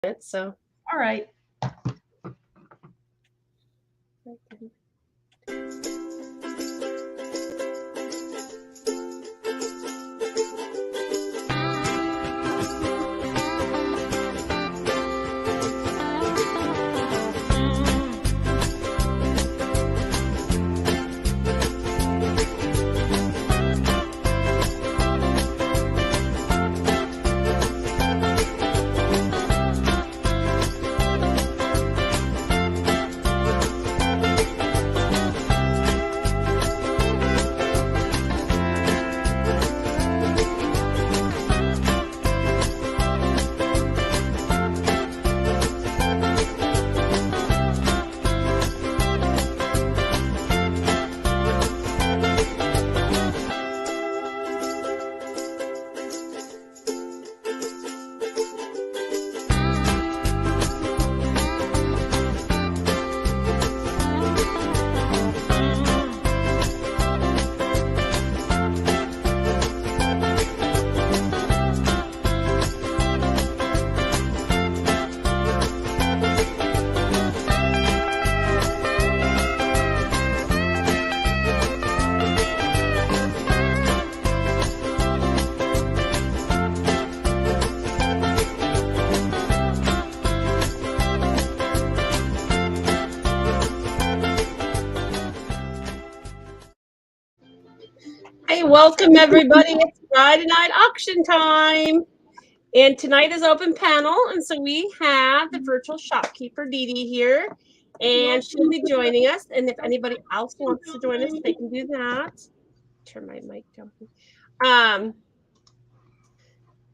So, all right. hey, welcome everybody. It's Friday night auction time. And tonight is open panel. And so we have the virtual shopkeeper, Dee Dee, here. And she'll be joining us. And if anybody else wants to join us, they can do that. Turn my mic down.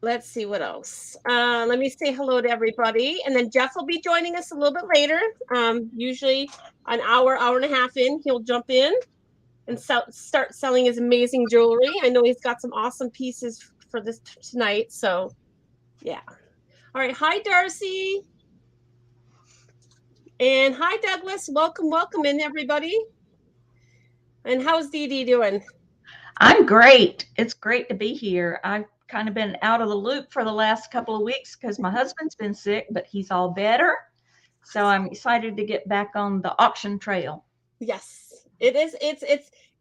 Let's see what else. Let me say hello to everybody. And then Jeff will be joining us a little bit later. Usually an hour and a half in, he'll jump in and start selling his amazing jewelry. I know he's got some awesome pieces for this tonight. So, yeah. All right. Hi, Darcy. And hi, Douglas. Welcome in, everybody. And how's Dee Dee doing? I'm great. It's great to be here. I've kind of been out of the loop for the last couple of weeks because my husband's been sick, but he's all better. So I'm excited to get back on the auction trail. Yes, it is.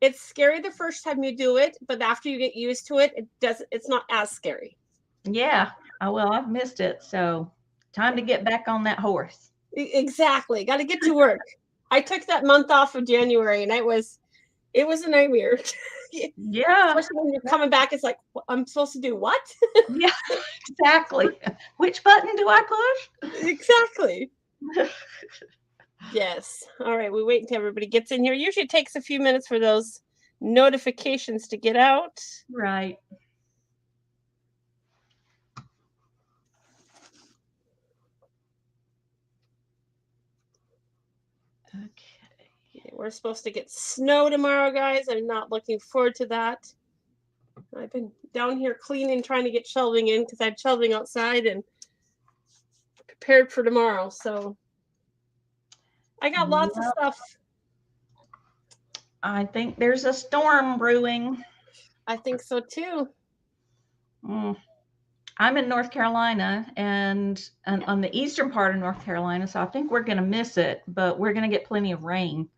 It's scary the first time you do it, but after you get used to it, it's not as scary. Yeah. Oh, well, I've missed it. So time to get back on that horse. Exactly. Got to get to work. I took that month off of January and it was a nightmare. Yeah. Especially when you're coming back, it's like, I'm supposed to do what? Yeah, exactly. Which button do I push? Exactly. Yes. All right. We wait until everybody gets in here. Usually it takes a few minutes for those notifications to get out. Right. Okay. We're supposed to get snow tomorrow, guys. I'm not looking forward to that. I've been down here cleaning, trying to get shelving in because I have shelving outside and prepared for tomorrow. So I got lots of stuff. I think there's a storm brewing. I think so too. I'm in North Carolina and on the eastern part of North Carolina, so I think we're going to miss it, but we're going to get plenty of rain.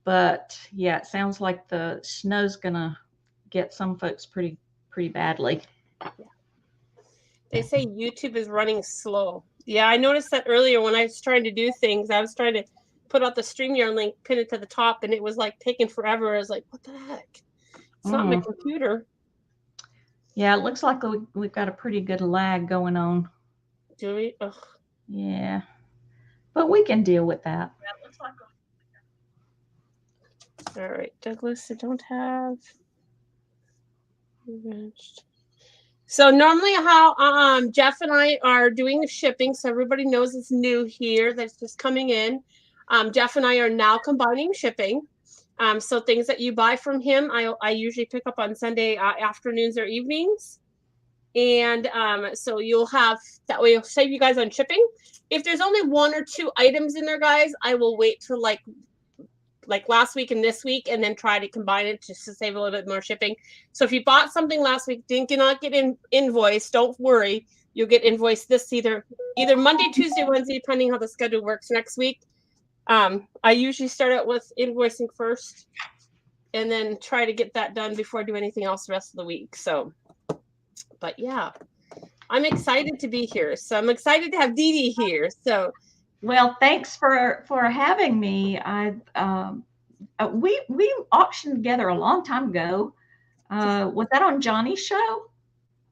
But yeah, it sounds like the snow's going to get some folks pretty badly. Yeah. They say YouTube is running slow. Yeah, I noticed that earlier when I was trying to do things. I was trying to put out the StreamYard link, pin it to the top, and it was like taking forever. I was like, what the heck? It's not my computer. Yeah, it looks like we've got a pretty good lag going on. Do we? Ugh. Yeah, but we can deal with that. Yeah, it looks like all right, Douglas, I don't have. So normally how Jeff and I are doing the shipping, so everybody knows it's new here that's just coming in. Jeff and I are now combining shipping. So things that you buy from him, I usually pick up on Sunday afternoons or evenings. And so you'll have, that way it'll save you guys on shipping. If there's only 1 or 2 items in there, guys, I will wait till like last week and this week and then try to combine it just to save a little bit more shipping. So if you bought something last week, did not get invoiced, don't worry. you'll get invoiced this either Monday, Tuesday, Wednesday, depending how the schedule works next week. I usually start out with invoicing first and then try to get that done before I do anything else the rest of the week. So, but yeah, I'm excited to be here. So I'm excited to have Dee Dee here. So, well, thanks for having me. We auctioned together a long time ago. Was that on Johnny's show?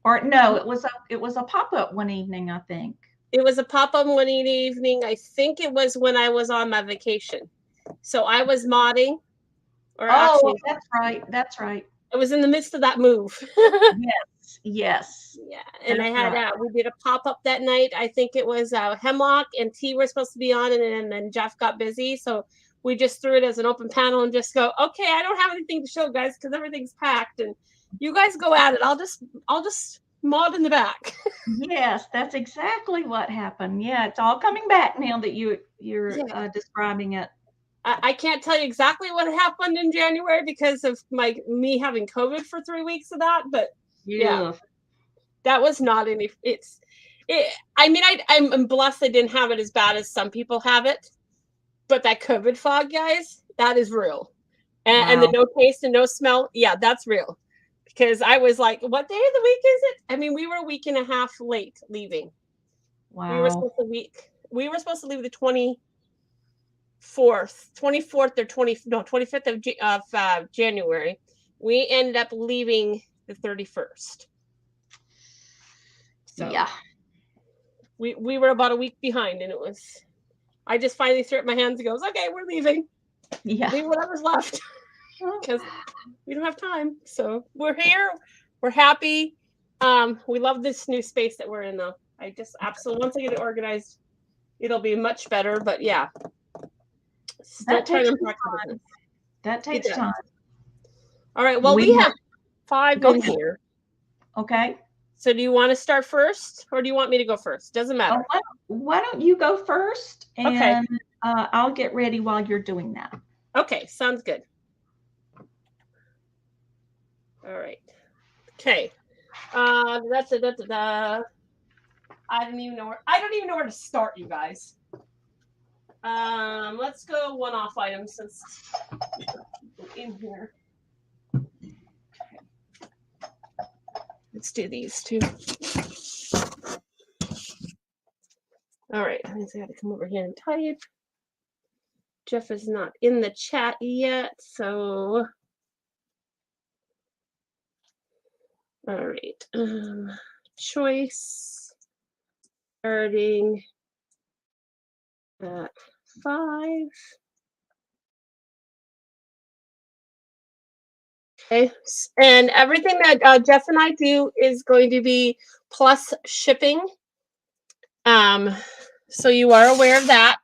Or no, it was a pop-up one evening, I think. It was a pop-up one evening. I think it was when I was on my vacation. So I was modding. Or actually, that's right. That's right. It was in the midst of that move. Yes. Yeah, and I had we did a pop-up that night. I think it was Hemlock and T were supposed to be on, and then Jeff got busy, so we just threw it as an open panel and just go, okay, I don't have anything to show, guys, because everything's packed, and you guys go at it. I'll just mod in the back. Yes, that's exactly what happened. Yeah, it's all coming back now that you're describing it. I can't tell you exactly what happened in January because of me having COVID for 3 weeks of that, but yeah, that was not any. I mean, I'm blessed I didn't have it as bad as some people have it, but that COVID fog, guys, that is real, and the no taste and no smell, yeah, that's real. Because I was like, what day of the week is it? I mean, we were a week and a half late leaving. Wow. We were supposed to leave the 24th or 25th of January. We ended up leaving the 31st. So yeah, we were about a week behind, and I just finally threw up my hands and goes, okay, we're leaving. Yeah, leave whatever's left because we don't have time. So we're here. We're happy. We love this new space that we're in, though. I just absolutely, once I get it organized, it'll be much better. But yeah. That takes time. All right. Well, we have 5 in here. Okay. So do you want to start first or do you want me to go first? Doesn't matter. Why don't you go first? And I'll get ready while you're doing that. Okay. Sounds good. All right. Okay. I don't even know where to start, you guys. Let's go one-off items since in here. Okay. Let's do these two. All right, I had to come over here and type. Jeff is not in the chat yet, so all right. Choice starting at 5. Okay, and everything that Jeff and I do is going to be plus shipping. So you are aware of that.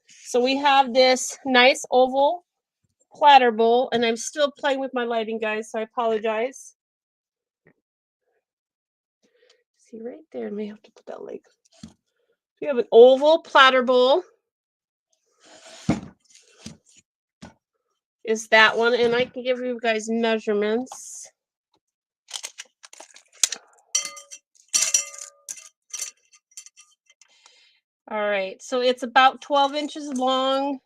So we have this nice oval platter bowl, and I'm still playing with my lighting, guys, so I apologize. See right there, I may have to put that like. We have an oval platter bowl. Is that one, and I can give you guys measurements. All right, so it's about 12 inches long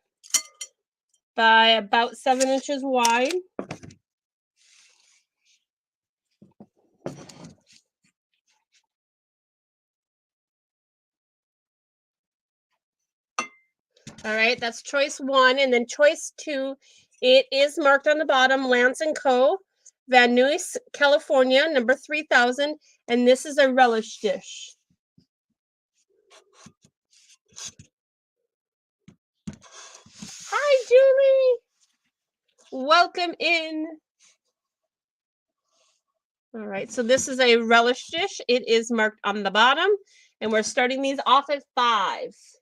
by about 7 inches wide. All right, that's choice 1, and then choice 2, it is marked on the bottom, Lance & Co., Van Nuys, California, number 3000, and this is a relish dish. Hi, Julie. Welcome in. All right, so this is a relish dish. It is marked on the bottom, and we're starting these off at 5. It's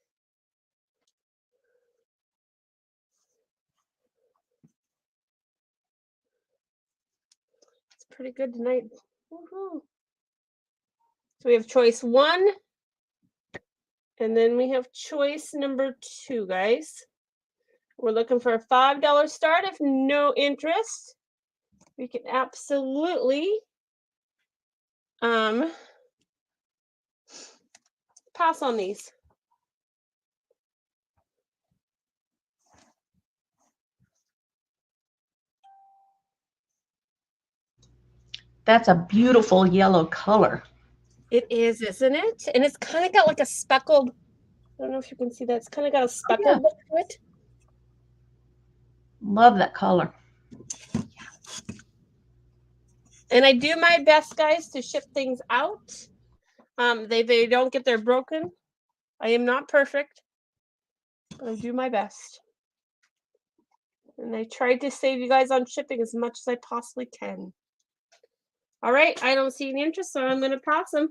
pretty good tonight. Woohoo. So we have choice 1, and then we have choice number 2, guys. We're looking for a $5 start. If no interest, we can absolutely pass on these. That's a beautiful yellow color. It is, isn't it? And it's kind of got like a speckled, I don't know if you can see that. It's kind of got a speckled look to it. Love that color. And I do my best, guys, to ship things out. They don't get there broken. I am not perfect, but I do my best. And I tried to save you guys on shipping as much as I possibly can. All right, I don't see any interest, so I'm going to pass them.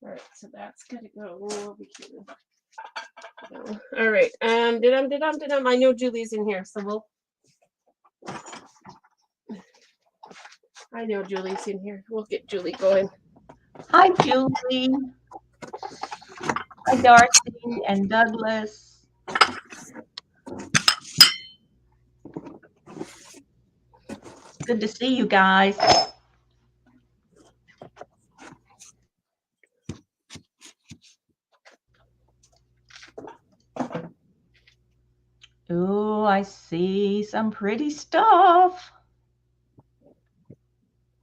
All right, so that's going to go over here. All right, I know Julie's in here, so we'll. I know Julie's in here. We'll get Julie going. Hi, Julie. Hi, Darcy and Douglas. Good to see you guys. Oh, I see some pretty stuff.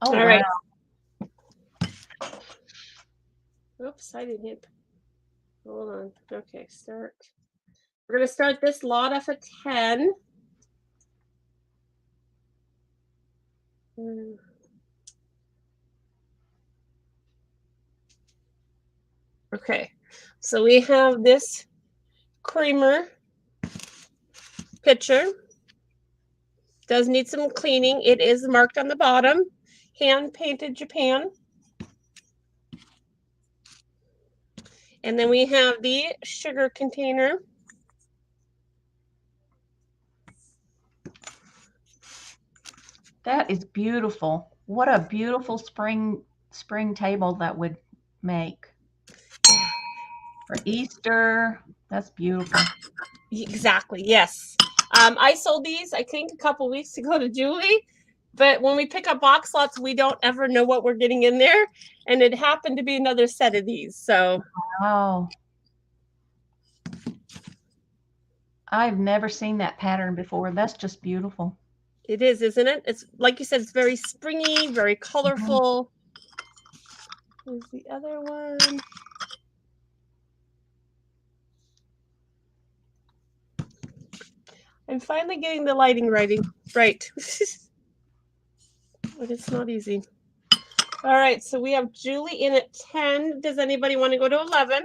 Oh, all wow. Right. Oops, I didn't hit. Hold on. Okay, start. We're going to start this lot off at 10. Okay, so we have this creamer pitcher. Does need some cleaning. It is marked on the bottom. Hand painted Japan. And then we have the sugar container. That is beautiful. What a beautiful spring table that would make. For Easter. That's beautiful. Exactly, yes. I sold these, I think, a couple weeks ago to Julie. But when we pick up box lots, we don't ever know what we're getting in there. And it happened to be another set of these. So, wow. I've never seen that pattern before. That's just beautiful. It is, isn't it? It's like you said, it's very springy, very colorful. There's the other one. I'm finally getting the lighting right. But it's not easy. All right, so we have Julie in at 10. Does anybody want to go to 11?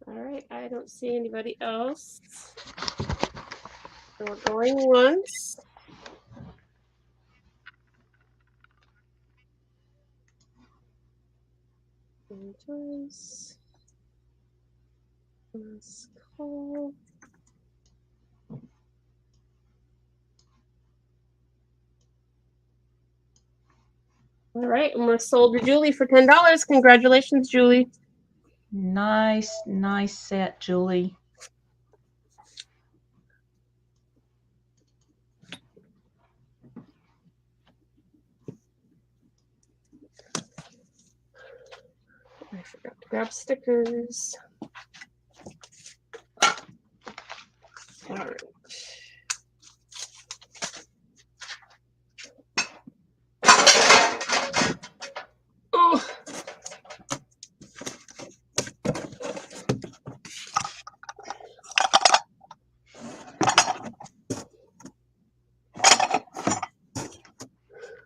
All right, I don't see anybody else. So we're going once. And twice. Let's call. All right, and we're sold to Julie for $10. Congratulations, Julie. Nice set, Julie. I forgot to grab stickers. All right. Oh.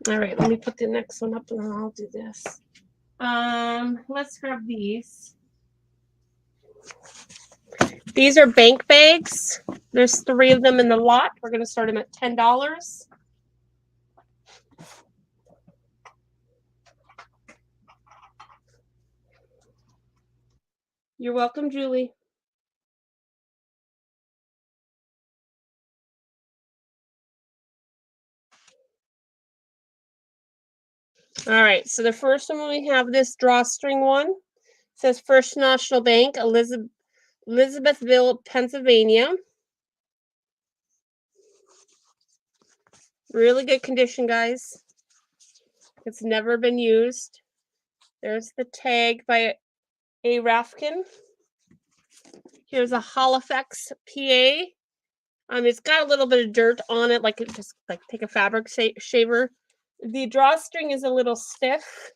All right, let me put the next one up and then I'll do this. Let's grab these. These are bank bags. There's 3 of them in the lot. We're going to start them at $10. You're welcome, Julie. All right, so the first one we have this drawstring one. It says First National Bank, Elizabethville, Pennsylvania. Really good condition, guys. It's never been used. There's the tag by A. Rafkin. Here's a Halifax, PA. It's got a little bit of dirt on it, like it just like take a fabric shaver. The drawstring is a little stiff,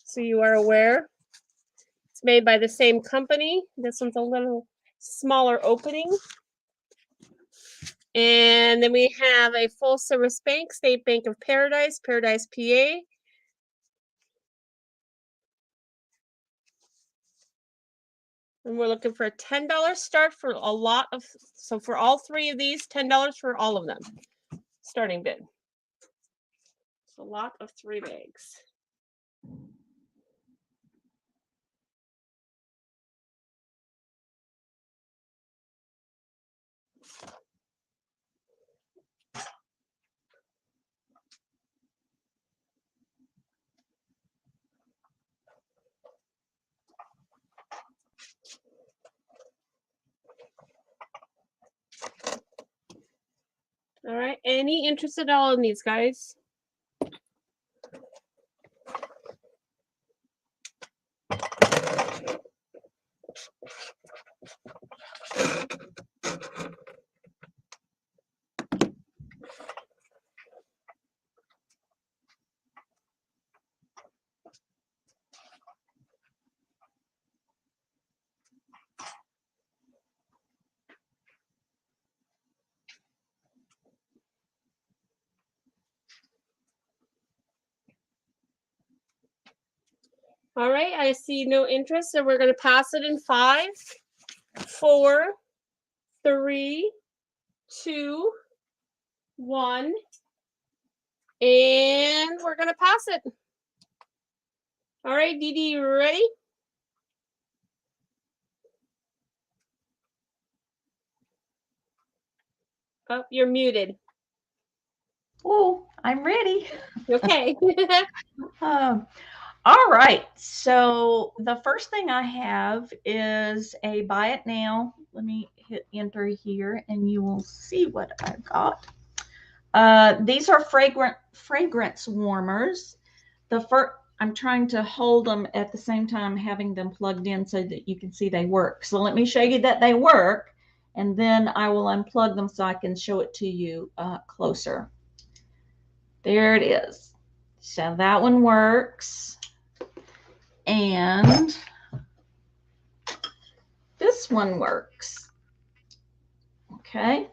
so you are aware. It's made by the same company. This one's a little smaller opening. And then we have a full service bank, State Bank of Paradise, Paradise, PA. And we're looking for a $10 start for a lot of, so for all three of these, $10 for all of them. Starting bid. It's a lot of 3 bags. All right, any interest at all in these, guys? All right, I see no interest, so we're going to pass it in 5, 4, 3, 2, 1, and we're going to pass it. All right, Dee Dee, you ready? Oh, you're muted. Oh, I'm ready. Okay. All right. So the first thing I have is a buy it now. Let me hit enter here and you will see what I got. These are fragrance warmers. I'm trying to hold them at the same time having them plugged in so that you can see they work. So let me show you that they work, and then I will unplug them so I can show it to you closer. There it is. So that one works. And this one works. Okay.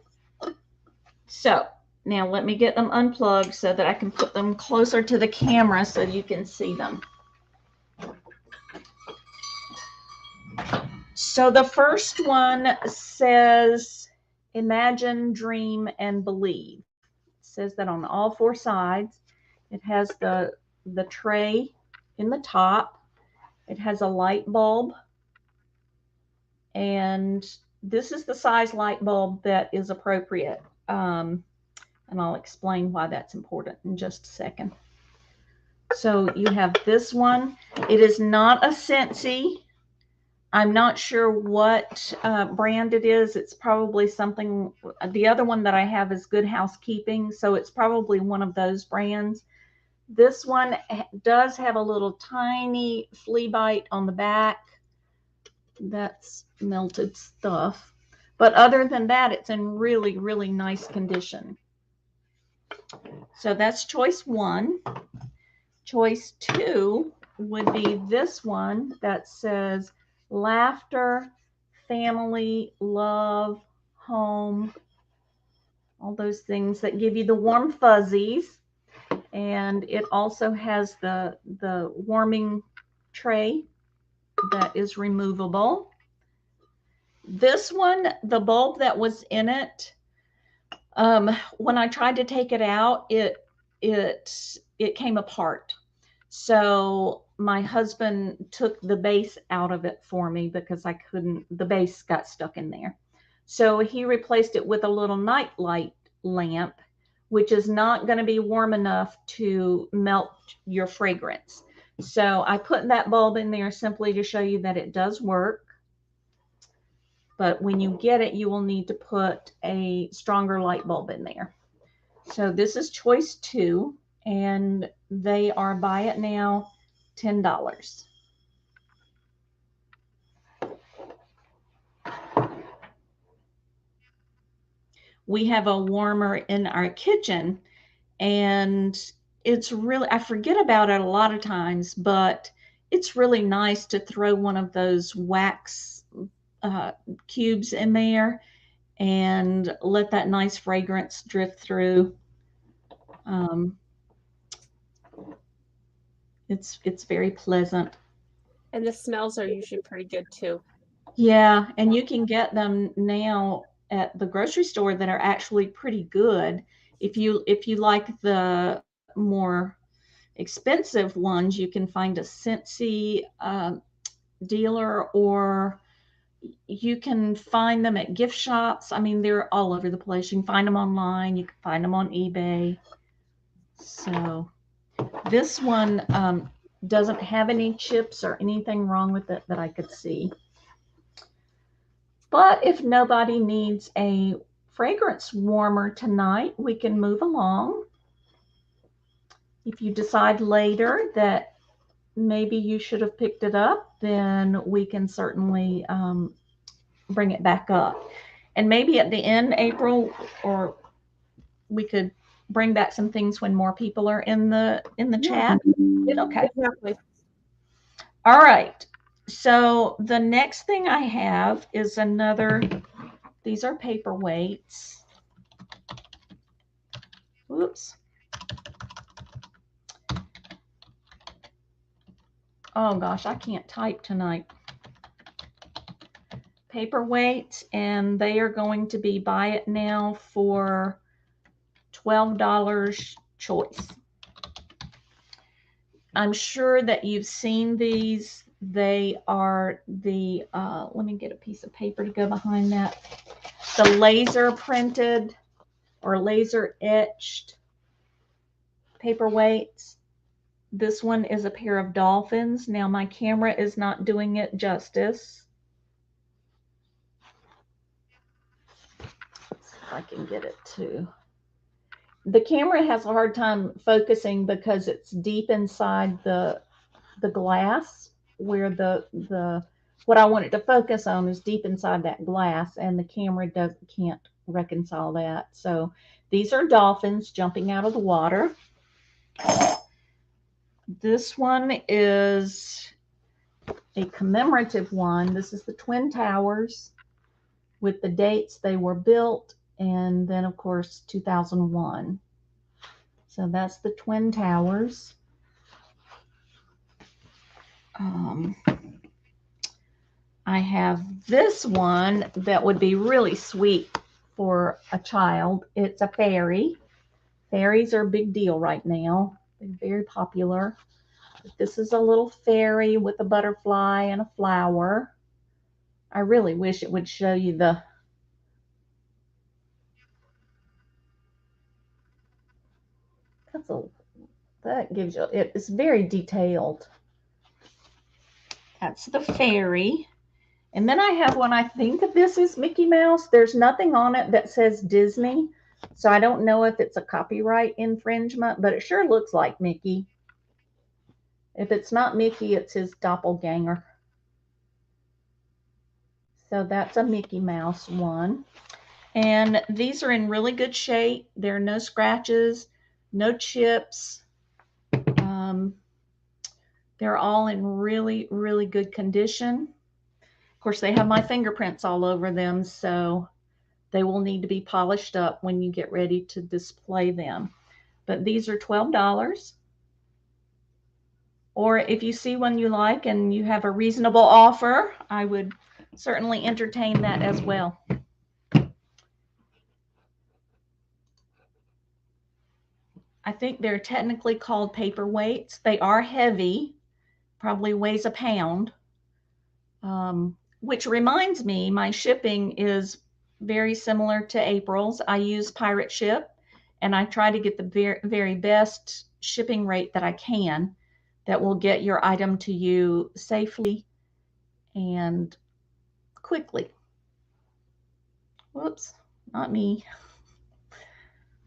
So now let me get them unplugged so that I can put them closer to the camera so you can see them. So the first one says, imagine, dream, and believe. It says that on all 4 sides. It has the tray in the top. It has a light bulb. And this is the size light bulb that is appropriate. And I'll explain why that's important in just a second. So you have this one. It is not a Scentsy. I'm not sure what brand it is. It's probably something, the other one that I have is Good Housekeeping, so it's probably one of those brands. This one does have a little tiny flea bite on the back. That's melted stuff. But other than that, it's in really, really nice condition. So that's choice 1. Choice 2 would be this one that says laughter, family, love, home, all those things that give you the warm fuzzies. And it also has the warming tray that is removable. This one, the bulb that was in it, when I tried to take it out, it came apart. So my husband took the base out of it for me because I couldn't, the base got stuck in there. So he replaced it with a little night light lamp, which is not going to be warm enough to melt your fragrance. So I put that bulb in there simply to show you that it does work. But when you get it, you will need to put a stronger light bulb in there. So this is choice 2, and they are buy it now $10. We have a warmer in our kitchen, and it's really, I forget about it a lot of times, but it's really nice to throw one of those wax cubes in there and let that nice fragrance drift through. It's very pleasant. And the smells are usually pretty good too. Yeah, and you can get them now at the grocery store that are actually pretty good. If you like the more expensive ones, you can find a Scentsy dealer, or you can find them at gift shops. I mean, they're all over the place. You can find them online. You can find them on eBay. So this one doesn't have any chips or anything wrong with it that I could see. But if nobody needs a fragrance warmer tonight, we can move along. If you decide later that maybe you should have picked it up, then we can certainly bring it back up. And maybe at the end, April, or we could bring back some things when more people are in the chat. Okay. Exactly. All right. So the next thing I have is another, these are paperweights. Whoops. Oh gosh, I can't type tonight. Paperweights, and they are going to be buy it now for $12 choice. I'm sure that you've seen these. They are the, let me get a piece of paper to go behind that. The laser printed or laser etched paperweights. This one is a pair of dolphins. Now my camera is not doing it justice. Let's see if I can get it too. The camera has a hard time focusing because it's deep inside the glass, where the what I want it to focus on is deep inside that glass, and the camera can't reconcile that. So these are dolphins jumping out of the water. This one is a commemorative one. This is the Twin Towers with the dates they were built, and then of course 2001. So that's the Twin Towers. I have this one that would be really sweet for a child. It's a fairy. Fairies are a big deal right now. They're very popular. This is a little fairy with a butterfly and a flower. I really wish it would show you the that gives you, it's very detailed. That's the fairy. And then I have one, I think this is Mickey Mouse. There's nothing on it that says Disney, so I don't know if it's a copyright infringement, but it sure looks like Mickey. If it's not Mickey, it's his doppelganger. So that's a Mickey Mouse one. And these are in really good shape. There are no scratches, no chips. They're all in really, really good condition. Of course, they have my fingerprints all over them, so they will need to be polished up when you get ready to display them. But these are $12. Or if you see one you like and you have a reasonable offer, I would certainly entertain that as well. I think they're technically called paperweights. They are heavy, probably weighs a pound. Which reminds me, my shipping is very similar to April's. I use Pirate Ship, and I try to get the very, very best shipping rate that I can that will get your item to you safely and quickly. Whoops, not me.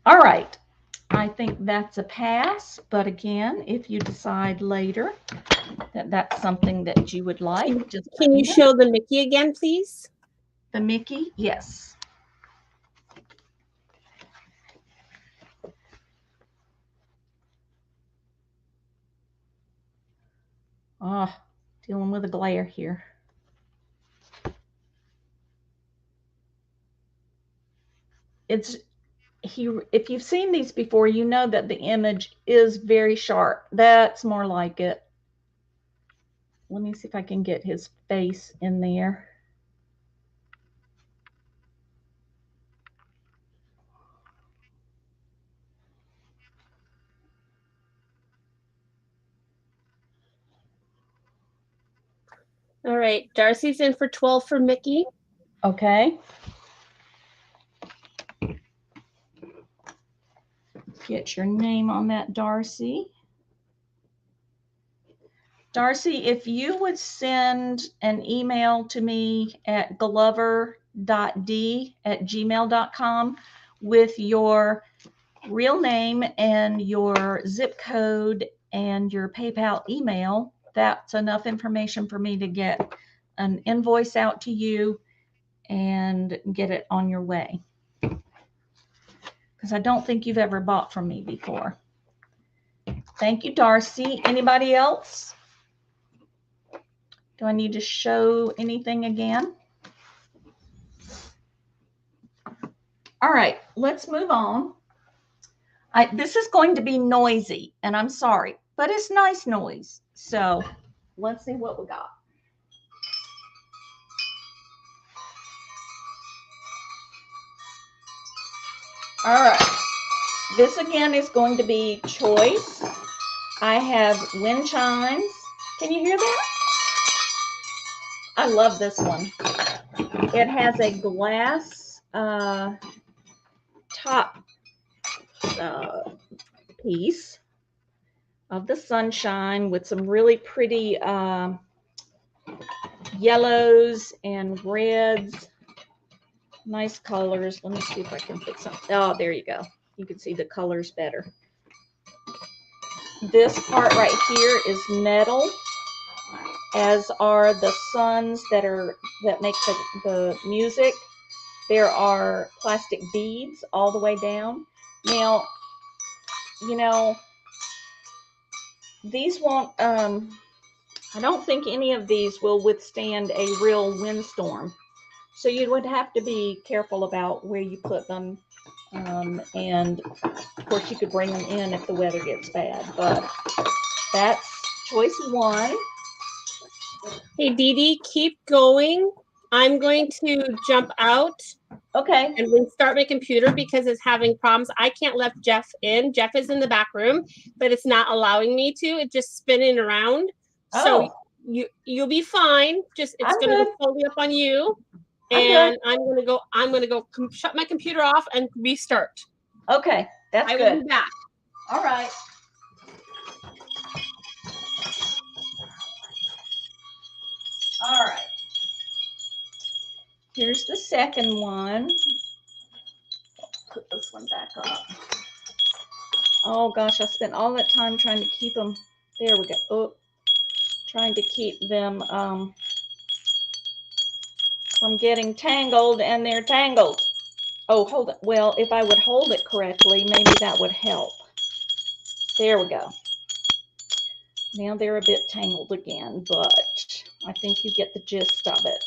All right, I think that's a pass, but again, if you decide later that that's something that you would like, just can you show the Mickey again, please? The Mickey, yes. Oh, dealing with a glare here. If you've seen these before, you know that the image is very sharp. That's more like it. Let me see if I can get his face in there. All right, Darcy's in for 12 for Mickey. Okay. Get your name on that, Darcy. Darcy, if you would send an email to me at glover.d@gmail.com with your real name and your zip code and your PayPal email, that's enough information for me to get an invoice out to you and get it on your way. Because I don't think you've ever bought from me before. Thank you, Darcy. Anybody else? Do I need to show anything again? All right, let's move on. This is going to be noisy, and I'm sorry, but it's nice noise. So let's see what we got. All right, this again is going to be choice. I have wind chimes. Can you hear that? I love this one. It has a glass top piece of the sunshine with some really pretty yellows and reds. Nice colors. Let me see if I can put some. Oh, there you go. You can see the colors better. This part right here is metal, as are the suns that make the music. There are plastic beads all the way down. Now, you know, these won't, I don't think any of these will withstand a real windstorm. So you would have to be careful about where you put them. And of course you could bring them in if the weather gets bad, but that's choice one. Hey, Dee Dee, keep going. I'm going to jump out. Okay. And restart my computer because it's having problems. I can't let Jeff in. Jeff is in the back room, but it's not allowing me to. It's just spinning around. So you'll be fine. Just it's going to go totally up on you. And I'm going to go shut my computer off and restart. Okay, that's good. I will be back. All right. All right. Here's the second one. Put this one back up. Oh gosh, I spent all that time trying to keep them. There we go. Oh, trying to keep them from getting tangled, and they're tangled. Oh, hold it. Well, if I would hold it correctly, maybe that would help. There we go. Now they're a bit tangled again, but I think you get the gist of it.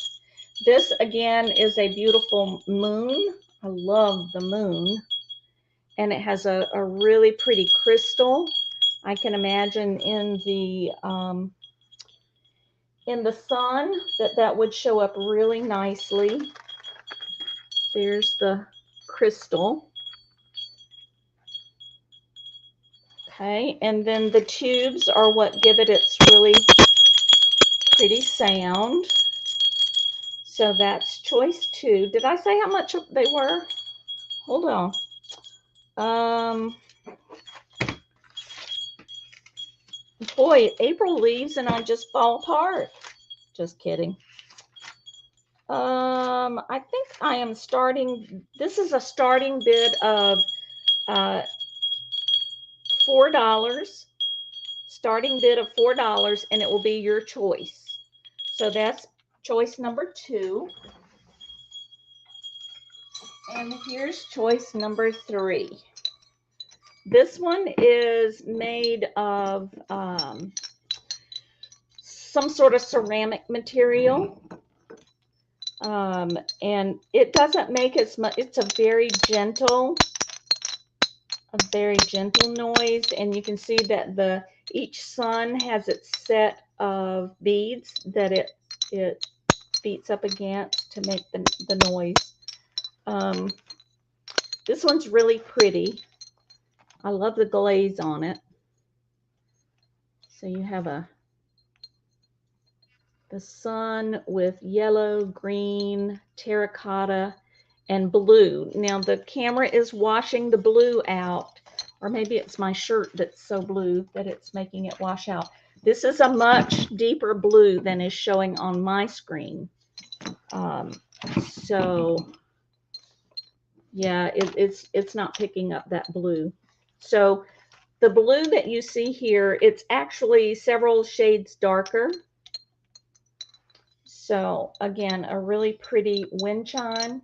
This again is a beautiful moon. I love the moon. And it has a really pretty crystal. I can imagine in the sun that would show up really nicely. There's the crystal. Okay, and then the tubes are what give it its really pretty sound. So that's choice two. Did I say how much they were? Hold on. Boy, April leaves and I just fall apart. Just kidding. I think I am starting. This is a starting bid of $4. Starting bid of $4, and it will be your choice. So that's choice number 2. And here's choice number 3. This one is made of some sort of ceramic material. And it doesn't make as much. It's a very gentle noise. And you can see that each sun has its set of beads that it beats up against to make the noise. This one's really pretty. I love the glaze on it. So you have the sun with yellow, green, terracotta, and blue. Now the camera is washing the blue out, or maybe it's my shirt that's so blue that it's making it wash out. This is a much deeper blue than is showing on my screen. So yeah, it's not picking up that blue. So the blue that you see here, it's actually several shades darker. So again, a really pretty wind chime.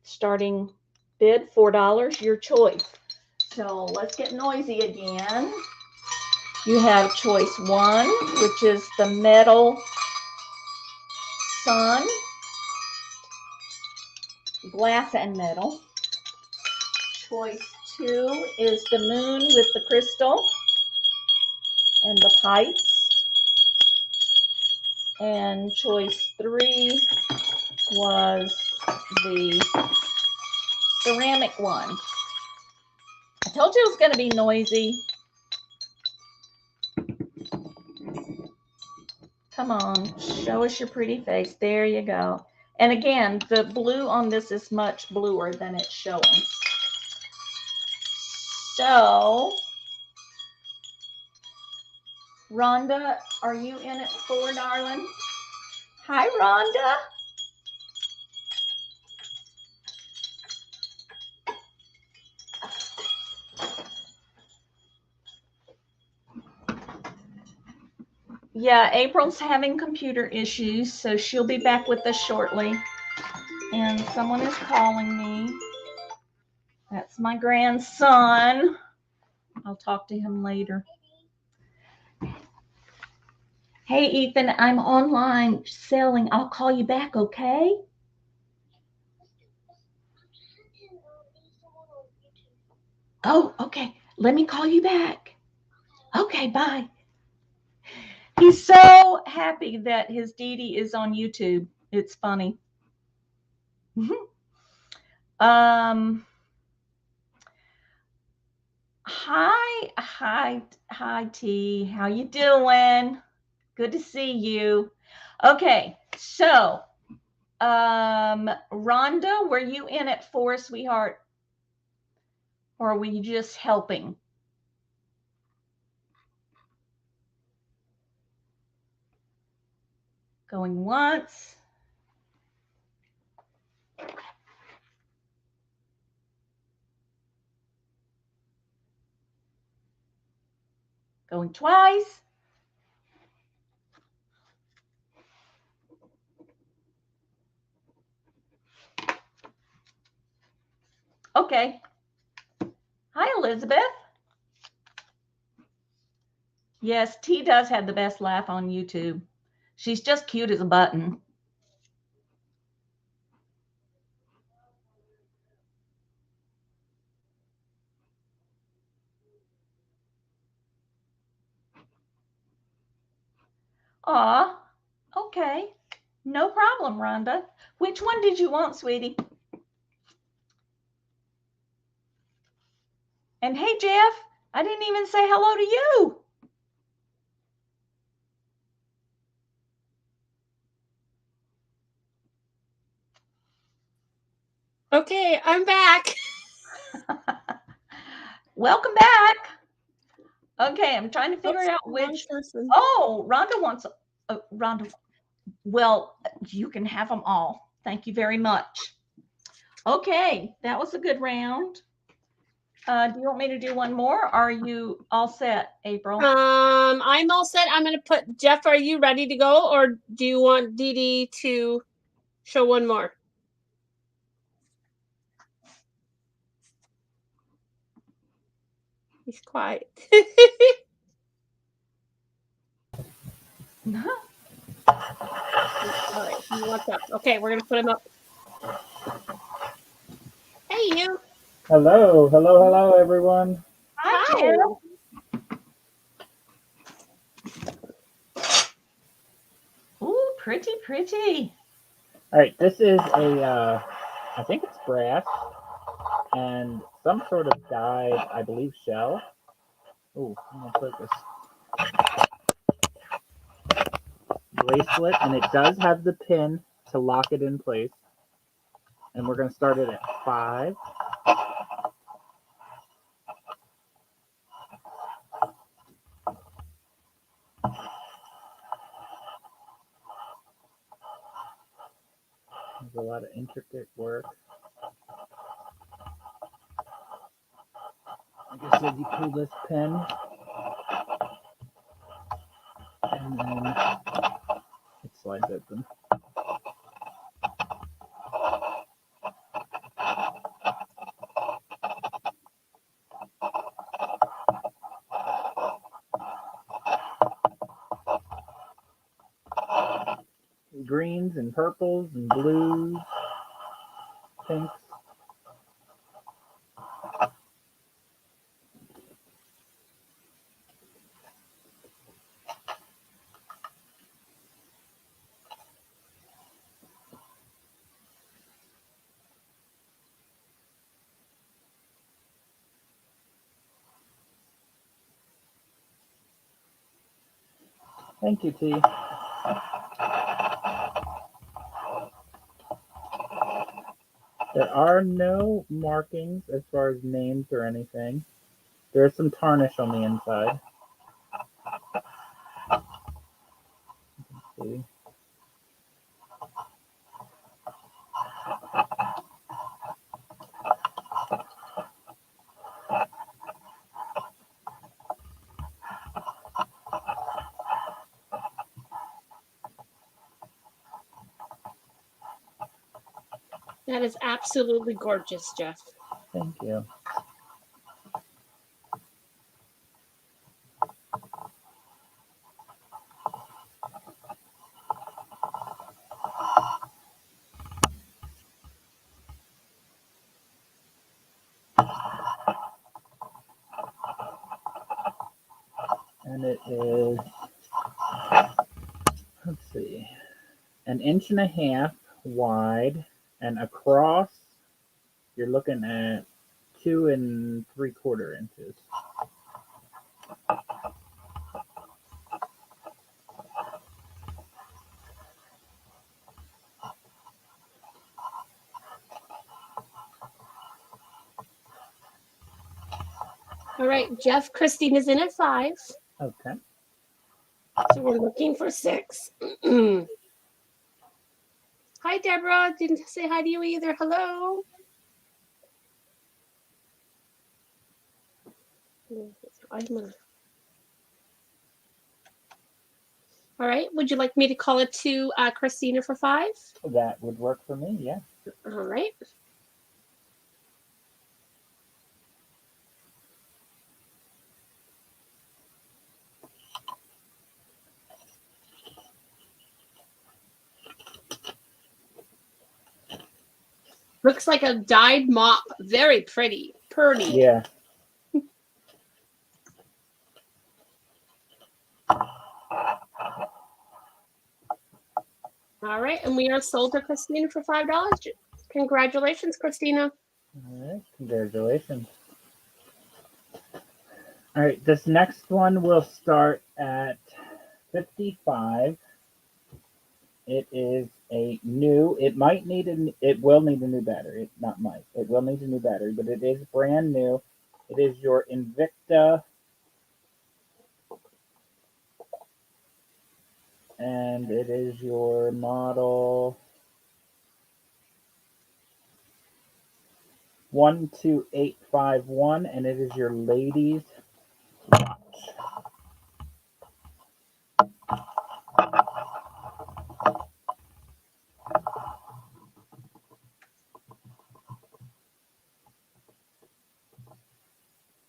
Starting bid $4, your choice. So let's get noisy again. You have choice 1, which is the metal sun, glass and metal. Choice 2 is the moon with the crystal and the pipes. And choice 3 was the ceramic one. I told you it was going to be noisy. Come on, show us your pretty face. There you go. And again, the blue on this is much bluer than it's showing. So, Rhonda, are you in at 4, darling? Hi, Rhonda. Yeah, April's having computer issues, so she'll be back with us shortly. And someone is calling me. That's my grandson. I'll talk to him later. Hey, Ethan, I'm online selling. I'll call you back, okay? Oh, okay. Let me call you back. Okay, bye. He's so happy that his Dee Dee is on YouTube. It's funny. Hi, T. How you doing? Good to see you. Okay, so, Rhonda, were you in at 4, sweetheart? Or were you just helping? Going once. Going twice. Okay. Hi, Elizabeth. Yes, T does have the best laugh on YouTube. She's just cute as a button. Aw, okay. No problem, Rhonda. Which one did you want, sweetie? And hey, Jeff, I didn't even say hello to you. Okay, I'm back. Welcome back. Okay, I'm trying to figure Oops, out wrong which. person. Oh, Rhonda wants Rhonda. Well, you can have them all. Thank you very much. Okay, that was a good round. Do you want me to do one more? Are you all set, April? I'm all set. I'm going to put Jeff. Are you ready to go, or do you want Dee Dee to show one more? He's quiet. All right, he wants up. Okay, we're going to put him up. Hey, you. Hello, hello, hello, everyone. Hi, Hi. Ooh, pretty, pretty. All right, this is a, I think it's brass and some sort of dyed, I believe, shell. Oh, I'm gonna put this bracelet, and it does have the pin to lock it in place. And we're gonna start it at 5. There's a lot of intricate work. Like I said, you pull this pin, and then it slides open. Greens and purples and blues, pinks. Thank you, T. There are no markings as far as names or anything. There is some tarnish on the inside. Let's see. That is absolutely gorgeous, Jeff. Thank you. And it is, let's see, 1.5 inches wide, and across you're looking at 2 3/4 inches. All right, Jeff, Christine is in at 5. Okay. So we're looking for 6. Hi, Deborah. Didn't say hi to you either. Hello. All right. Would you like me to call it to Christina for 5? That would work for me, yeah. All right. Looks like a dyed mop. Very pretty. Purdy. Yeah. All right. And we are sold to Christina for $5. Congratulations, Christina. All right. Congratulations. All right. This next one will start at 55. It is a new. It might need It will need a new battery. Not might. It will need a new battery, but it is brand new. It is your Invicta, and it is your model 12851, and it is your ladies watch.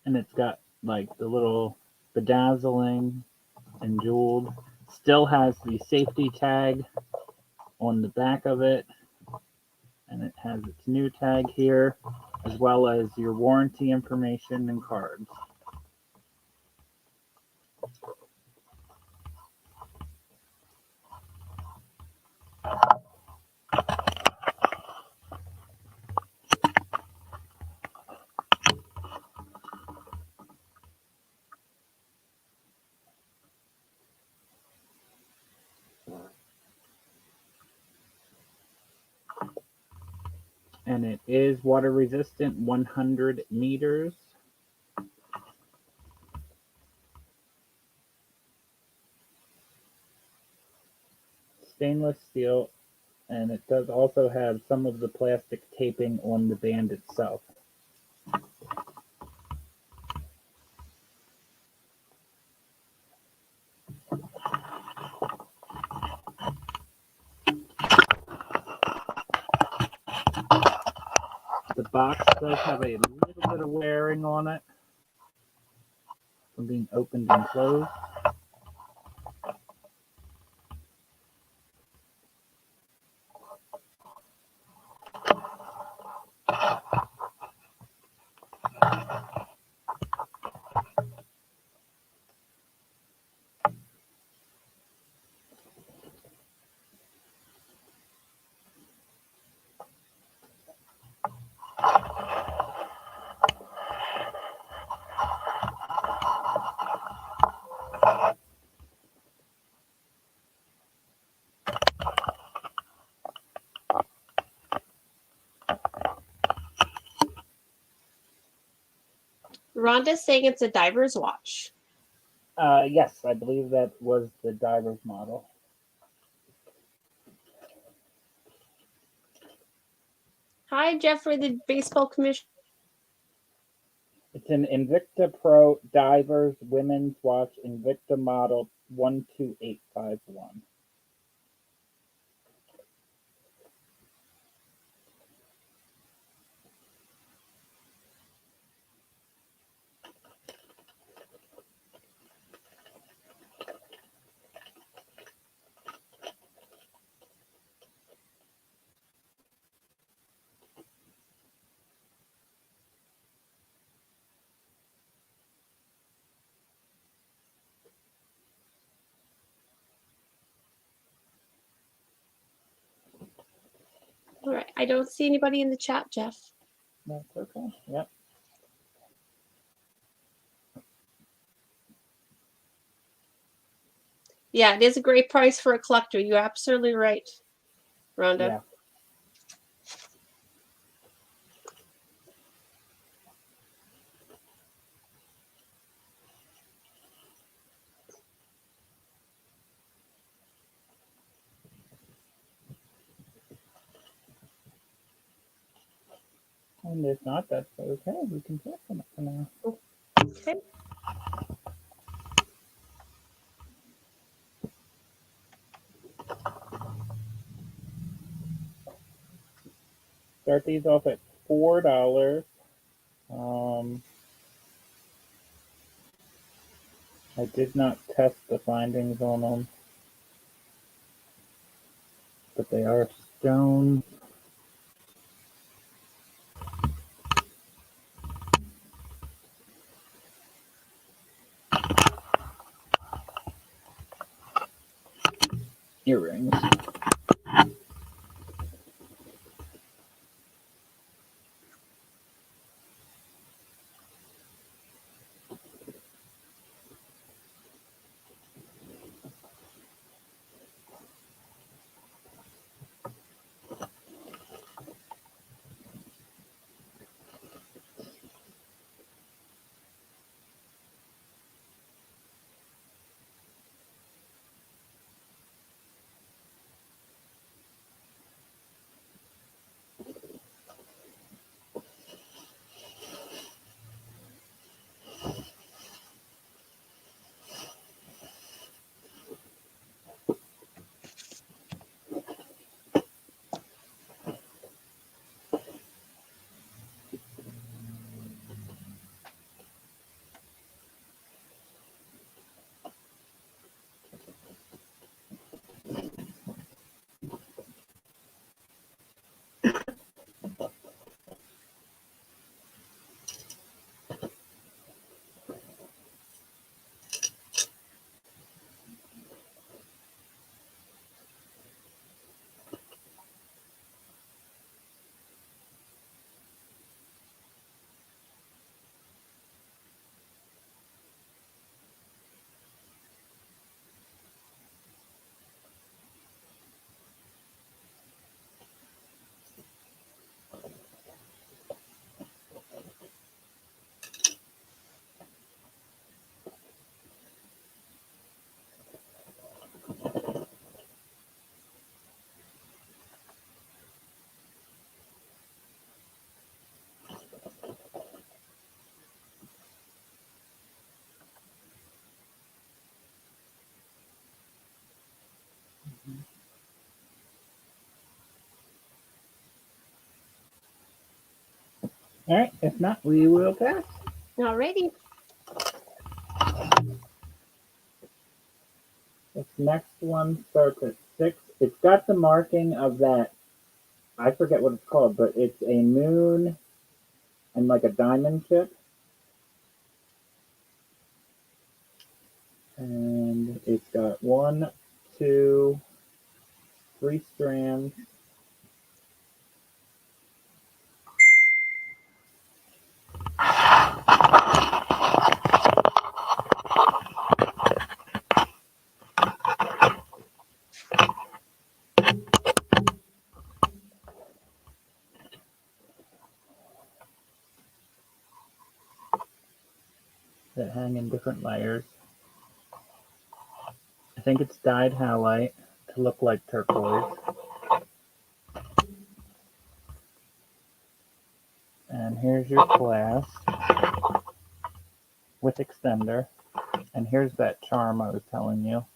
And it's got like the little bedazzling and jeweled. Still has the safety tag on the back of it, and it has its new tag here, as well as your warranty information and cards. And it is water resistant, 100 meters. Stainless steel, and it does also have some of the plastic taping on the band itself. The box does have a little bit of wearing on it from being opened and closed. Rhonda's saying it's a diver's watch. Yes, I believe that was the diver's model. Hi, Jeffrey, the baseball commissioner. It's an Invicta Pro Divers Women's Watch, Invicta Model 12851. All right, I don't see anybody in the chat, Jeff. That's okay. Yep. Yeah, it is a great price for a collector. You're absolutely right, Rhonda. Yeah. And if not, that's okay. We can pass them for now. Okay. Start these off at $4. I did not test the findings on them, but they are stone. Earrings. All right. If not, we will pass. Alrighty. This next one starts at 6. It's got the marking of that. I forget what it's called, but it's a moon and like a diamond chip. And it's got 1, 2, 3 strands. That hang in different layers. I think it's dyed halite to look like turquoise. And here's your clasp with extender. And here's that charm I was telling you.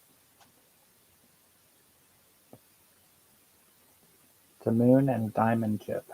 It's a moon and diamond chip.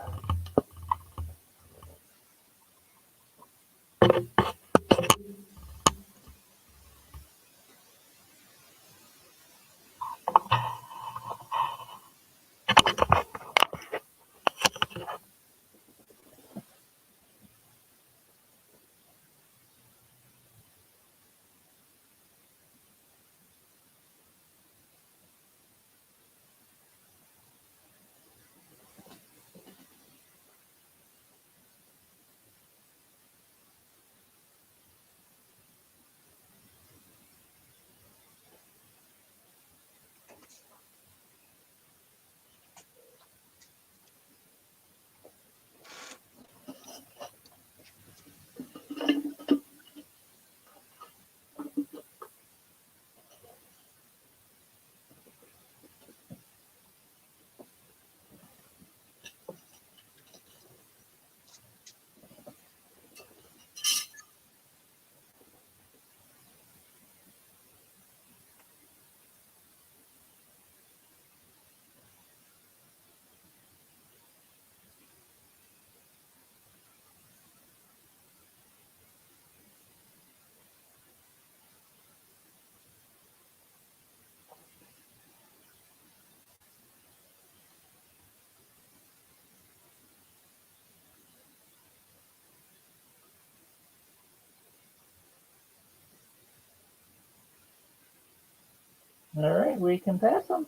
All right, we can pass them.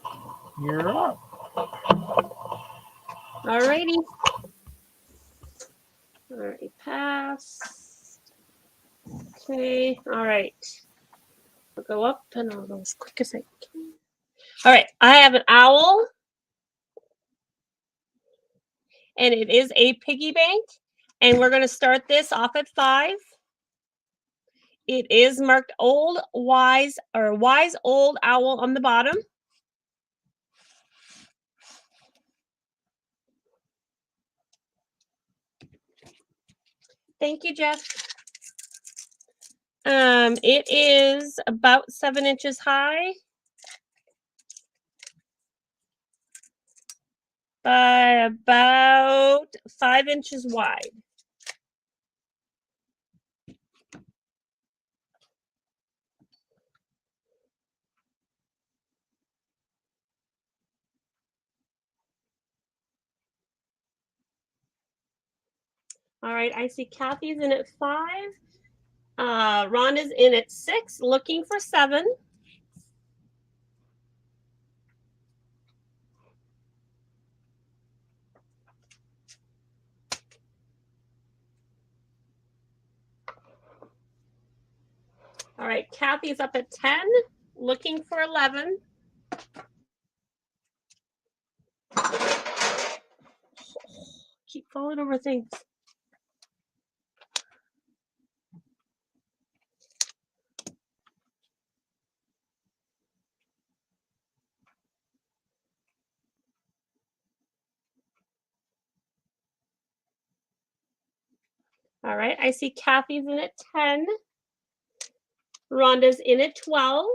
You're up. Alrighty. Alright, pass. Okay, alright. I'll go up and I'll go as quick as I can. Alright, I have an owl. And it is a piggy bank. And we're going to start this off at 5. It is marked old, wise, or wise old owl on the bottom. Thank you, Jeff. It is about 7 inches high by about 5 inches wide. All right, I see Kathy's in at 5. Rhonda's in at 6, looking for 7. All right, Kathy's up at 10, looking for 11. Keep falling over things. All right, I see Kathy's in at 10. Rhonda's in at 12.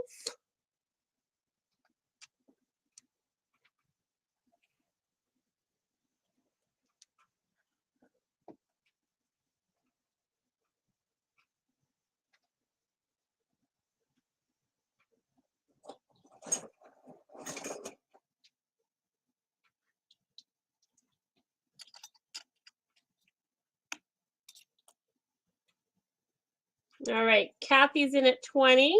All right, Kathy's in at 20.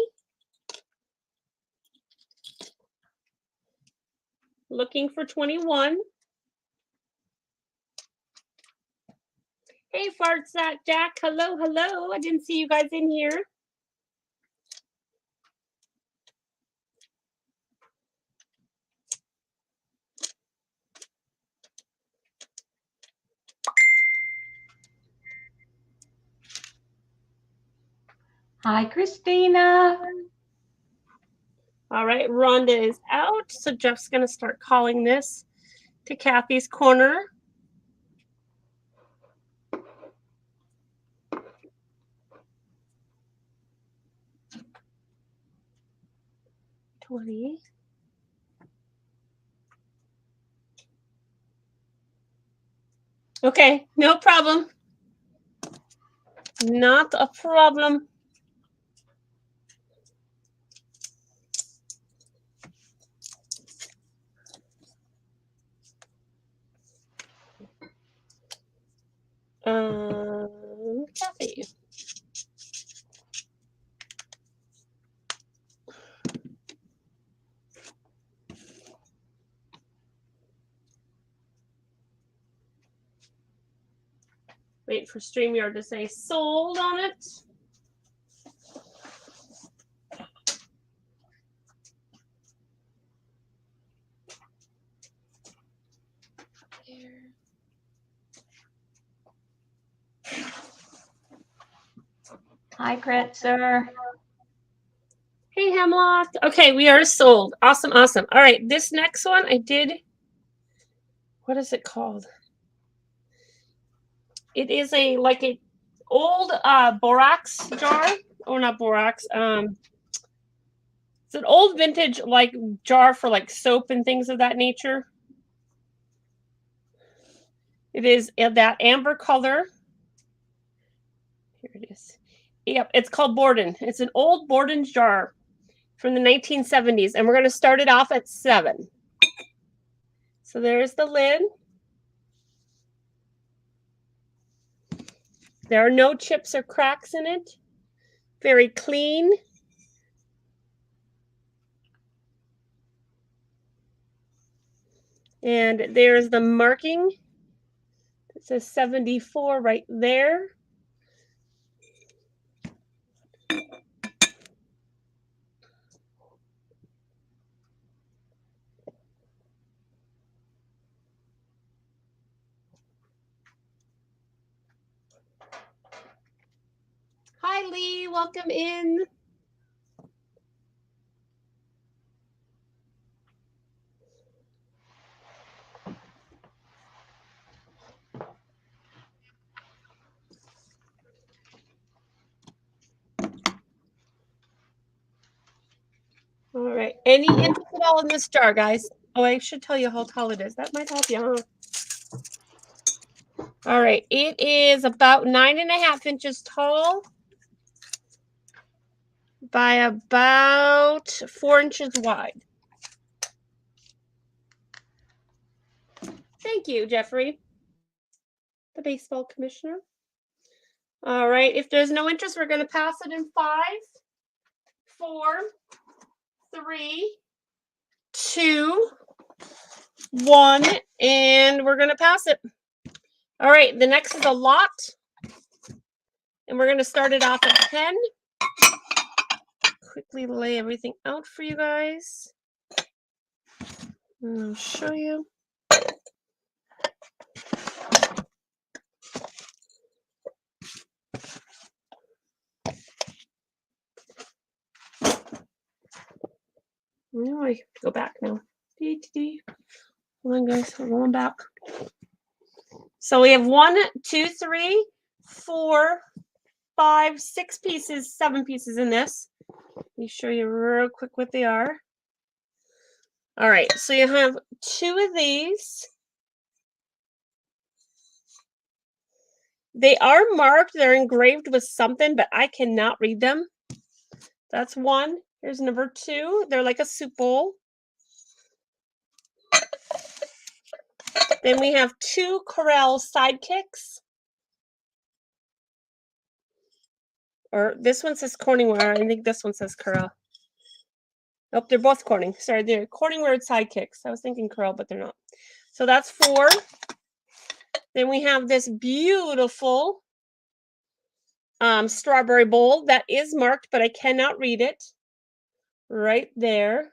Looking for 21. Hey, Fart Sack Jack. Hello, hello. I didn't see you guys in here. Hi, Christina. All right, Rhonda is out. So Jeff's going to start calling this to Kathy's corner. Okay, no problem. Not a problem. Kathy. Wait for StreamYard to say sold on it. Hi, Kretzer. Hey, Hemlock. Okay, we are sold. Awesome, awesome. All right, this next one I did. What is it called? It is a old borax jar, or not borax. It's an old vintage jar for soap and things of that nature. It is that amber color. Here it is. Yep, it's called Borden. It's an old Borden jar from the 1970s, and we're going to start it off at 7. So there's the lid. There are no chips or cracks in it. Very clean. And there's the marking. It says 74 right there. Hi, Lee. Welcome in. All right. Any interest at all in this jar, guys? Oh, I should tell you how tall it is. That might help you, huh? All right. It is about 9.5 inches tall by about 4 inches wide. Thank you, Jeffrey, the baseball commissioner. All right. If there's no interest, we're going to pass it in 5, 4, 3, 2, 1, and we're going to pass it. All right. The next is a lot, and we're going to start it off at 10. Quickly lay everything out for you guys. And I'll show you. Oh, I have to go back now. Hold on, guys. I'm going back. So we have 1, 2, 3, 4, 5, 6 pieces, 7 pieces in this. Let me show you real quick what they are. All right, so you have 2 of these. They are marked, they're engraved with something, but I cannot read them. That's 1. Here's number 2. They're like a soup bowl. Then we have 2 Corel sidekicks. Or this one says Corningware. I think this one says Curl. Nope, they're both Corning. Sorry, they're Corningware sidekicks. I was thinking Curl, but they're not. So that's 4. Then we have this beautiful strawberry bowl that is marked, but I cannot read it. Right there.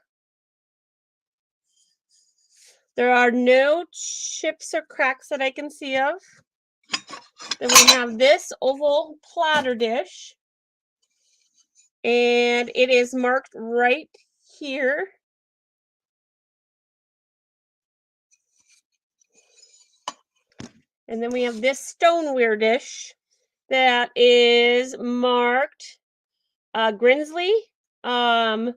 There are no chips or cracks that I can see of. Then we have this oval platter dish. And it is marked right here. And then we have this stoneware dish that is marked Grinsley somethingware.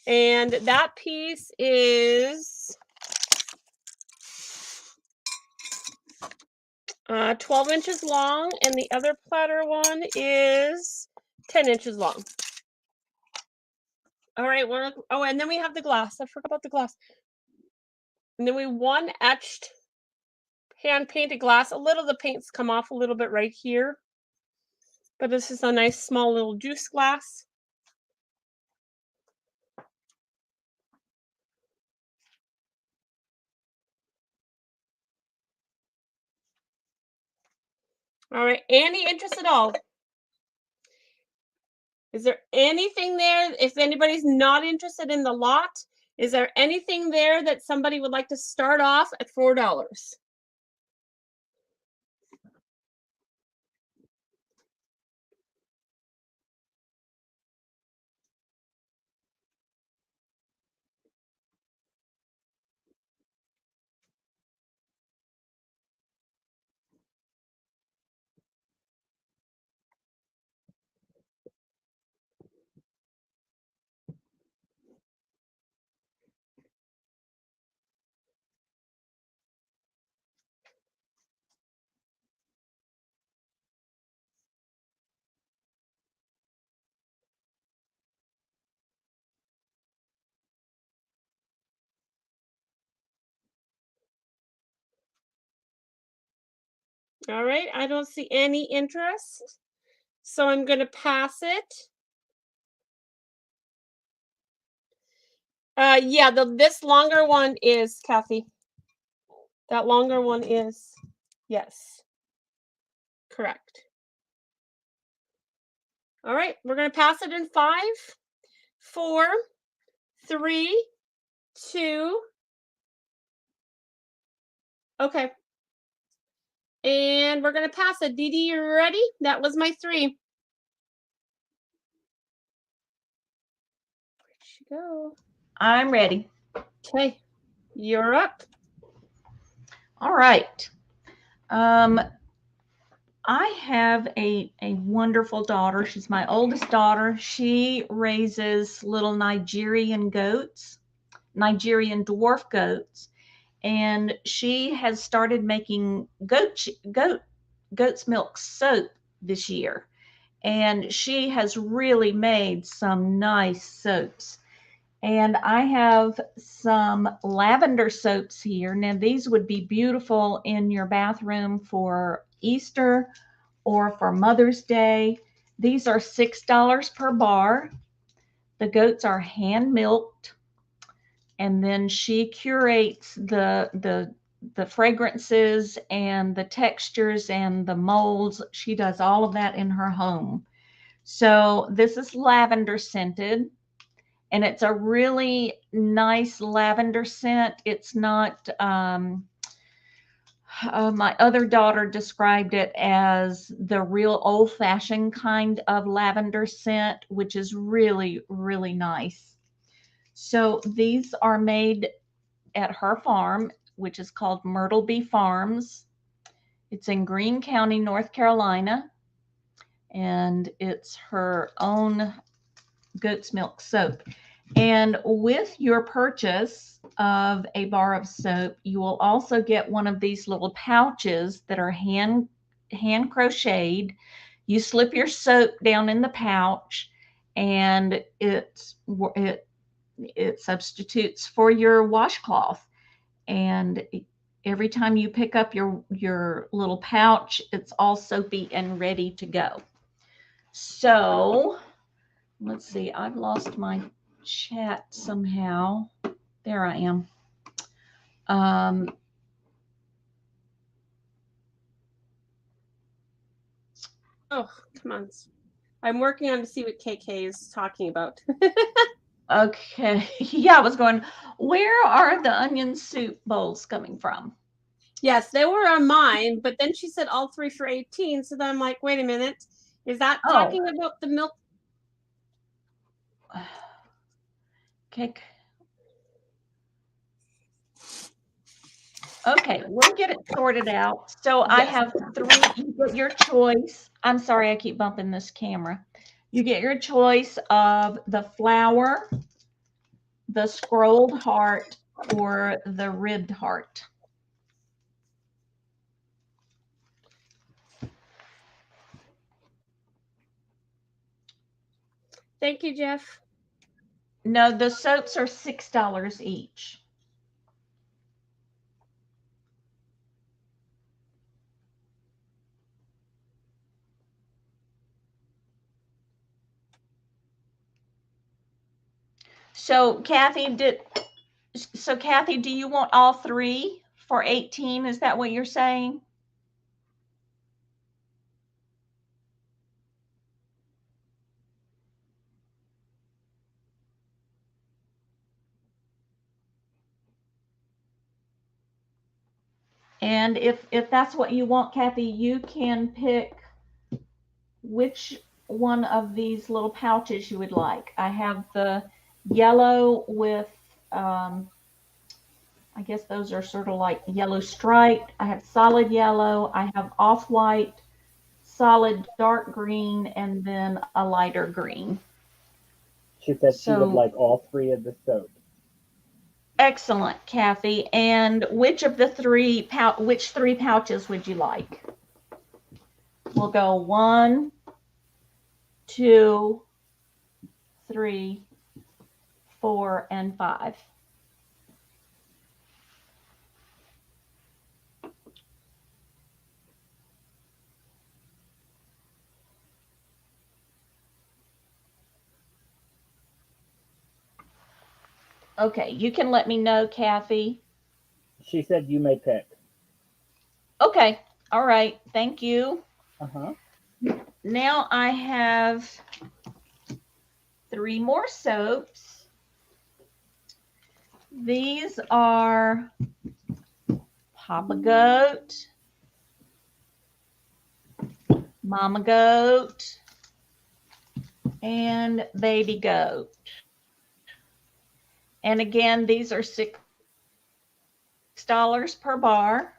And that piece is 12 inches long, and the other platter one is 10 inches long. All right, oh, and then we have the glass. I forgot about the glass. And then we one etched hand painted glass. A little of the paint's come off a little bit right here, but this is a nice small little juice glass. All right, any interest at all? Is there anything there? If anybody's not interested in the lot, is there anything there that somebody would like to start off at $4? All right, I don't see any interest, so I'm going to pass it. Yeah, this longer one is, Kathy. That longer one is, yes, correct. All right, we're going to pass it in 5, 4, 3, 2. Okay. And we're going to pass it. Dee Dee, you ready? That was my 3. Where'd she go? I'm ready. Okay, you're up. All right. I have a wonderful daughter. She's my oldest daughter. She raises little Nigerian goats, Nigerian dwarf goats, and she has started making goat's milk soap this year. And she has really made some nice soaps. And I have some lavender soaps here. Now, these would be beautiful in your bathroom for Easter or for Mother's Day. These are $6 per bar. The goats are hand milked. And then she curates the fragrances and the textures and the molds. She does all of that in her home. So this is lavender scented. And it's a really nice lavender scent. It's not, my other daughter described it as the real old-fashioned kind of lavender scent, which is really, really nice. So these are made at her farm, which is called Myrtleby Farms. It's in Greene County, North Carolina. And it's her own goat's milk soap. And with your purchase of a bar of soap, you will also get one of these little pouches that are hand crocheted. You slip your soap down in the pouch, and it substitutes for your washcloth. And every time you pick up your little pouch, it's all soapy and ready to go. So let's see, I've lost my chat somehow. There I am. Oh, come on. I'm working on to see what KK is talking about. Okay. Yeah, I was going, where are the onion soup bowls coming from? Yes, they were on mine, but then she said all 3 for 18. So then I'm like, wait a minute. Is that talking about the milk? Okay, we'll get it sorted out. So yes. I have 3. You get your choice. I'm sorry, I keep bumping this camera. You get your choice of the flower, the scrolled heart, or the ribbed heart. Thank you, Jeff. No, the soaps are $6 each. So Kathy, do you want all 3 for 18? Is that what you're saying? And if that's what you want, Kathy, you can pick which one of these little pouches you would like. I have the yellow with, I guess those are sort of like yellow striped. I have solid yellow. I have off-white, solid dark green, and then a lighter green. She said she would like all 3 of the soaps. Excellent, Kathy. And which of the 3 which 3 pouches would you like? We'll go 1, 2, 3, 4, and 5. Okay, you can let me know, Kathy. She said you may pick. Okay, all right, thank you. Uh-huh. Now I have 3 more soaps. These are Papa Goat, Mama Goat, and Baby Goat. And again, these are $6 per bar,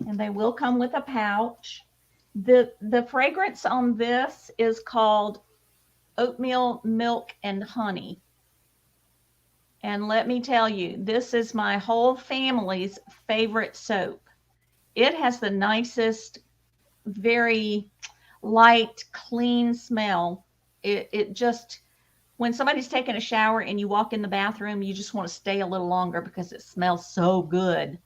and they will come with a pouch. The fragrance on this is called Oatmeal, Milk, and Honey. And let me tell you, this is my whole family's favorite soap. It has the nicest, very light, clean smell. It just, when somebody's taking a shower and you walk in the bathroom, you just want to stay a little longer because it smells so good.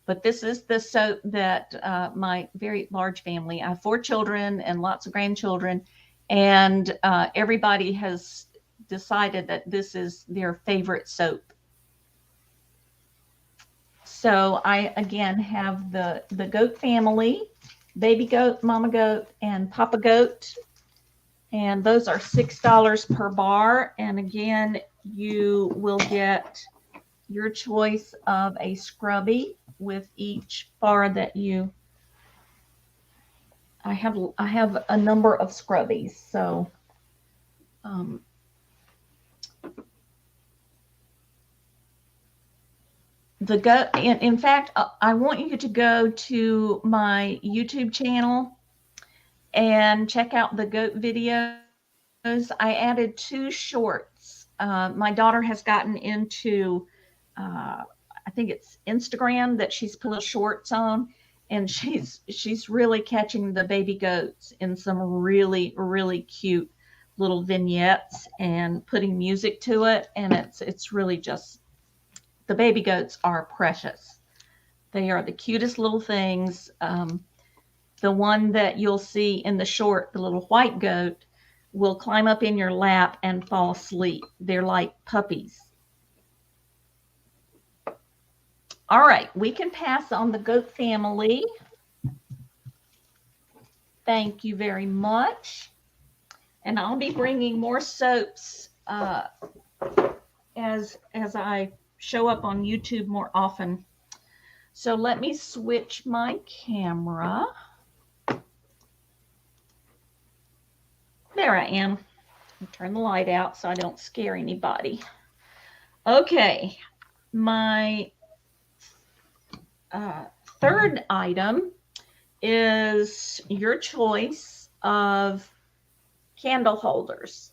But this is the soap that my very large family, I have 4 children and lots of grandchildren, and everybody has decided that this is their favorite soap. So I, again, have the goat family, Baby Goat, Mama Goat, and Papa Goat. And those are $6 per bar. And again, you will get your choice of a scrubby with each bar that you, I have a number of scrubbies. So in fact, I want you to go to my YouTube channel and check out the goat videos. I added 2 shorts. My daughter has gotten into, I think it's Instagram that she's put little shorts on, and she's really catching the baby goats in some really, really cute little vignettes and putting music to it. And it's really just, the baby goats are precious. They are the cutest little things. The one that you'll see in the short, the little white goat, will climb up in your lap and fall asleep. They're like puppies. All right, we can pass on the goat family. Thank you very much. And I'll be bringing more soaps as I show up on YouTube more often. So let me switch my camera. There I am. I'll turn the light out so I don't scare anybody. Okay, my third item is your choice of candle holders.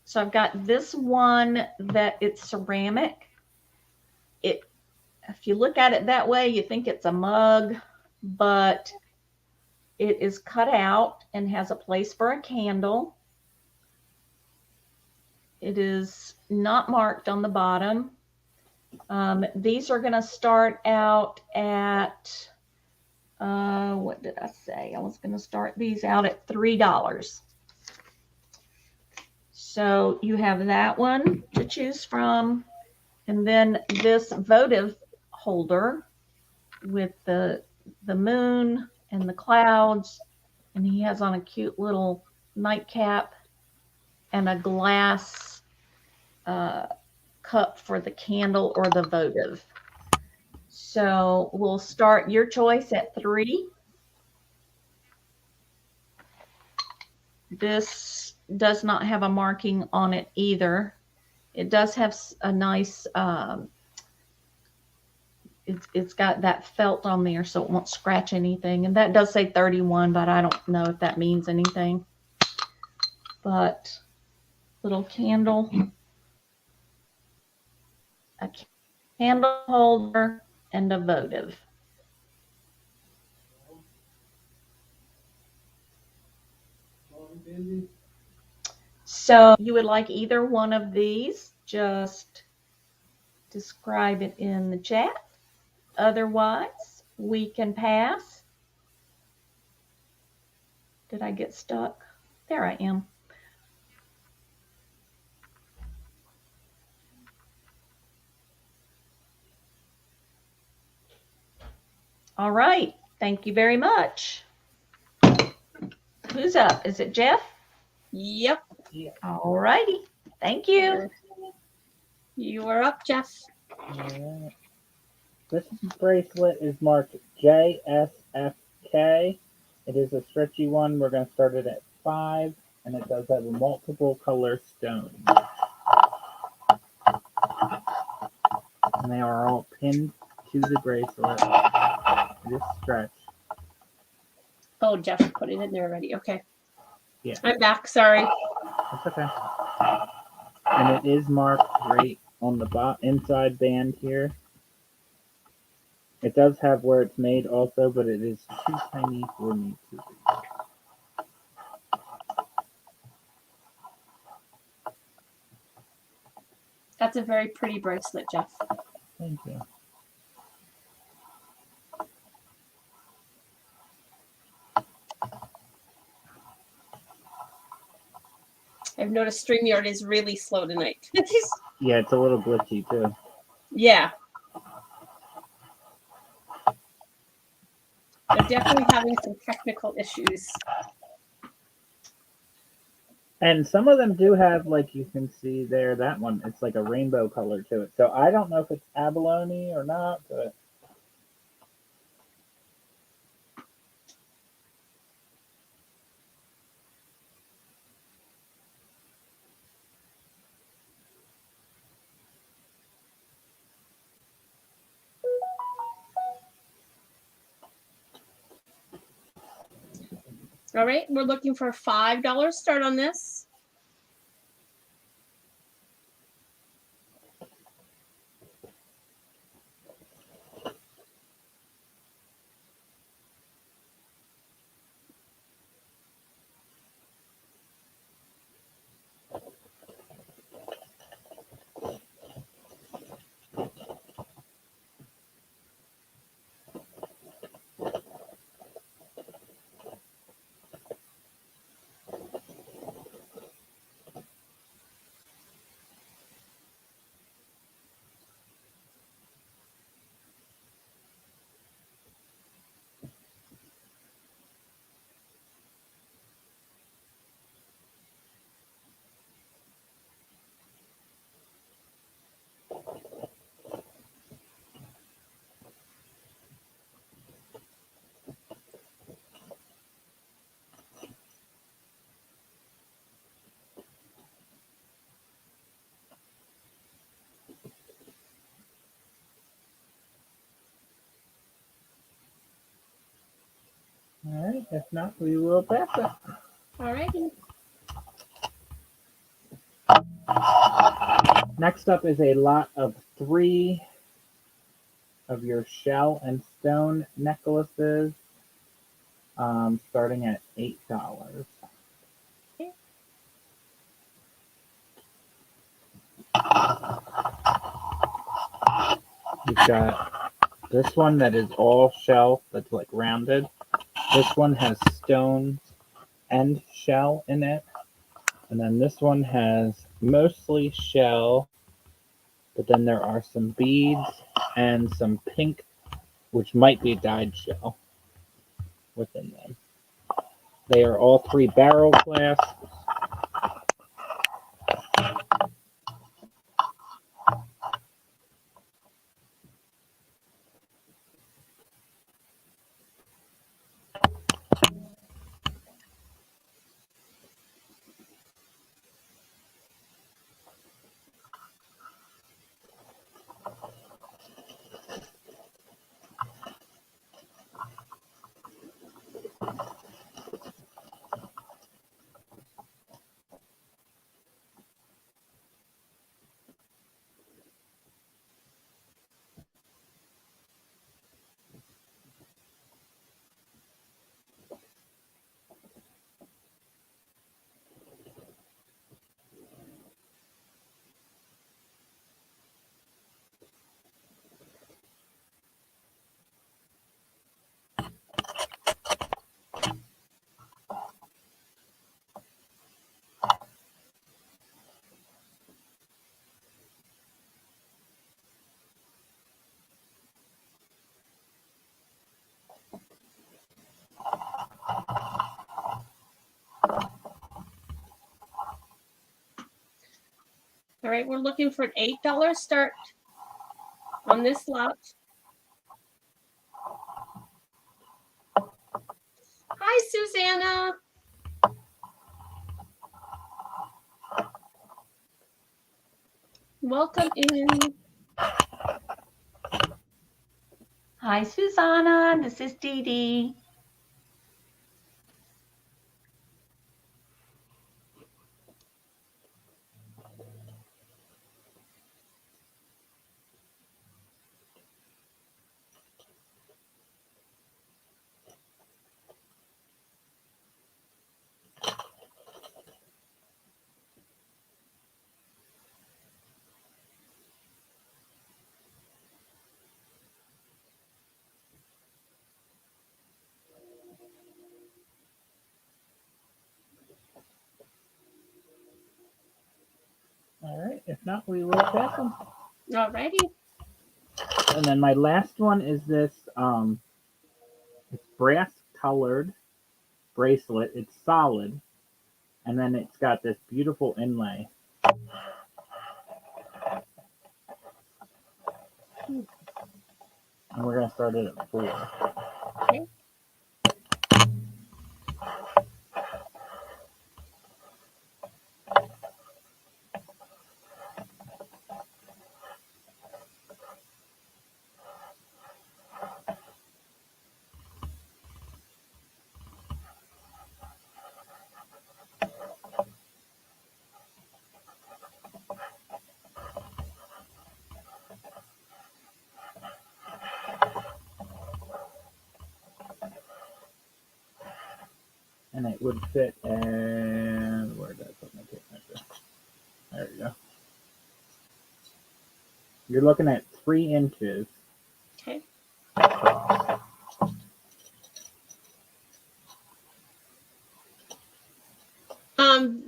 So I've got this one that it's ceramic. If you look at it that way, you think it's a mug, but it is cut out and has a place for a candle. It is not marked on the bottom. These are going to start out at, what did I say? I was going to start these out at $3. So you have that one to choose from. And then this votive holder with the moon and the clouds. And he has on a cute little nightcap and a glass cup for the candle or the votive. So we'll start your choice at $3. This does not have a marking on it either. It does have a nice, it's got that felt on there so it won't scratch anything. And that does say 31, but I don't know if that means anything. But little candle, a candle holder, and a votive. So you would like either one of these, just describe it in the chat. Otherwise, we can pass. Did I get stuck? There I am. All right. Thank you very much. Who's up? Is it Jeff? Yep. All righty. Thank you. You are up, Jeff. All right. This bracelet is marked JSFK. It is a stretchy one. We're going to start it at 5, and it does have a multiple color stone. And they are all pinned to the bracelet. It is stretched. Oh, Jeff put it in there already. Okay. Yeah. I'm back. Sorry. That's okay. And it is marked right on the inside band here. It does have where it's made also, but it is too tiny for me to read. That's a very pretty bracelet, Jeff. Thank you. I've noticed StreamYard is really slow tonight. Yeah, it's a little glitchy too. Yeah. They're definitely having some technical issues. And some of them do have, like you can see there, that one, it's like a rainbow color to it. So I don't know if it's abalone or not, but All right, we're looking for a $5 start on this. All right. If not, we will pass it. All righty. Next up is a lot of 3 of your shell and stone necklaces, starting at $8. You've got this one that is all shell, that's like rounded. This one has stones and shell in it. And then this one has mostly shell, but then there are some beads and some pink, which might be dyed shell within them. They are all 3 barrel clasps. All right, we're looking for an $8 start on this lot. Hi, Susanna. Welcome in. Hi, Susanna. This is Dee Dee. All right. If not, we will pass them. All righty. And then my last one is this it's brass colored bracelet. It's solid. And then it's got this beautiful inlay. And we're going to start it at 4. Okay. And it would fit in, where did I put my tape measure? There we go. You're looking at 3 inches. Okay.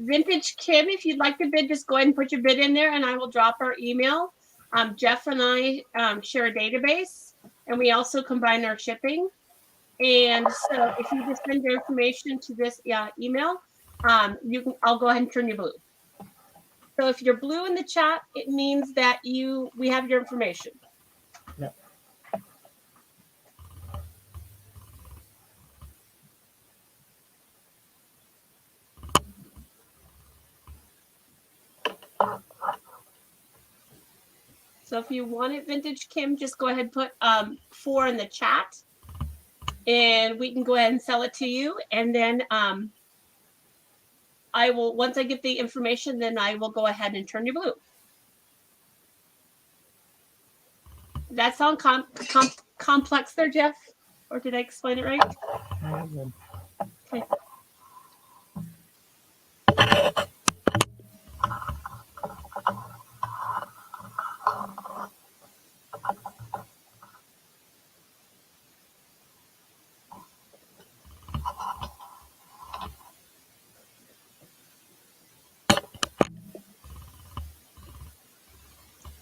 Vintage Kim, if you'd like to bid, just go ahead and put your bid in there and I will drop our email. Jeff and I share a database and we also combine our shipping. And so if you just send your information to this email, I'll go ahead and turn you blue. So if you're blue in the chat, it means that we have your information. Yep. So if you want it, Vintage Kim, just go ahead and put 4 in the chat. and we can go ahead and sell it to you. And then I will, once I get the information, then I will go ahead and turn you blue. Does that sound complex there, Jeff? Or did I explain it right? Okay.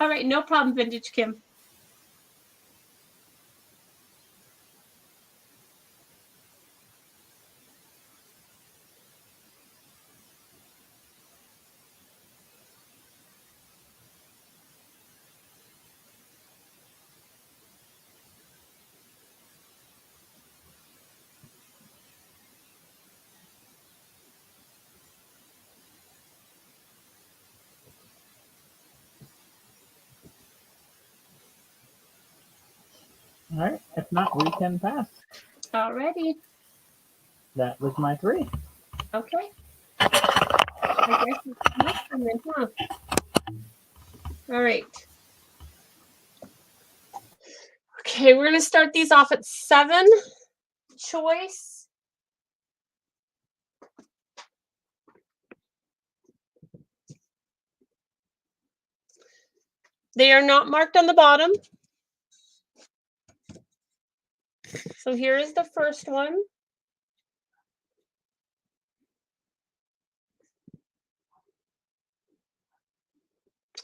All right, no problem, Vintage Kim. All right. If not, we can pass. Alrighty. That was my 3. Okay. I guess it's my turn then, huh? All right. Okay, we're going to start these off at 7. Choice. They are not marked on the bottom. So here is the first one.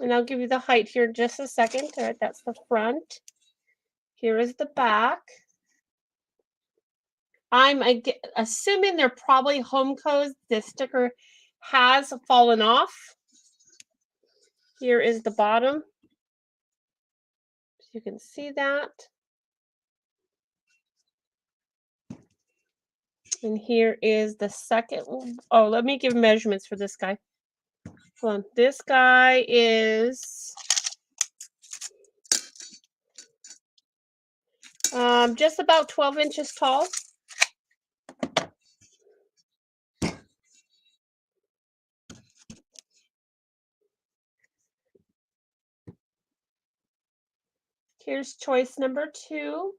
And I'll give you the height here in just a second. All right, that's the front. Here is the back. I'm assuming they're probably home codes. This sticker has fallen off. Here is the bottom. You can see that. And here is the second one. Oh, let me give measurements for this guy. Hold on. This guy is just about 12 inches tall. Here's choice number 2.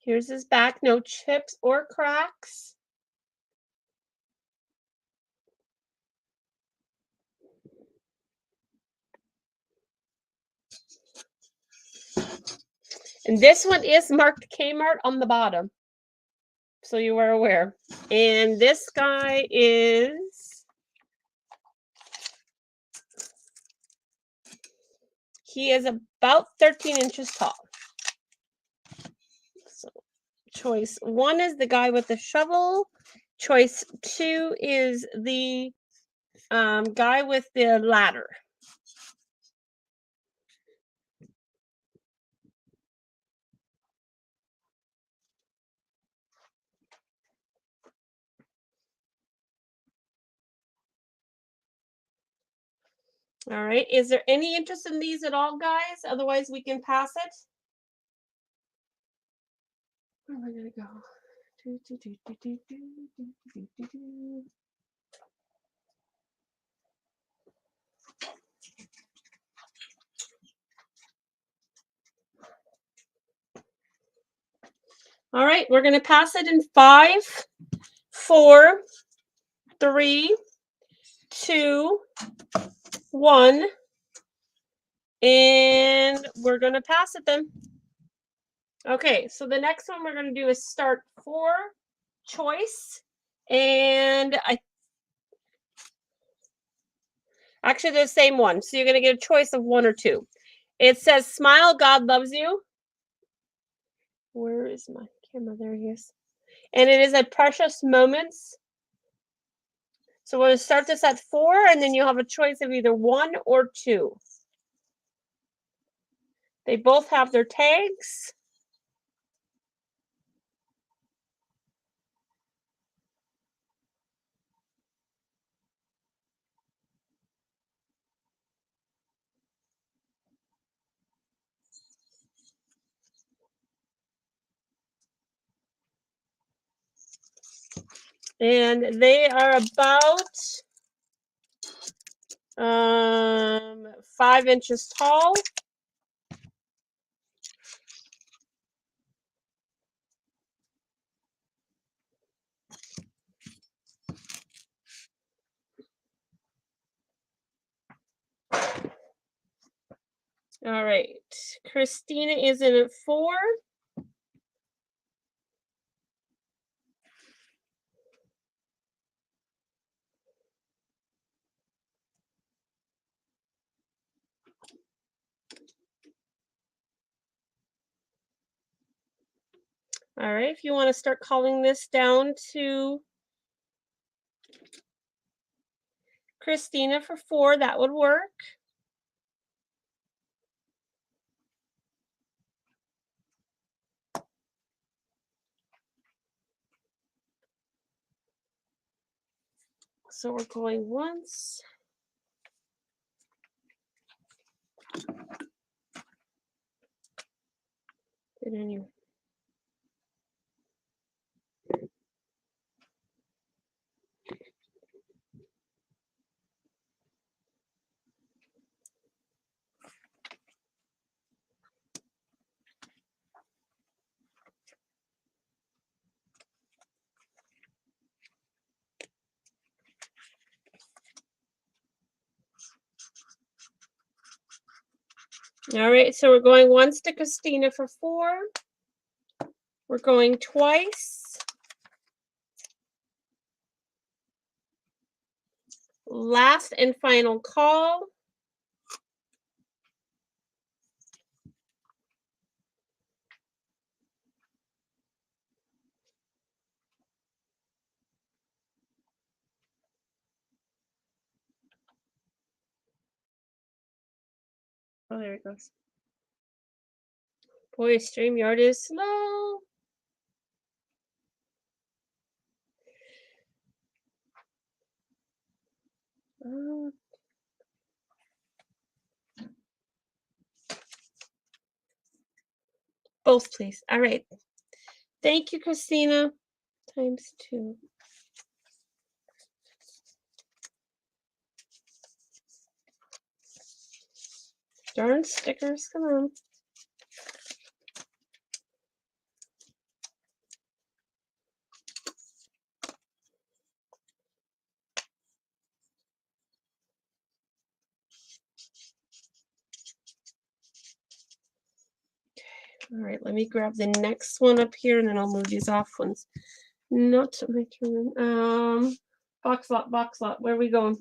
Here's his back, no chips or cracks. And this one is marked Kmart on the bottom, so you are aware. And this guy is about 13 inches tall. So choice 1 is the guy with the shovel. Choice 2 is the guy with the ladder. All right. Is there any interest in these at all, guys? Otherwise, we can pass it. Where am I going to go? All right. We're going to pass it in 5, 4, 3, 2, 1. And we're going to pass it then. Okay, so the next one we're going to do is start 4, choice. And actually the same one. So you're going to get a choice of 1 or 2. It says, smile, God loves you. Where is my camera? There he is. And it is a precious moments. So we're going to start this at 4, and then you'll have a choice of either 1 or 2. They both have their tags. And they are about 5 inches tall. All right, Christina is in at 4. All right, if you want to start calling this down to Christina for 4, that would work. So we're going once. Did any? All right, so we're going once to Christina for 4. We're going twice. Last and final call. Oh, there it goes. Boy, StreamYard is slow. Both, please. All right. Thank you, Christina. Times 2. Darn stickers, come on. All right, let me grab the next one up here and then I'll move these off ones. Not my turn. Box lot. Where are we going?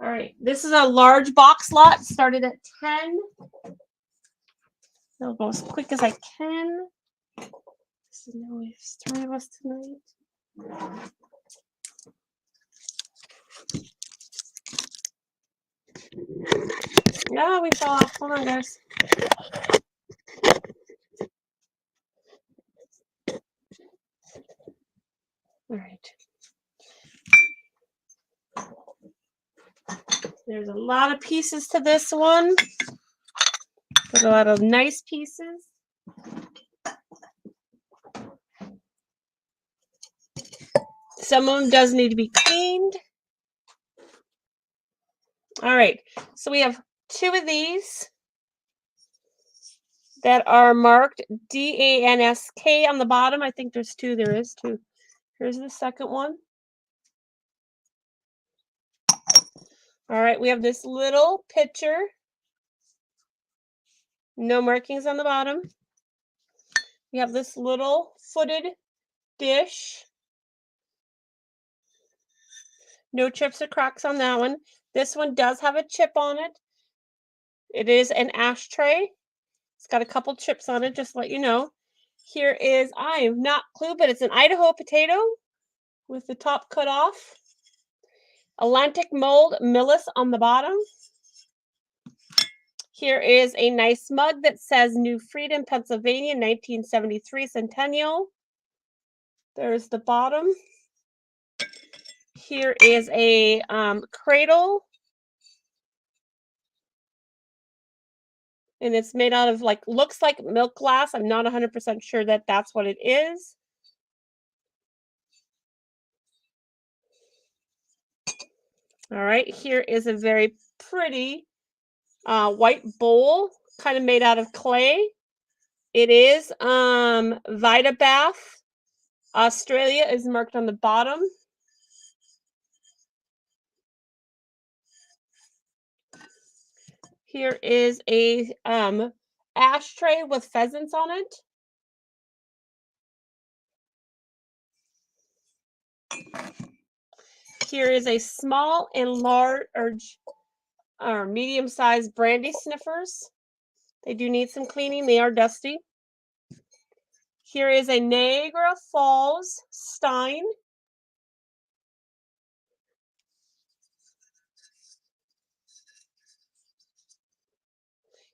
All right, this is a large box lot. Started at 10. I'll go as quick as I can. So now we have 3 of us tonight. No, we fell off. Hold on, guys. All right. There's a lot of pieces to this one. There's a lot of nice pieces. Some of them does need to be cleaned. All right. So we have 2 of these that are marked DANSK on the bottom. I think there's 2. There is 2. Here's the second one. All right. We have this little pitcher. No markings on the bottom. We have this little footed dish. No chips or cracks on that one. This one does have a chip on it. It is an ashtray. It's got a couple chips on it, just to let you know. Here is, I am not clue, but it's an Idaho potato with the top cut off. Atlantic mold Millis on the bottom. Here is a nice mug that says New Freedom, Pennsylvania, 1973 Centennial. There's the bottom. Here is a cradle. And it's made out of like, looks like milk glass. I'm not 100% sure that that's what it is. All right, here is a very pretty white bowl, kind of made out of clay. It is Vita Bath. Australia is marked on the bottom. Here is a ashtray with pheasants on it. Here is a small and large or medium-sized brandy sniffers. They do need some cleaning. They are dusty. Here is a Niagara Falls stein.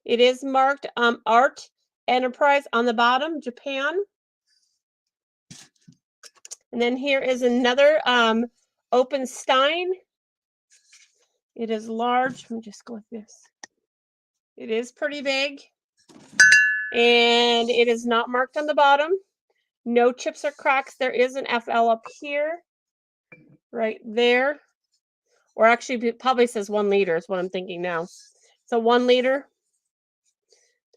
It is marked Art Enterprise on the bottom, Japan. And then here is another open stein. It is large. Let me just go with this. It is pretty big. And it is not marked on the bottom. No chips or cracks. There is an FL up here, right there. Or actually, it probably says 1 liter is what I'm thinking now. So 1 liter.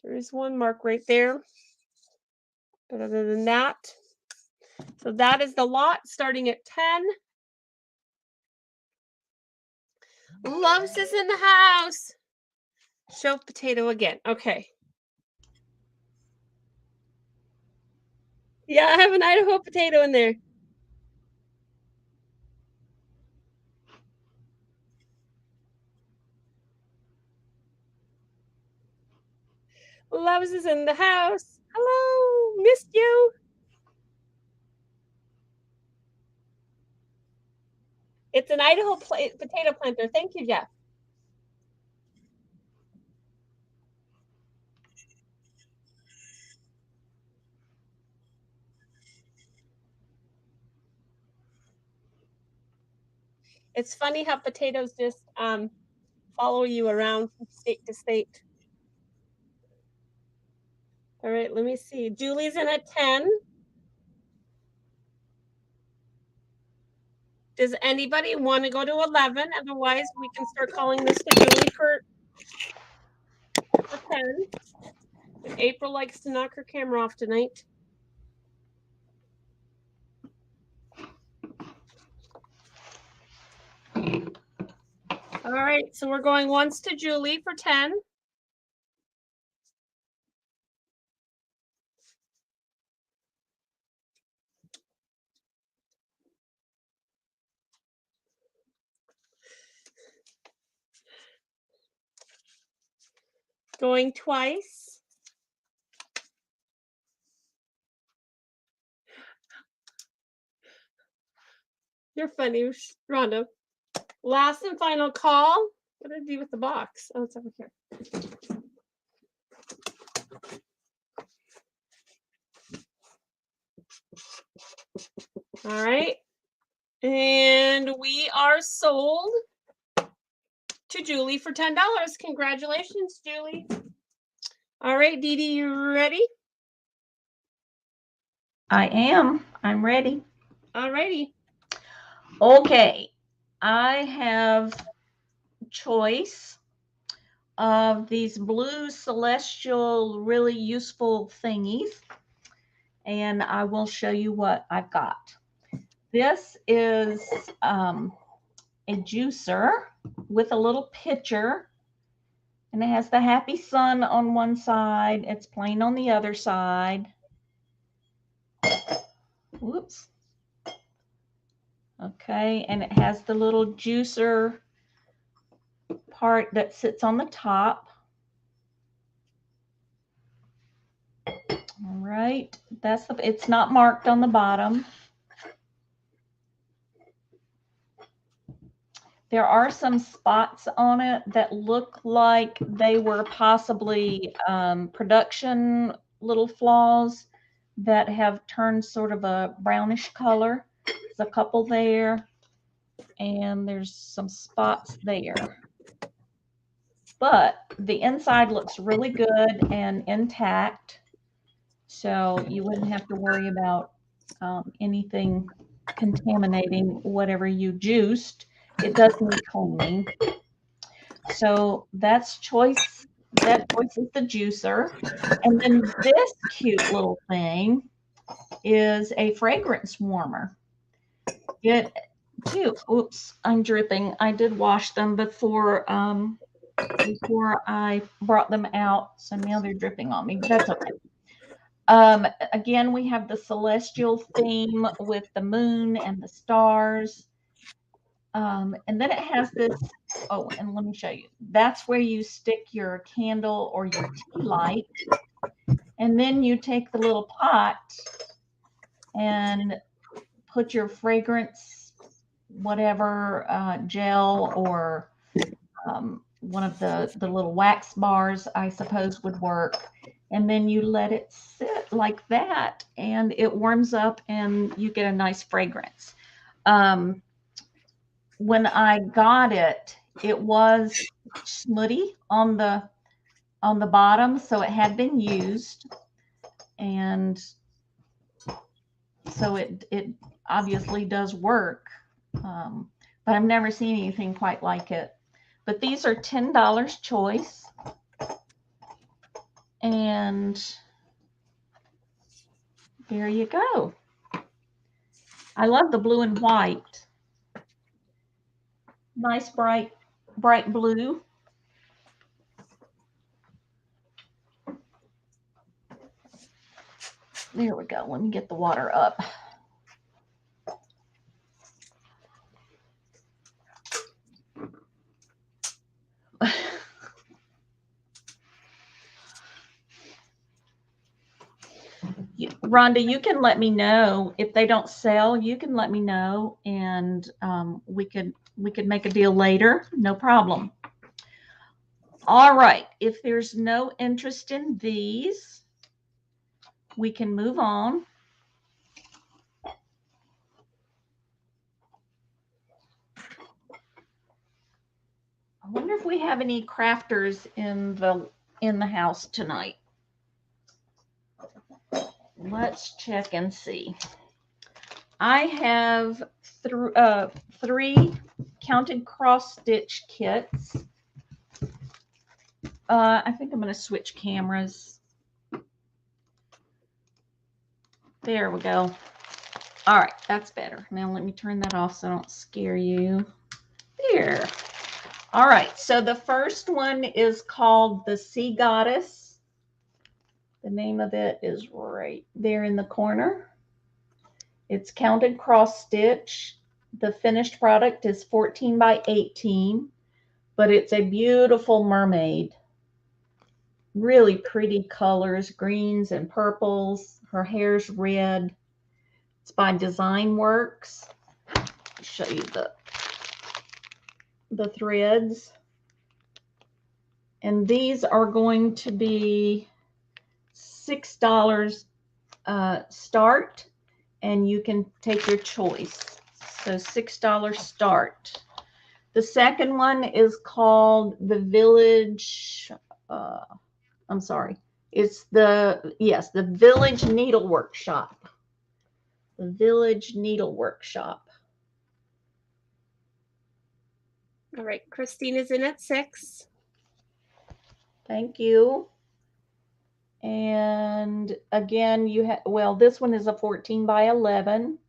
There is one mark right there. But other than that, so that is the lot starting at 10. Loves is in the house. Show potato again. Okay. Yeah, I have an Idaho potato in there. Loves is in the house. Hello, missed you. It's an Idaho potato planter. Thank you, Jeff. It's funny how potatoes just follow you around from state to state. All right, let me see. Julie's in at 10. Does anybody want to go to 11? Otherwise, we can start calling this to Julie for 10. If April likes to knock her camera off tonight. All right, so we're going once to Julie for 10. Going twice. You're funny, Rhonda. Last and final call. What did I do with the box? Oh, it's over here. All right. And we are sold to Julie for $10. Congratulations, Julie. All right, Dee Dee, you ready? I am. I'm ready. All righty. Okay. I have choice of these blue celestial, really useful thingies. And I will show you what I've got. This is a juicer with a little pitcher. And it has the happy sun on one side. It's plain on the other side. Whoops. Okay, and it has the little juicer part that sits on the top. All right, it's not marked on the bottom. There are some spots on it that look like they were possibly production little flaws that have turned sort of a brownish color. There's a couple there, and there's some spots there. but the inside looks really good and intact. So you wouldn't have to worry about anything contaminating whatever you juiced. It does need cleaning. So that's choice. That choice is the juicer. And then this cute little thing is a fragrance warmer. It too. Oops, I'm dripping. I did wash them before I brought them out. So now they're dripping on me, but that's okay. Again, we have the celestial theme with the moon and the stars. And then it has this, oh, and let me show you. That's where you stick your candle or your tea light. And then you take the little pot and put your fragrance, whatever, gel or one of the little wax bars, I suppose, would work. And then you let it sit like that and it warms up and you get a nice fragrance. When I got it, it was smutty on the bottom, so it had been used. And so it obviously does work. But I've never seen anything quite like it. But these are $10 choice. And there you go. I love the blue and white. Nice bright blue. There we go. Let me get the water up. Rhonda, you can let me know if they don't sell. You can let me know, and we could make a deal later. No problem. All right. If there's no interest in these, we can move on. I wonder if we have any crafters in the house tonight. Let's check and see. I have three counted cross stitch kits. I think I'm going to switch cameras. There we go. All right, that's better. Now let me turn that off so I don't scare you. There. All right, so the first one is called the Sea Goddess. The name of it is right there in the corner. It's counted cross stitch. The finished product is 14 by 18, but it's a beautiful mermaid. Really pretty colors, greens and purples. Her hair's red. It's by Design Works. I'll show you the threads. And these are going to be $6 start, and you can take your choice. So $6 start. The second one is called the Village. I'm sorry. It's the Village Needle Workshop. The Village Needle Workshop. All right, Christine is in at 6. Thank you. And again, you have, well, this one is a 14 by 11.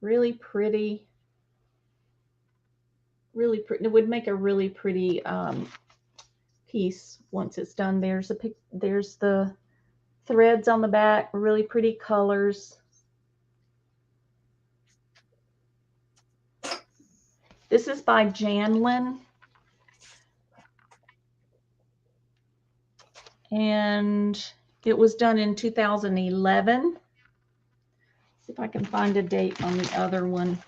Really pretty. Really pretty. It would make a really pretty piece once it's done. There's the threads on the back, really pretty colors. This is by Janlin. And it was done in 2011. See if I can find a date on the other one.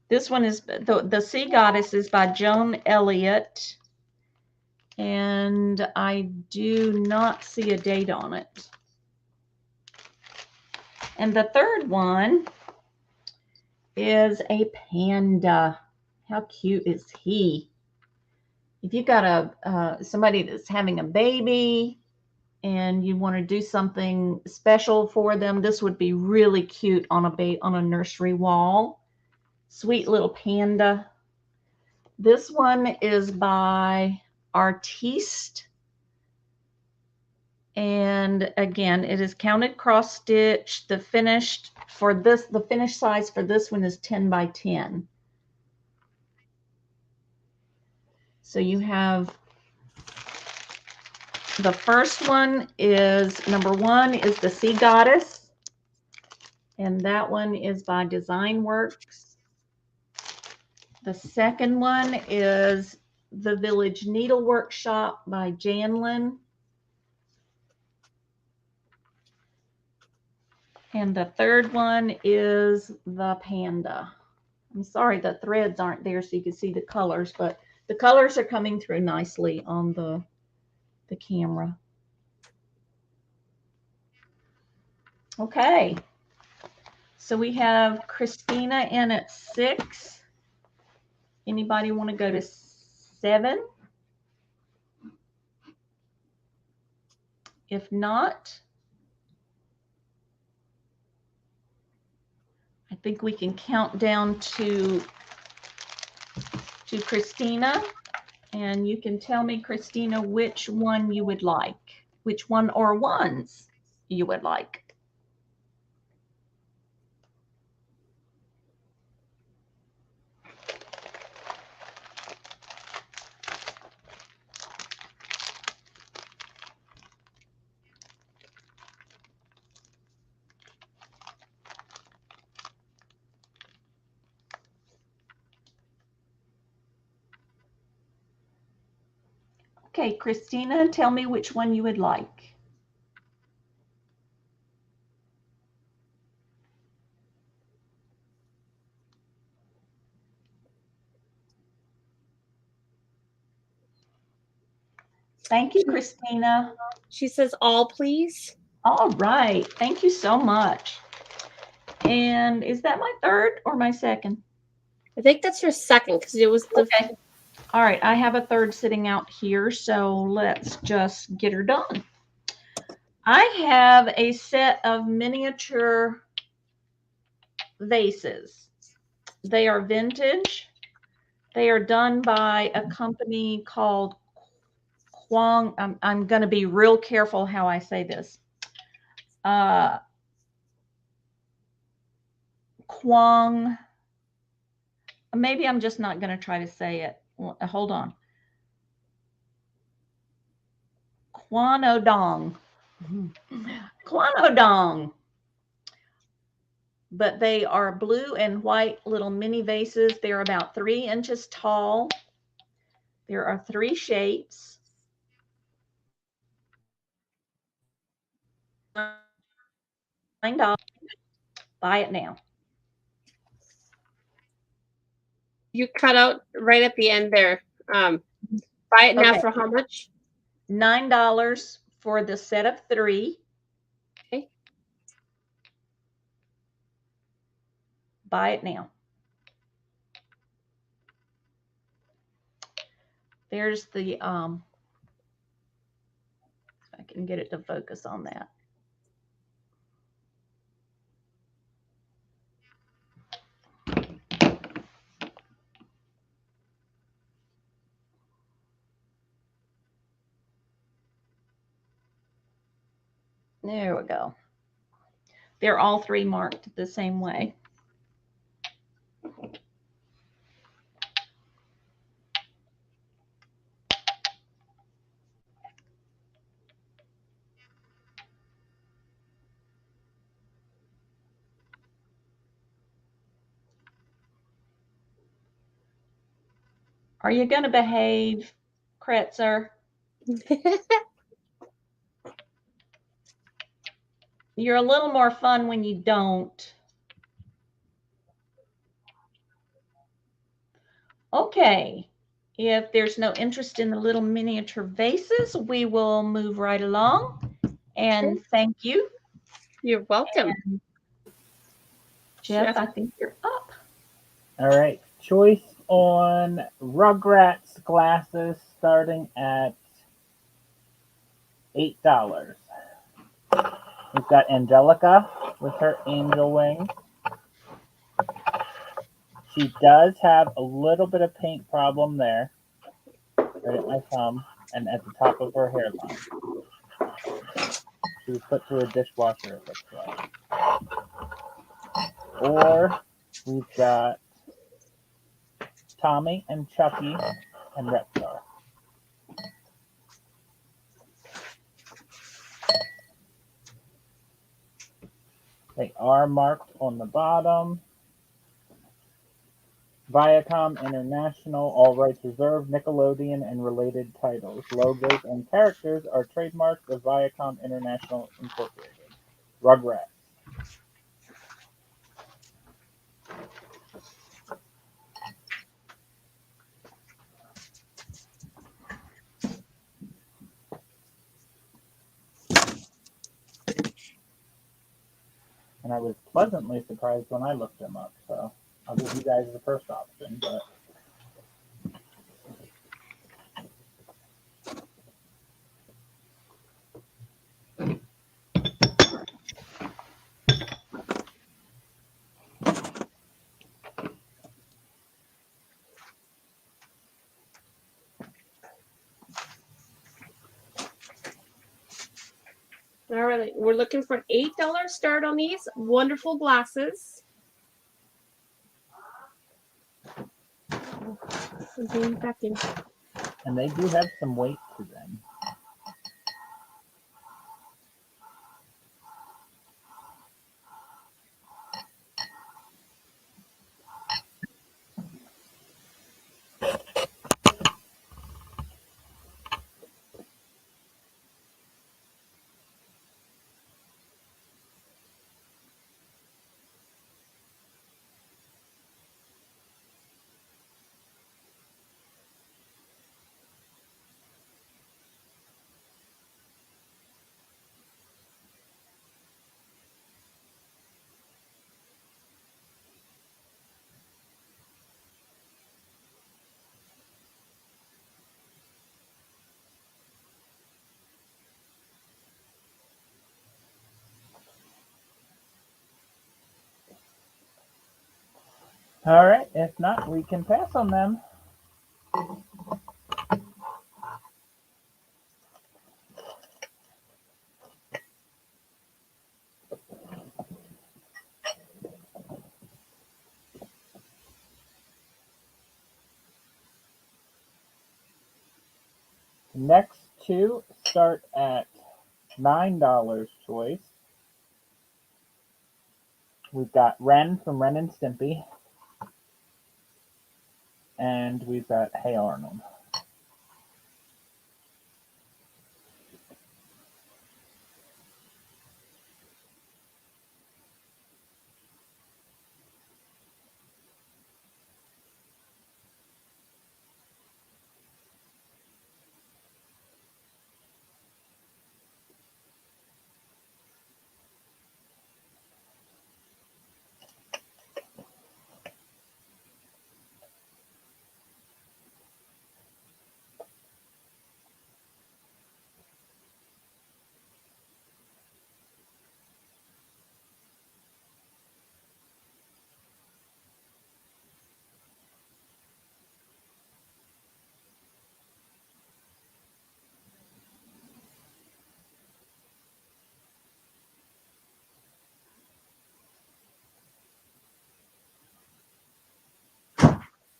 This one is the Sea Goddess is by Joan Elliott. And I do not see a date on it. And the third one is a panda. How cute is he? If you've got somebody that's having a baby and you want to do something special for them, this would be really cute on a nursery wall. Sweet little panda. This one is by Artiste. And again, it is counted cross stitch. The finished size for this one is 10 by 10. So you have the first one is number 1 is the Sea Goddess. And that one is by Design Works. The second one is the Village Needle Workshop by Janlin. And the third one is the Panda. I'm sorry the threads aren't there so you can see the colors, but the colors are coming through nicely on the camera. Okay. So we have Christina in at 6. Anybody want to go to 7? If not, I think we can count down to Christina, and you can tell me, Christina, which one you would like, which one or ones you would like. Okay, Christina, tell me which one you would like. Thank you, Christina. She says all, please. All right. Thank you so much. And is that my third or my second? I think that's your second because it was the... Okay. All right. I have a third sitting out here, so let's just get her done. I have a set of miniature vases. They are vintage. They are done by a company called Kwong. I'm going to be real careful how I say this. Kwong. Maybe I'm just not going to try to say it. Hold on. Kwanodong. Kwanodong. But they are blue and white little mini vases. They're about 3 inches tall. There are 3 shapes. $9. Buy it now. You cut out right at the end there. Buy it now for how much? $9 for the set of 3. Okay. Buy it now. There's the if I can get it to focus on that. There we go. They're all 3 marked the same way. Are you going to behave, Kretzer? You're a little more fun when you don't. Okay. If there's no interest in the little miniature vases, we will move right along. And thank you. You're welcome. And Jeff, I think you're up. All right. Choice on Rugrats Glasses starting at $8. We've got Angelica with her angel wings. She does have a little bit of paint problem there, right at my thumb and at the top of her hairline. She was put through a dishwasher, it looks like. Or we've got Tommy and Chucky and Reptar. They are marked on the bottom. Viacom International, all rights reserved, Nickelodeon and related titles. Logos and characters are trademarks of Viacom International Incorporated. Rugrats. And I was pleasantly surprised when I looked them up, so I'll give you guys the first option, but All right, we're looking for an $8 start on these wonderful glasses. I'm going back in. and they do have some weight to them. All right, if not, we can pass on them. Next two start at $9 choice. We've got Ren from Ren and Stimpy. And we've got Hey Arnold.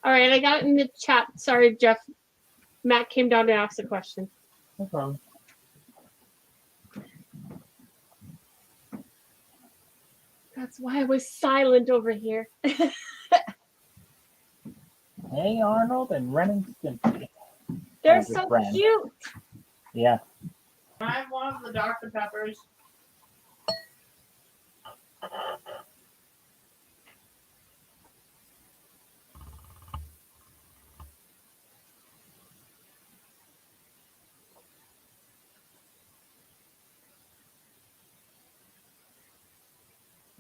All right, I got it in the chat. Sorry, Jeff. Matt came down to ask a question. No problem. That's why I was silent over here. Hey Arnold and Ren and Stimpy. They're As a so friend. cute. Yeah. I love the Dr. Peppers.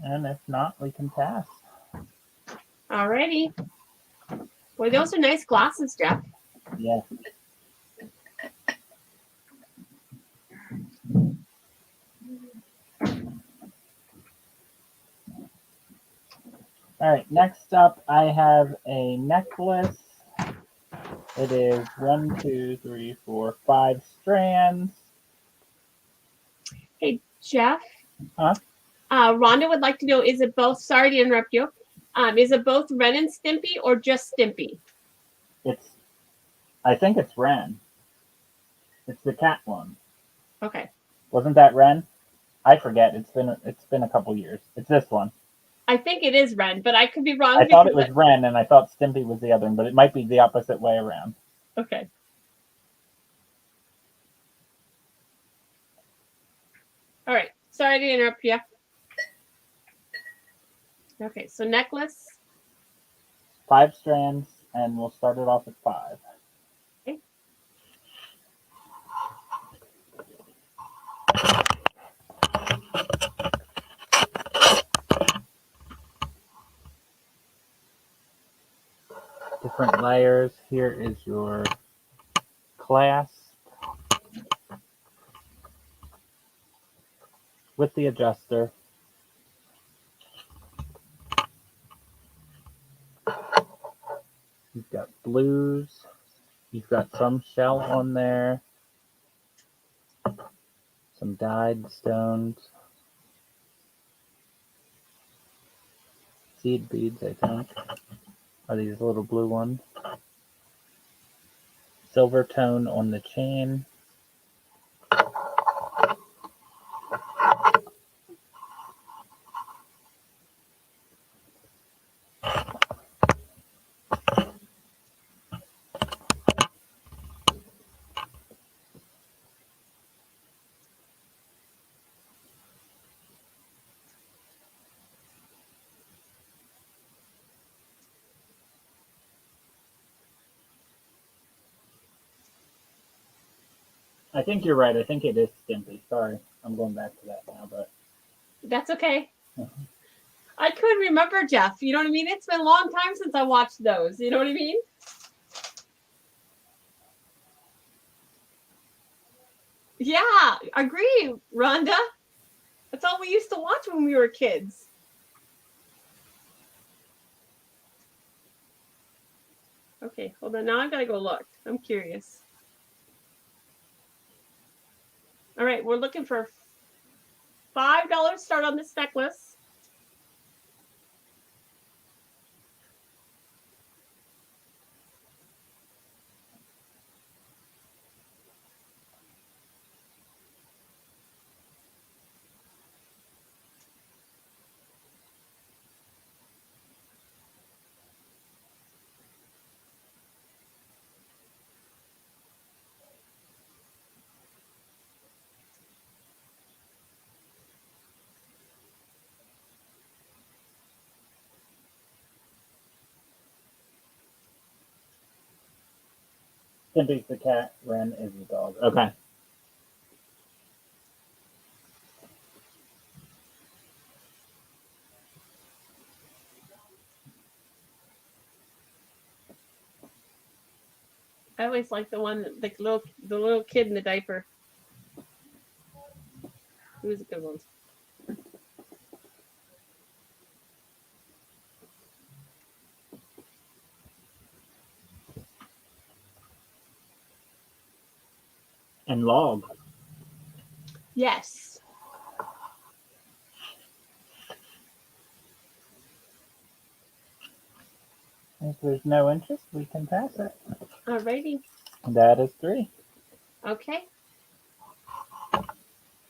And if not, we can pass. Alrighty. Boy, those are nice glasses, Jeff. Yeah. All right, next up, I have a necklace. It is 1, 2, 3, 4, 5 strands. Hey, Jeff. Huh? Rhonda would like to know, is it both, sorry to interrupt you, is it both Ren and Stimpy or just Stimpy? I think it's Ren. It's the cat one. Okay. Wasn't that Ren? I forget. It's been a couple years. It's this one. I think it is Ren, but I could be wrong. I thought it was Ren, and I thought Stimpy was the other one, but it might be the opposite way around. Okay. All right. Sorry to interrupt you. Okay, so necklace. 5 strands, and we'll start it off at 5. Okay. Different layers. Here is your clasp with the adjuster. You've got blues. You've got some shell on there. Some dyed stones. Seed beads, I think. Are these little blue ones? Silver tone on the chain. I think you're right. I think it is Stimpy. Sorry, I'm going back to that now, but That's okay. I couldn't remember, Jeff. You know what I mean? It's been a long time since I watched those. You know what I mean? Yeah, agree, Rhonda. That's all we used to watch when we were kids. Okay, hold on. Now I gotta go look. I'm curious. All right, we're looking for $5 start on this necklace. Stimpy's the cat, Ren is the dog. Okay. I always like the one, the little kid in the diaper. It was a good one. And log. Yes. If there's no interest, we can pass it. Alrighty. That is 3. Okay.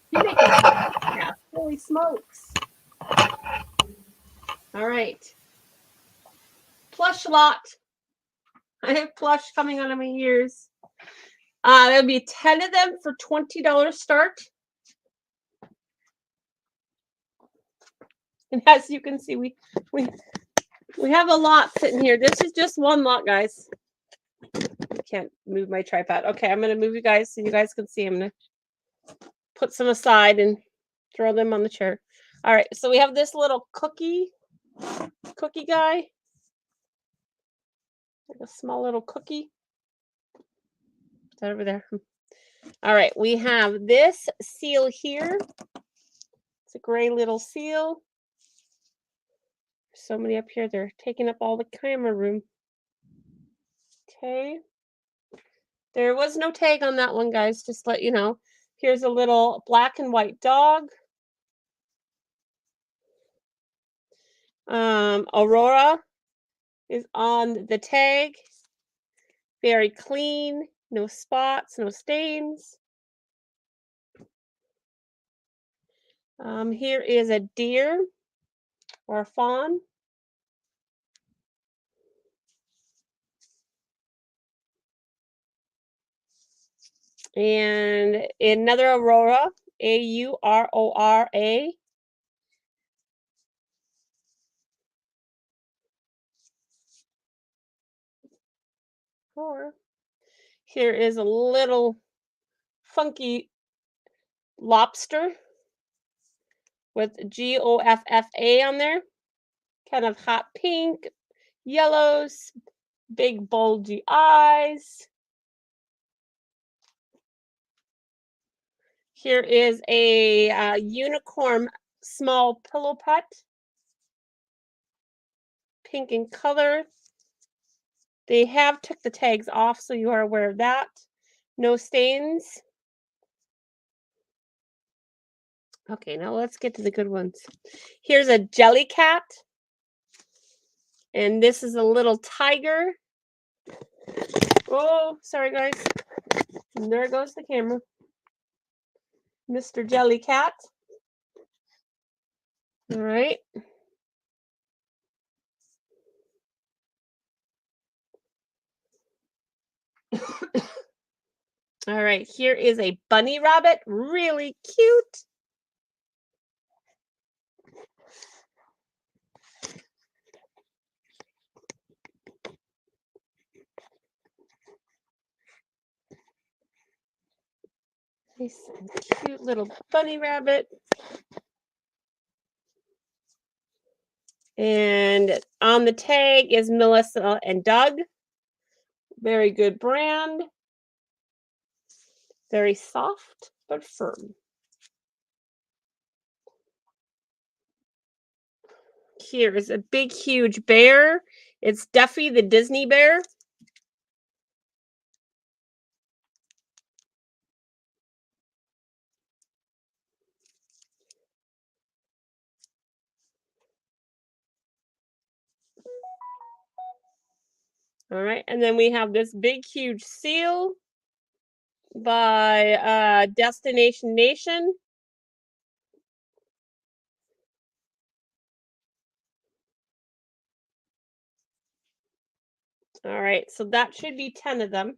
You make it. Yeah. Holy smokes. All right. Plush lot. I have plush coming out of my ears. There'll be 10 of them for $20 start. And as you can see, we have a lot sitting here. This is just one lot, guys. I can't move my tripod. Okay, I'm going to move you guys so you guys can see. I'm going to put some aside and throw them on the chair. All right, so we have this little cookie guy. Like a small little cookie. Is that over there? All right, we have this seal here. It's a gray little seal. So many up here, they're taking up all the camera room. Okay. There was no tag on that one, guys, just to let you know. Here's a little black and white dog. Aurora is on the tag. Very clean, no spots, no stains. Here is a deer or a fawn. And another Aurora, Aurora. Here is a little funky lobster with GOFFA on there. Kind of hot pink, yellows, big bulgy eyes. Here is a unicorn small pillow pet. Pink in color. They have took the tags off, so you are aware of that. No stains. Okay, now let's get to the good ones. Here's a jelly cat. And this is a little tiger. Oh, sorry, guys. And there goes the camera. Mr. Jelly Cat. All right. All right, here is a bunny rabbit. Really cute. Nice and cute little bunny rabbit. And on the tag is Melissa and Doug. Very good brand. Very soft but firm. Here is a big, huge bear. It's Duffy the Disney bear. All right, and then we have this big, huge seal by Destination Nation. All right, so that should be 10 of them.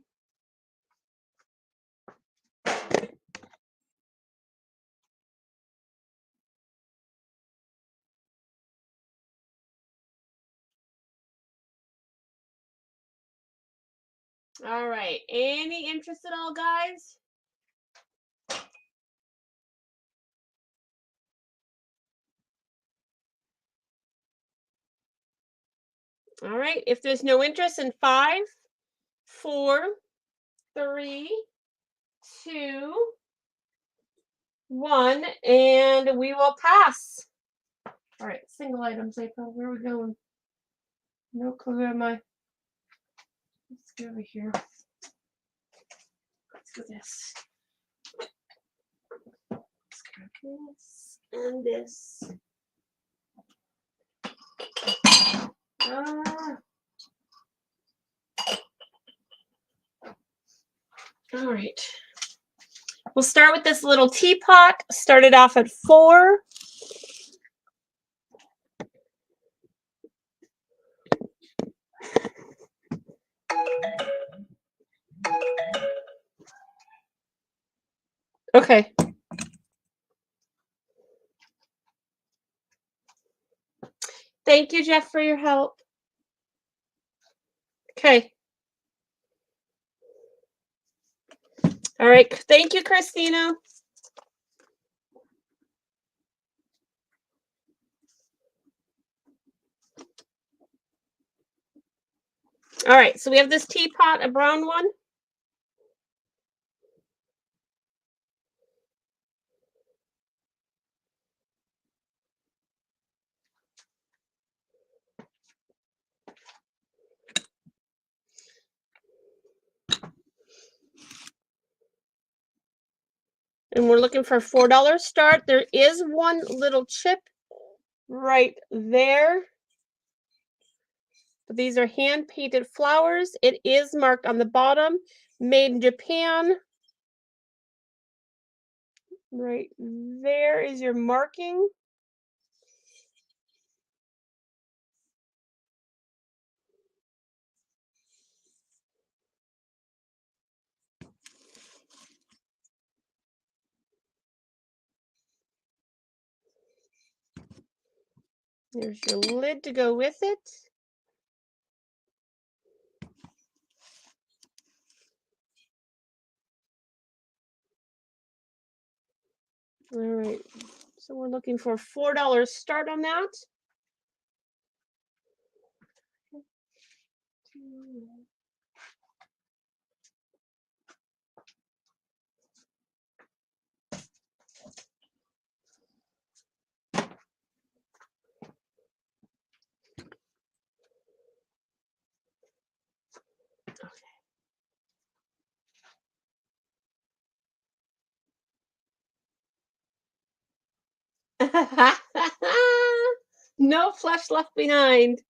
All right, any interest at all, guys? All right, if there's no interest in 5, 4, 3, 2, 1, and we will pass. All right, single items, April. Where are we going? No clue where am I? Let's go over here. Let's go this. Let's go this and this. All right. We'll start with this little teapot. Started off at 4. Okay. Thank you, Jeff, for your help. Okay. All right. Thank you, Christina. All right, so we have this teapot, a brown one. And we're looking for a $4 start. There is one little chip right there. But these are hand painted flowers. It is marked on the bottom, made in Japan. Right there is your marking. There's your lid to go with it. All right, so we're looking for $4 start on that. No flesh left behind.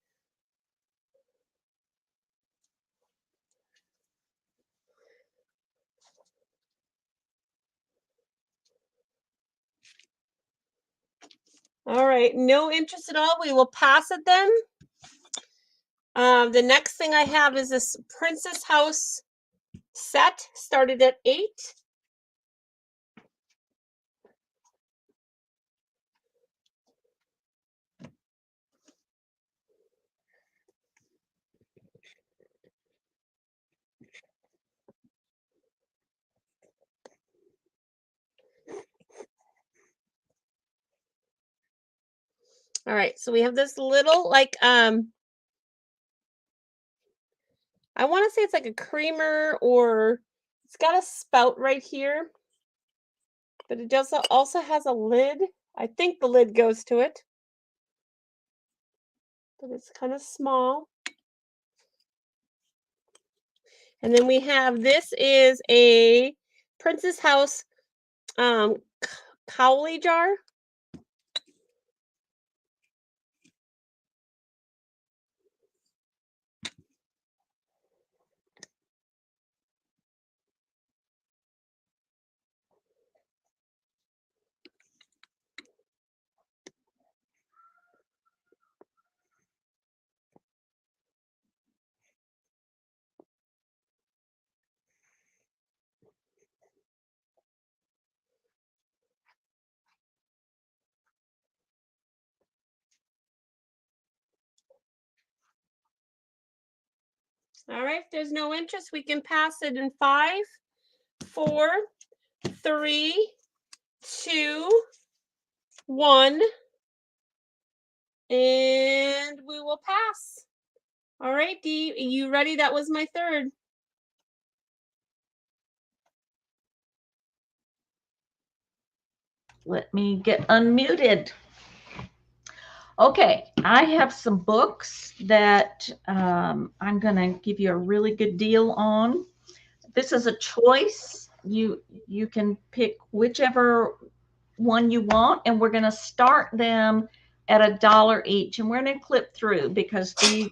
All right, no interest at all. We will pass it then. The next thing I have is this Princess House set, started at $8. All right, so we have this little like I want to say it's like a creamer, or it's got a spout right here, but it does also has a lid. I think the lid goes to it, but it's kind of small. And then we have, this is a Princess House cowlie jar. All right, if there's no interest, we can pass it in 5, 4, 3, 2, 1, and we will pass. All right, Dee, you ready? That was my third. Let me get unmuted. Okay, I have some books that I'm going to give you a really good deal on. This is a choice. You can pick whichever one you want, and we're going to start them at $1 each, and we're going to clip through because these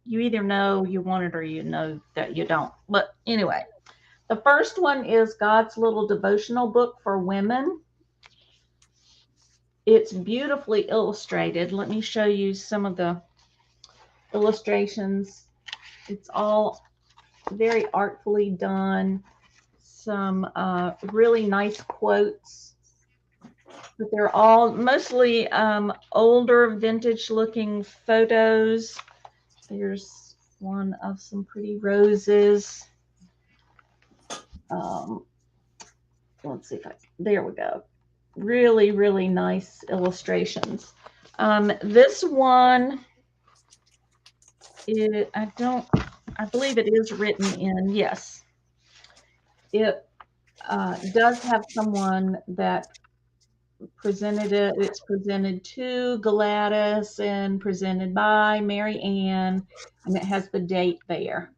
you either know you want it or you know that you don't. But anyway, the first one is God's Little Devotional Book for Women. It's beautifully illustrated. Let me show you some of the illustrations. It's all very artfully done. Some really nice quotes, but they're all mostly older, vintage looking photos. There's one of some pretty roses. Let's see if there we go. Really, really nice illustrations. This one I believe it is written in, yes. It does have someone that presented it. It's presented to Gladys and presented by Mary Ann, and it has the date there.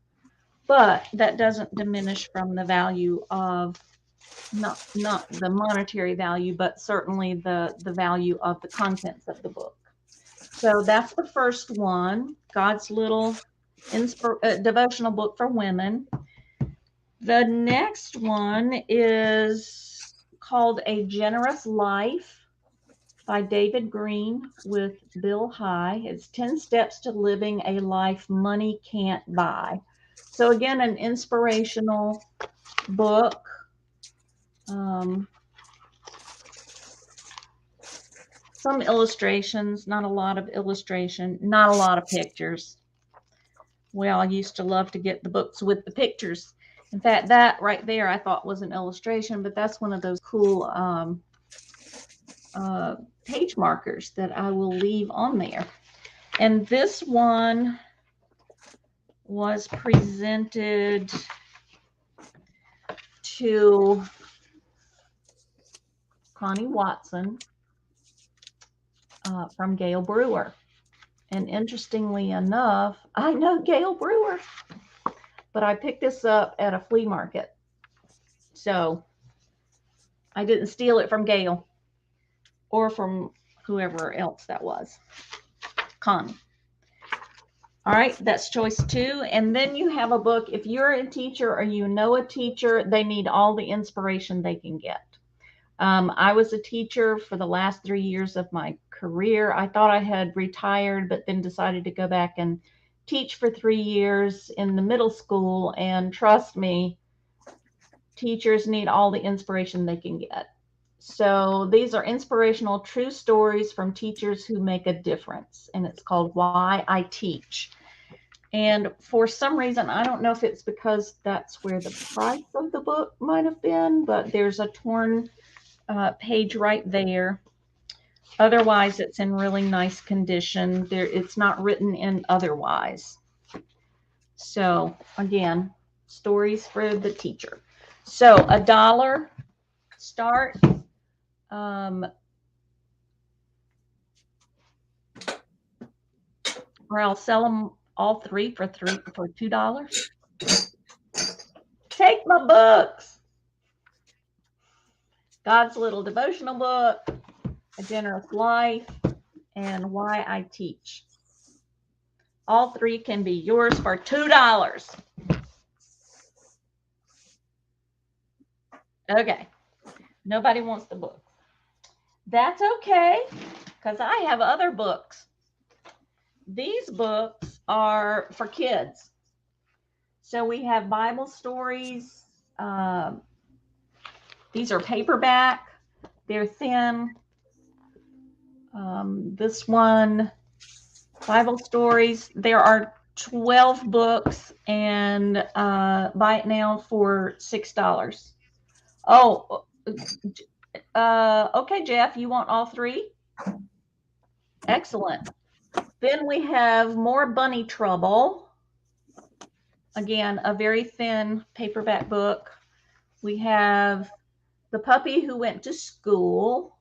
But that doesn't diminish from the value of not the monetary value, but certainly the value of the contents of the book. So that's the first one, God's Little Devotional Book for Women. The next one is called A Generous Life by David Greene with Bill High. It's 10 Steps to Living a Life Money Can't Buy. So again, an inspirational book. Some illustrations, not a lot of illustration, not a lot of pictures. Well, I used to love to get the books with the pictures. In fact, that right there I thought was an illustration, but that's one of those cool page markers that I will leave on there. And this one was presented to Connie Watson from Gail Brewer. And interestingly enough, I know Gail Brewer, but I picked this up at a flea market. So I didn't steal it from Gail or from whoever else that was. Connie. All right, that's choice 2. And then you have a book. If you're a teacher or you know a teacher, they need all the inspiration they can get. I was a teacher for the last 3 years of my career. I thought I had retired, but then decided to go back and teach for 3 years in the middle school. And trust me, teachers need all the inspiration they can get. So these are inspirational true stories from teachers who make a difference. And it's called Why I Teach. And for some reason, I don't know if it's because that's where the price of the book might have been, but there's a torn page right there. Otherwise, it's in really nice condition. It's not written in otherwise. So again, stories for the teacher. So $1 start. Or I'll sell them all three for $2. Take my books. God's Little Devotional Book, A Generous Life, and Why I Teach. All 3 can be yours for $2. Okay. Nobody wants the book. That's okay, because I have other books. These books are for kids. So we have Bible stories. These are paperback. They're thin. This one, Bible stories. There are 12 books, and buy it now for $6. Oh, okay, Jeff, you want all 3? Excellent. Then we have more Bunny Trouble. Again, a very thin paperback book. We have The Puppy Who Went to School.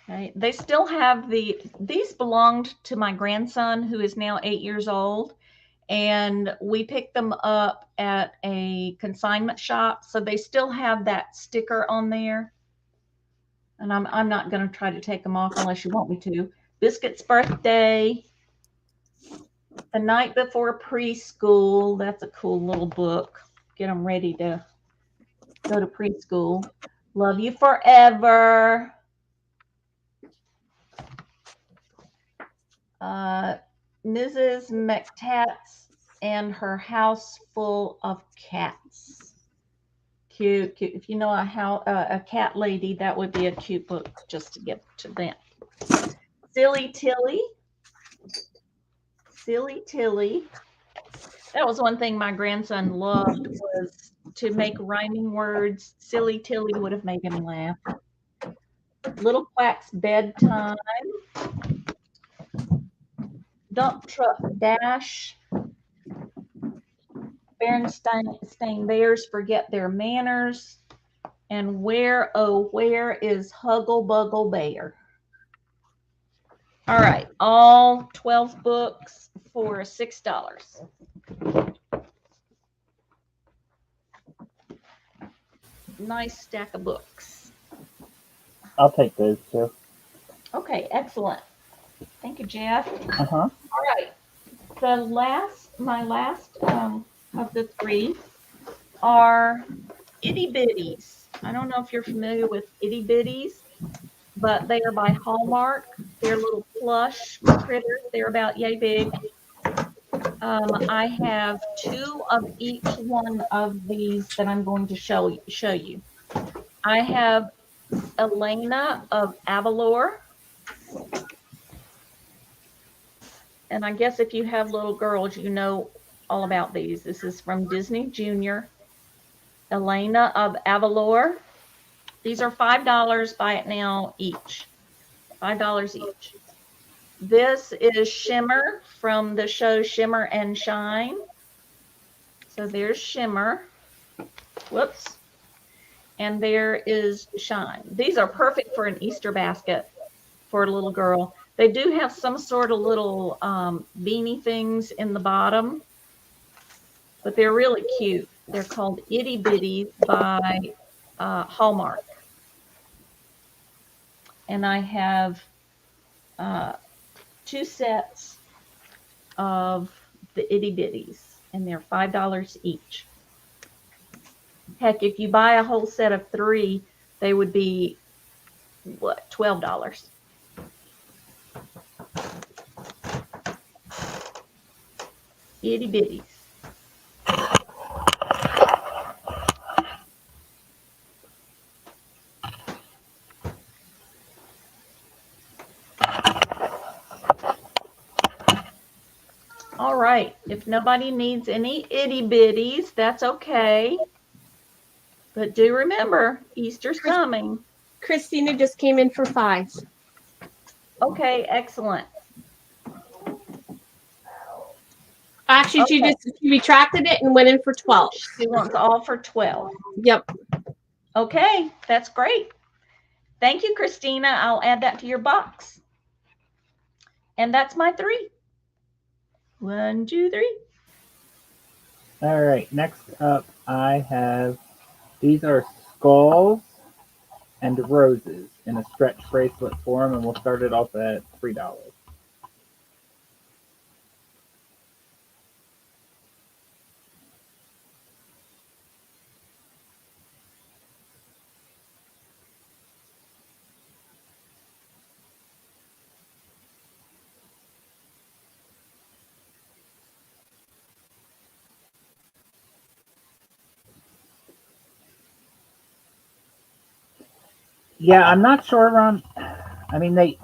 Okay, they still have these belonged to my grandson, who is now 8 years old, and we picked them up at a consignment shop, so they still have that sticker on there. And I'm not going to try to take them off unless you want me to. Biscuit's Birthday, The Night Before Preschool. That's a cool little book. Get them ready to go to preschool. Love You Forever. Mrs. McTats and Her House Full of Cats. Cute, cute. If you know a cat lady, that would be a cute book just to get to them. Silly Tilly. Silly Tilly. That was one thing my grandson loved, was to make rhyming words. Silly Tilly would have made him laugh. Little Quack's Bedtime. Dump Truck Dash. Berenstain Bears Forget Their Manners. And Where, Oh, Where is Huggle Buggle Bear? All right, all 12 books for $6. Nice stack of books. I'll take those too. Okay, excellent. Thank you, Jeff. Uh-huh. All right. My last of the three are Itty Bitties. I don't know if you're familiar with Itty Bitties, but they are by Hallmark. They're little plush critters. They're about yay big. I have two of each one of these that I'm going to show you. I have Elena of Avalor. And I guess if you have little girls, you know all about these. This is from Disney Junior. Elena of Avalor. These are $5. Buy it now each. $5 each. This is Shimmer from the show Shimmer and Shine. So there's Shimmer. Whoops. And there is Shine. These are perfect for an Easter basket for a little girl. They do have some sort of little beanie things in the bottom, but they're really cute. They're called Itty Bitties by Hallmark. And I have 2 sets of the Itty Bitties, and they're $5 each. Heck, if you buy a whole set of 3, they would be, what, $12. Itty Bitties. All right, if nobody needs any itty bitties, that's okay. But do remember, Easter's coming. Christina just came in for 5. Okay, excellent. Actually, Okay. she retracted it and went in for 12. She wants all for 12. Yep. Okay, that's great. Thank you, Christina. I'll add that to your box. And that's my 3. 1, 2, 3. All right, next up I have, these are skulls and roses in a stretch bracelet form, and we'll start it off at $3. Yeah, I'm not sure, Ron. I mean, they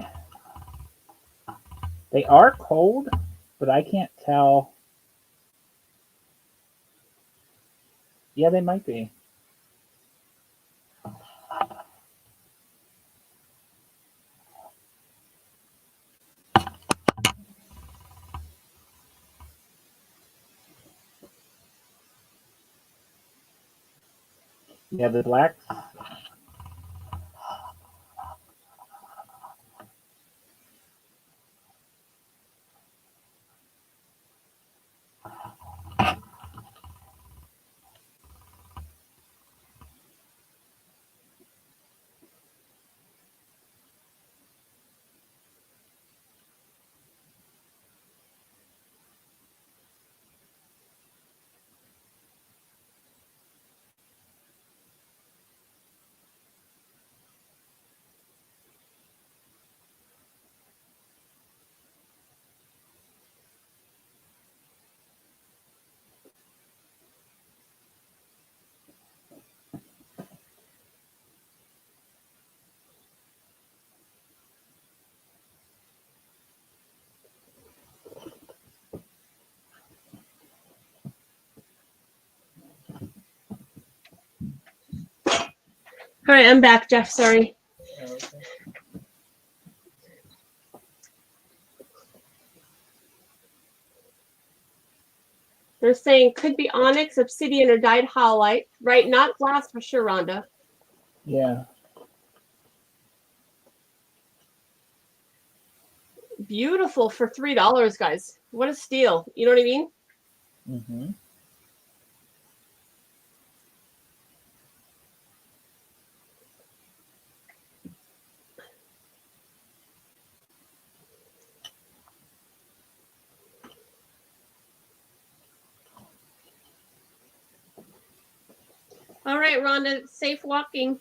are cold, but I can't tell. Yeah, they might be. Yeah, the blacks. All right, I'm back, Jeff. Sorry. They're saying could be onyx, obsidian, or dyed howlite. Right, not glass for sure, Rhonda. Yeah. Beautiful for $3, guys. What a steal. You know what I mean? Mm-hmm. All right, Rhonda, safe walking.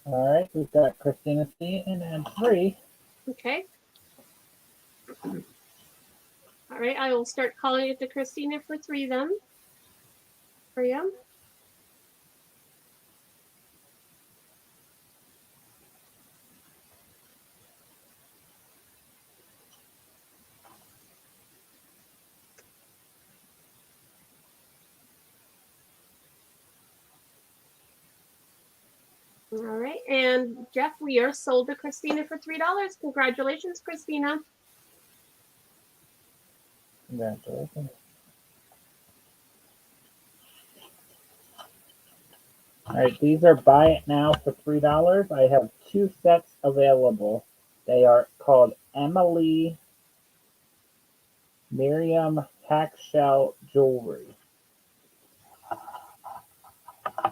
All right, we've got Christina C and 3. Okay. All right, I will start calling it to Christina for 3 then. For you. All right, and Jeff, we are sold to Christina for $3. Congratulations, Christina. Congratulations. All right, these are buy it now for $3. I have 2 sets available. They are called Emily Miriam Hack Shell Jewelry.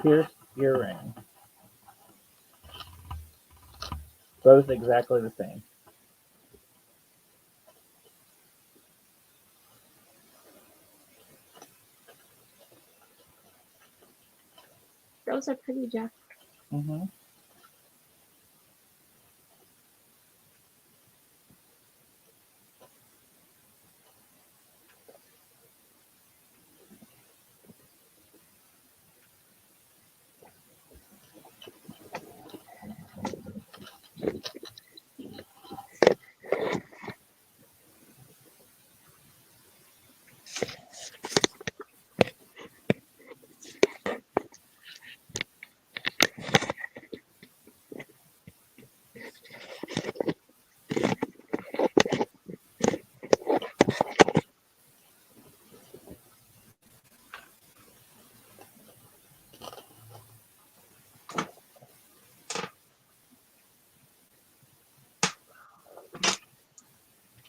Pierced earring. Both exactly the same. Those are pretty, Jeff. Mm-hmm.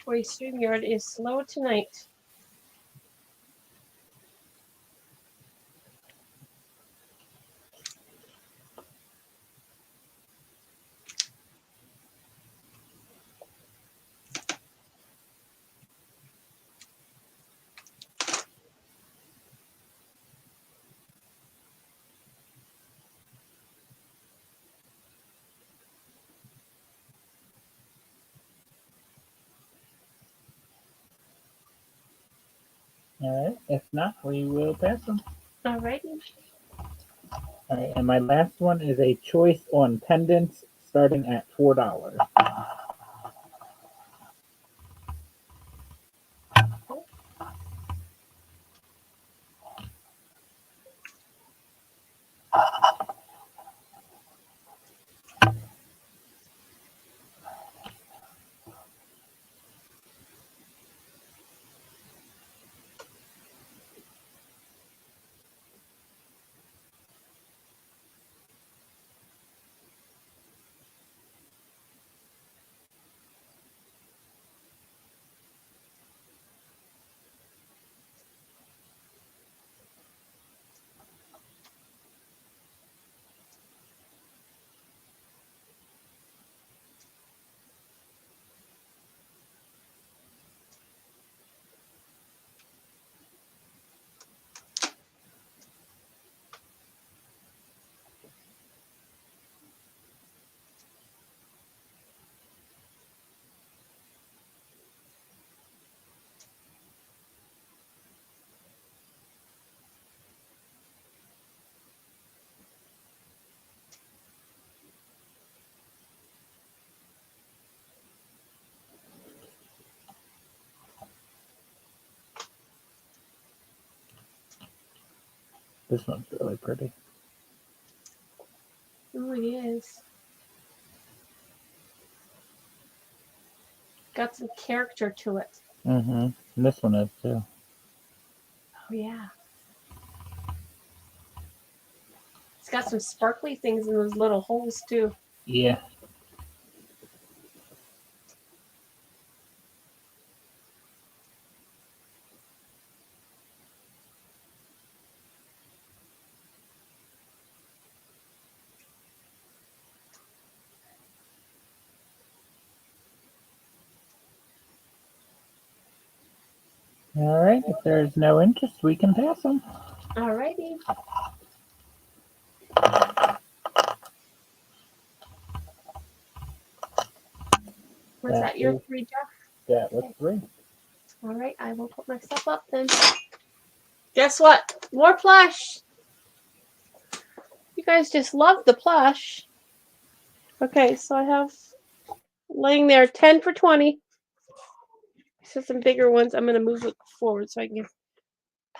Boy, StreamYard is slow tonight. All right, if not, we will pass them. All righty. All right, and my last one is a choice on pendants starting at $4. This one's really pretty. Oh, it is. Got some character to it. Mm-hmm. And this one is too. Oh, yeah. It's got some sparkly things in those little holes, too. Yeah. All right. If there's no interest, we can pass them. All righty. Was that your 3, Jeff? That was 3. All right, I will put myself up then. Guess what? More plush. You guys just love the plush. Okay, so I have laying there 10 for 20. So some bigger ones. I'm going to move it forward so I can get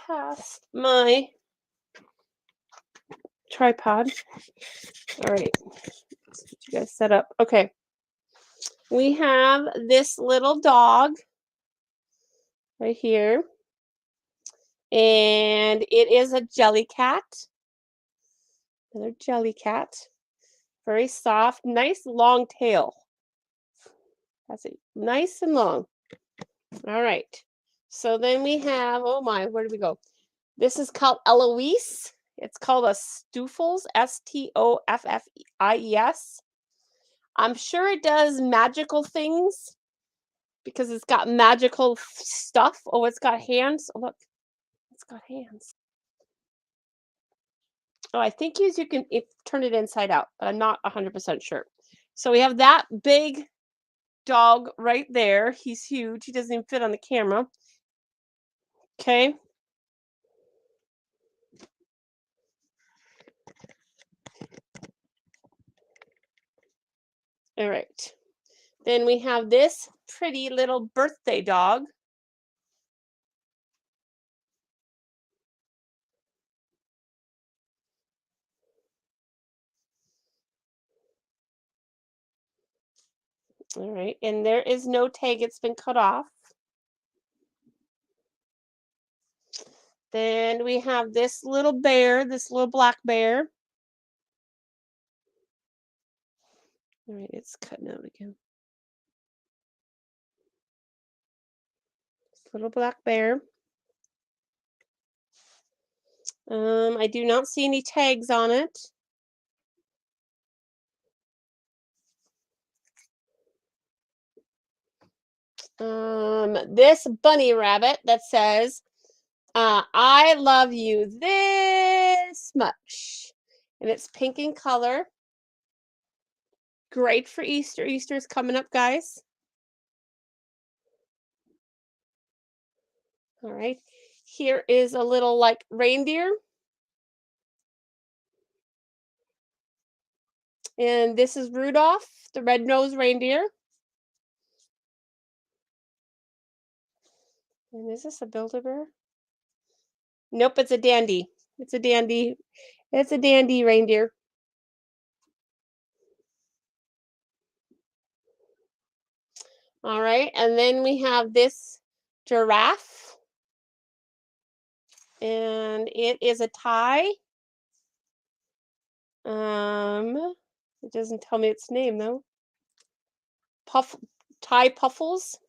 past my tripod. All right, let's get you guys set up. Okay, we have this little dog right here, and it is a jelly cat. Another jelly cat. Very soft, nice long tail. That's it, nice and long. All right. So then we have, oh my, where did we go? This is called Eloise. It's called a Stoffels, Stoffies. I'm sure it does magical things because it's got magical stuff. Oh, it's got hands. Oh, look, it's got hands. Oh, I think you can turn it inside out, but I'm not 100% sure. So we have that big dog right there. He's huge. He doesn't even fit on the camera. Okay. All right. Then we have this pretty little birthday dog. All right. And there is no tag. It's been cut off. Then we have this little bear, this little black bear. All right. It's cutting out again. This little black bear. I do not see any tags on it. This bunny rabbit that says, I love you this much. And it's pink in color. Great for Easter. Easter's coming up, guys. All right. Here is a little like reindeer. And this is Rudolph, the red-nosed reindeer. And is this a Build-A-Bear? Nope, it's a dandy. It's a dandy. It's a dandy reindeer. All right, and then we have this giraffe. And it is a tie. It doesn't tell me its name though. Tie Puffles.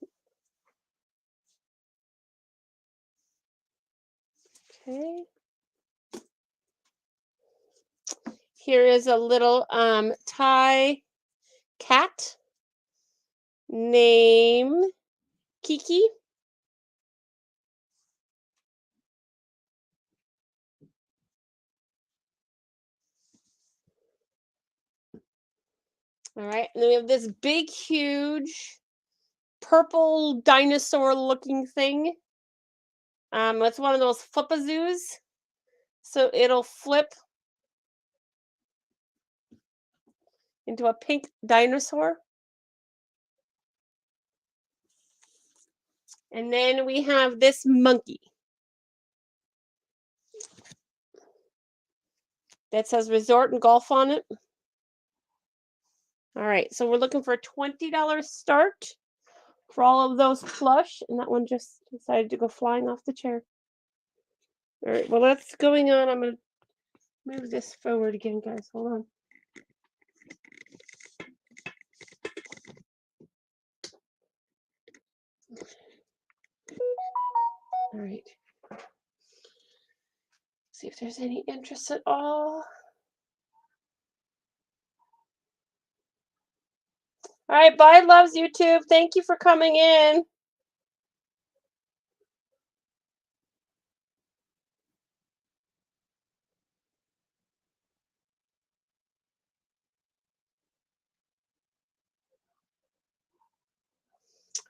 Okay. Here is a little tie cat named Kiki. All right, and then we have this big, huge, purple dinosaur-looking thing. It's one of those flip-a-zoos, so it'll flip into a pink dinosaur. And then we have this monkey. that says resort and golf on it. All right, so we're looking for a $20 start for all of those plush, and that one just decided to go flying off the chair. All right, well, that's going on. I'm going to move this forward again, guys. Hold on. All right. See if there's any interest at all. All right, bye, loves YouTube. Thank you for coming in.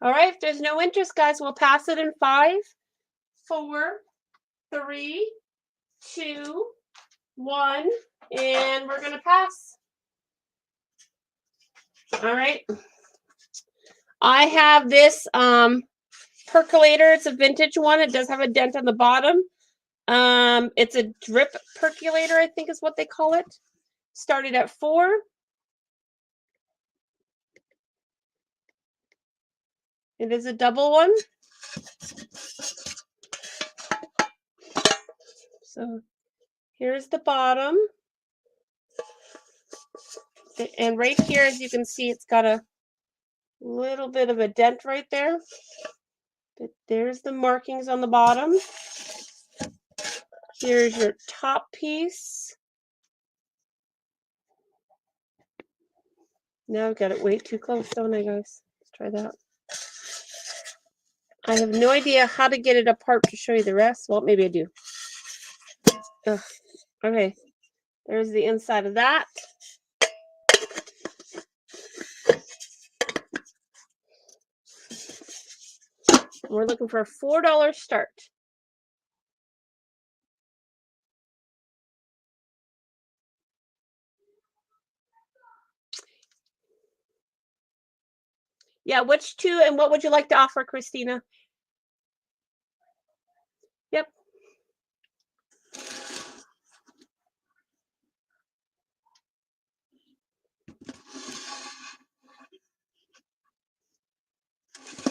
All right, if there's no interest, guys, we'll pass it in 5, 4, 3, 2, 1, and we're gonna pass. All right. I have this percolator. It's a vintage one. It does have a dent on the bottom. It's a drip percolator, I think is what they call it. Started at 4. It is a double one. So here's the bottom. And right here, as you can see, it's got a little bit of a dent right there. But there's the markings on the bottom. Here's your top piece. Now I've got it way too close, don't I, guys? Let's try that. I have no idea how to get it apart to show you the rest. Well, maybe I do. Ugh. Okay, there's the inside of that. We're looking for a $4 start. Yeah, which two and what would you like to offer, Christina? Yep.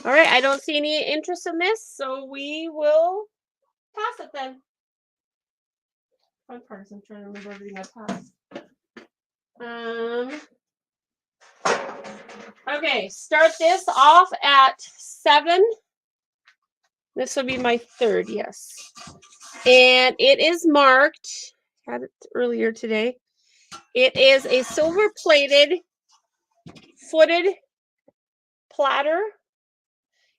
All right, I don't see any interest in this, so we will pass it then. Fun part is I'm trying to remember everything I passed. Okay, start this off at 7. This will be my 3rd, yes. And it is marked, had it earlier today. It is a silver-plated, footed platter.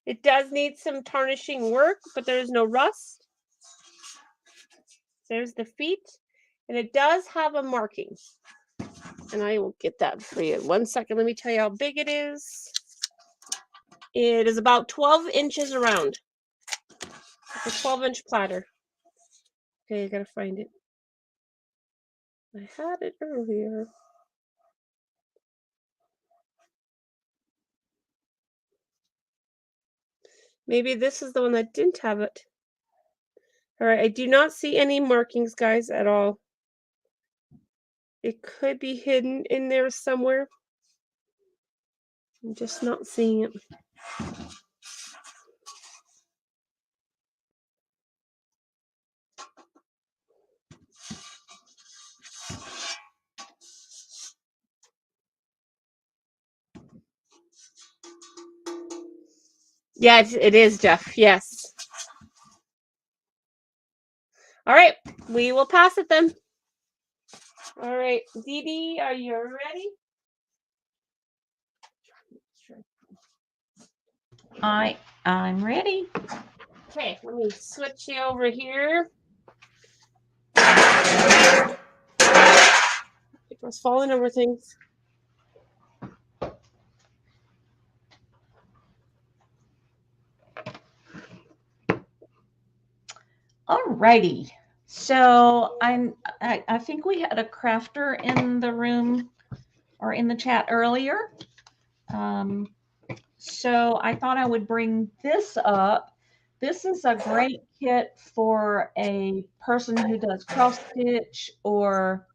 It does need some tarnishing work, but there is no rust. There's the feet, and it does have a marking. And I will get that for you. 1 second, let me tell you how big it is. It is about 12 inches around. It's a 12-inch platter. Okay, I gotta find it. I had it earlier. Maybe this is the one that didn't have it. All right, I do not see any markings, guys, at all. It could be hidden in there somewhere. I'm just not seeing it. Yeah, it is, Jeff. Yes. All right, we will pass it then. All right, Dee Dee, are you ready? I'm ready. Okay, let me switch you over here. People's falling over things. Alrighty. So I think we had a crafter in the room or in the chat earlier. So I thought I would bring this up. This is a great kit for a person who does cross stitch or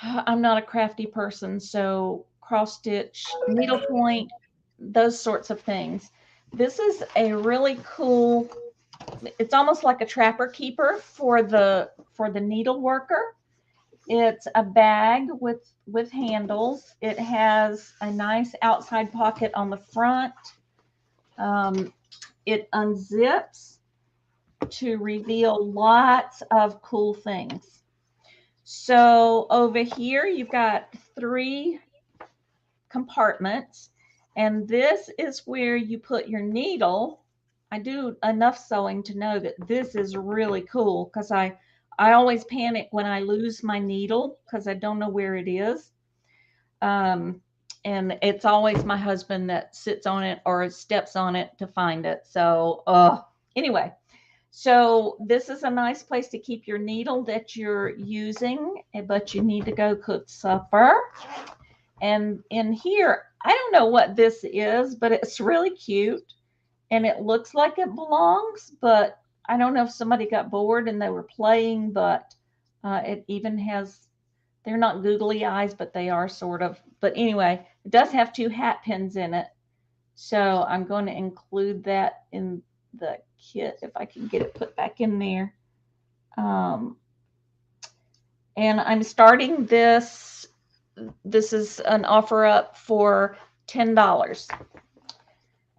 I'm not a crafty person, so cross stitch, needlepoint, those sorts of things. This is a really cool, it's almost like a trapper keeper for the needle worker. It's a bag with handles. It has a nice outside pocket on the front. It unzips to reveal lots of cool things. So over here, you've got 3 compartments, and this is where you put your needle. I do enough sewing to know that this is really cool, because I always panic when I lose my needle because I don't know where it is. And it's always my husband that sits on it or steps on it to find it. So anyway, so this is a nice place to keep your needle that you're using, but you need to go cook supper. And in here, I don't know what this is, but it's really cute. And it looks like it belongs, but I don't know if somebody got bored and they were playing, but it even has, they're not googly eyes, but they are sort of. But anyway, it does have 2 hat pins in it. So I'm going to include that in the kit if I can get it put back in there. And I'm starting this. This is an offer up for $10.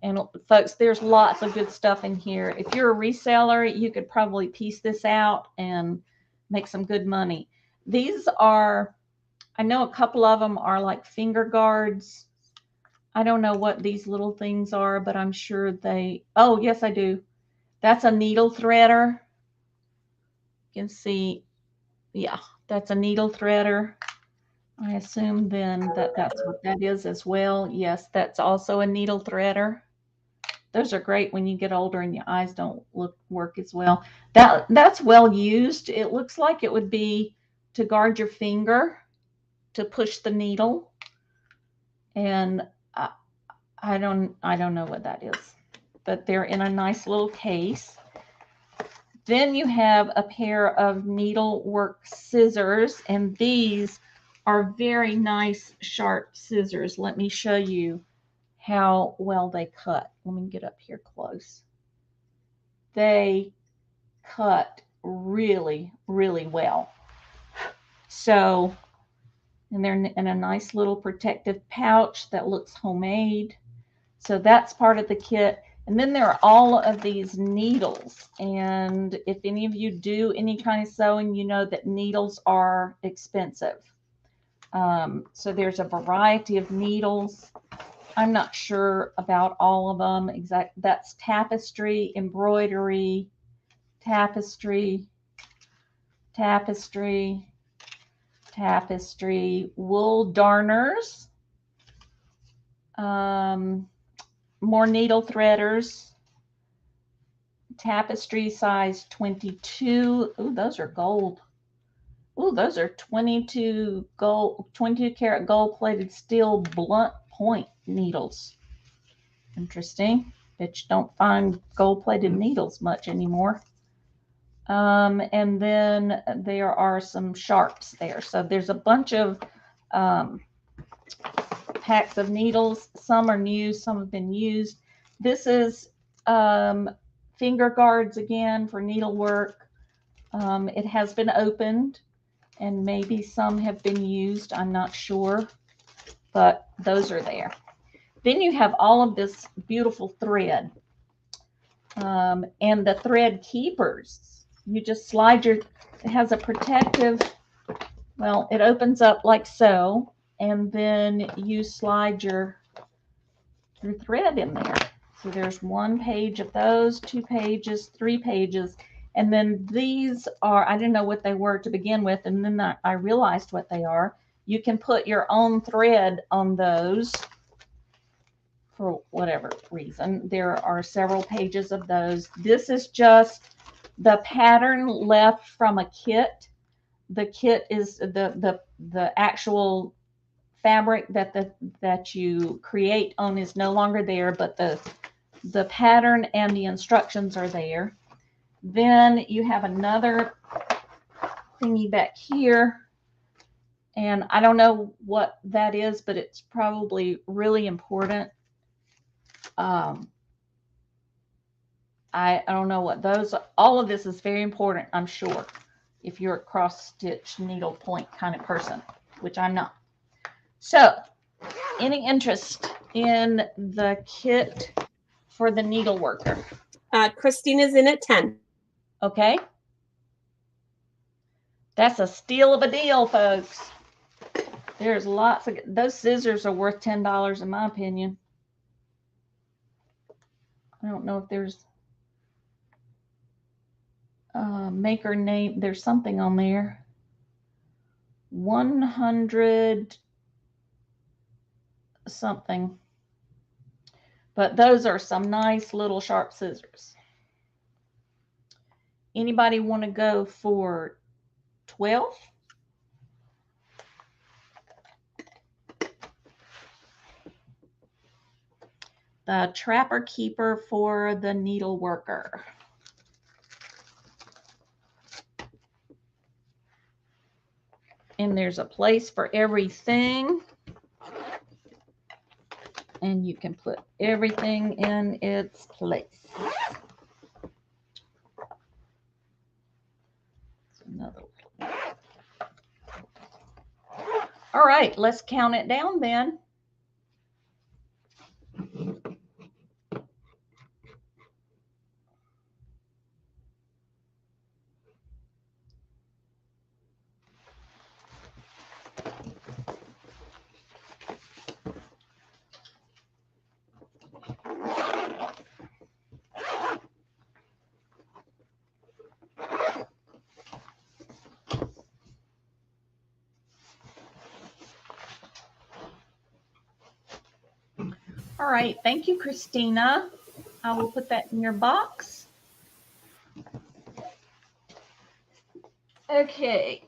And folks, there's lots of good stuff in here. If you're a reseller, you could probably piece this out and make some good money. These are, I know a couple of them are like finger guards. I don't know what these little things are, but I'm sure they, oh, yes, I do. That's a needle threader. You can see, yeah, that's a needle threader. I assume then that that's what that is as well. Yes, that's also a needle threader. Those are great when you get older and your eyes don't work as well. That's well used. It looks like it would be to guard your finger, to push the needle. And I don't know what that is, but they're in a nice little case. Then you have a pair of needlework scissors, and these are very nice sharp scissors. Let me show you how well they cut. Let me get up here close. They cut really, really well. So, and they're in a nice little protective pouch that looks homemade. So that's part of the kit. And then there are all of these needles. And if any of you do any kind of sewing, you know that needles are expensive. So there's a variety of needles. I'm not sure about all of them. That's tapestry, embroidery, tapestry, wool darners, more needle threaders, tapestry size 22. Ooh, those are gold. Ooh, those are 22 karat gold plated steel blunt point needles. Interesting. Bet you don't find gold plated needles much anymore. And then there are some sharps there. So there's a bunch of packs of needles. Some are new, some have been used. This is finger guards again for needlework. It has been opened, and maybe some have been used. I'm not sure, but those are there. Then you have all of this beautiful thread, and the thread keepers. You just slide it has a protective, well, it opens up like so, and then you slide your thread in there. So there's 1 page of those, 2 pages, 3 pages. And then these are, I didn't know what they were to begin with, and then I realized what they are. You can put your own thread on those for whatever reason. There are several pages of those. This is just the pattern left from a kit. The kit is the actual fabric that you create on is no longer there, but the pattern and the instructions are there. Then you have another thingy back here And I don't know what that is, but it's probably really important. I don't know what those are. All of this is very important, I'm sure, if you're a cross-stitch needle point kind of person, which I'm not. So, any interest in the kit for the needle worker? Christina's in at 10. Okay. That's a steal of a deal, folks. There's lots of those scissors are worth $10 in my opinion. I don't know if there's maker name. There's something on there. 100 something. But those are some nice little sharp scissors. Anybody want to go for 12? The Trapper Keeper for the needle worker. And there's a place for everything. And you can put everything in its place. Another one. All right, let's count it down then. All right, thank you, Christina. I will put that in your box. Okay,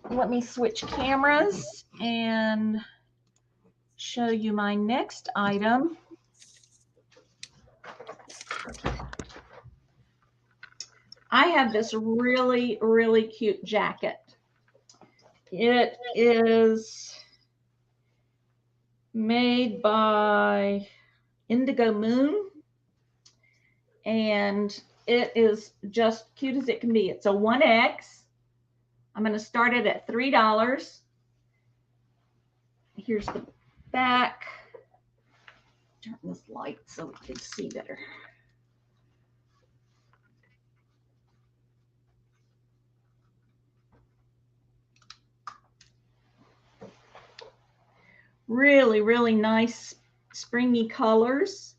let me switch cameras and show you my next item. I have this really, really cute jacket. It is made by Indigo Moon, and it is just cute as it can be. It's a 1X. I'm going to start it at $3. Here's the back. Turn this light so we can see better. Really, really nice springy colors.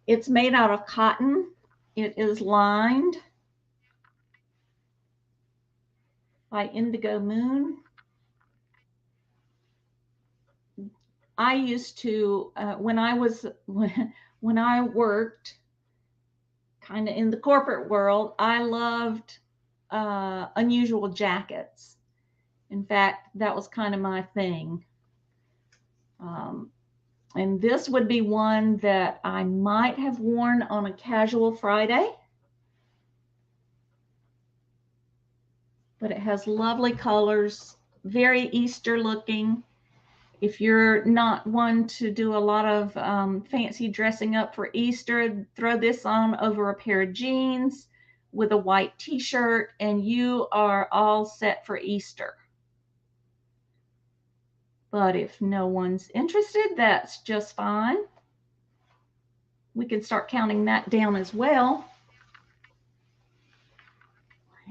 It's made out of cotton. It is lined by Indigo Moon. I used to, when I worked kind of in the corporate world, I loved unusual jackets. In fact, that was kind of my thing. And this would be one that I might have worn on a casual Friday. But it has lovely colors, very Easter looking. If you're not one to do a lot of fancy dressing up for Easter, throw this on over a pair of jeans with a white t-shirt and you are all set for Easter. But if no one's interested, that's just fine. We can start counting that down as well.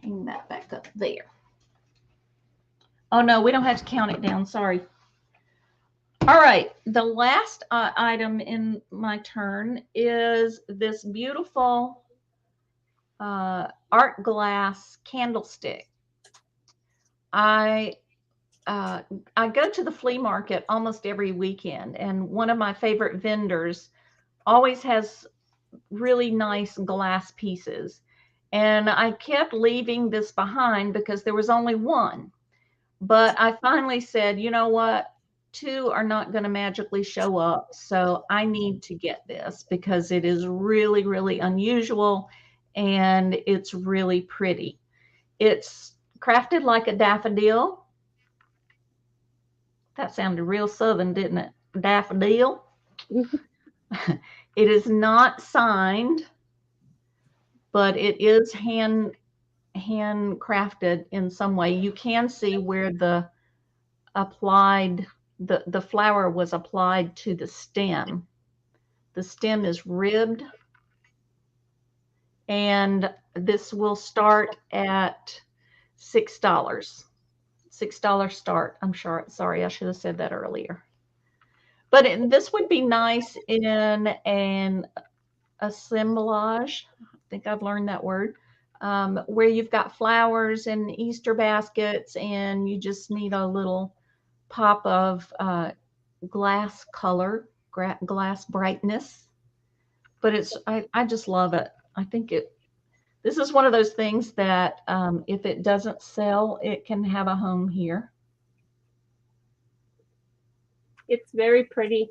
Hang that back up there. Oh, no, we don't have to count it down. Sorry. All right. The last item in my turn is this beautiful art glass candlestick. I go to the flea market almost every weekend, and one of my favorite vendors always has really nice glass pieces. And I kept leaving this behind because there was only one. But I finally said, you know what? 2 are not going to magically show up. So I need to get this because it is really, really unusual and it's really pretty. It's crafted like a daffodil. That sounded real southern, didn't it? Daffodil. It is not signed, but it is handcrafted in some way. You can see where the flower was applied to the stem. The stem is ribbed, and this will start at $6. $6 start. I'm sure. Sorry, I should have said that earlier. But this would be nice in an assemblage. I think I've learned that word. Where you've got flowers and Easter baskets, and you just need a little pop of glass color, glass brightness. But I just love it. I think this is one of those things that if it doesn't sell, it can have a home here. It's very pretty.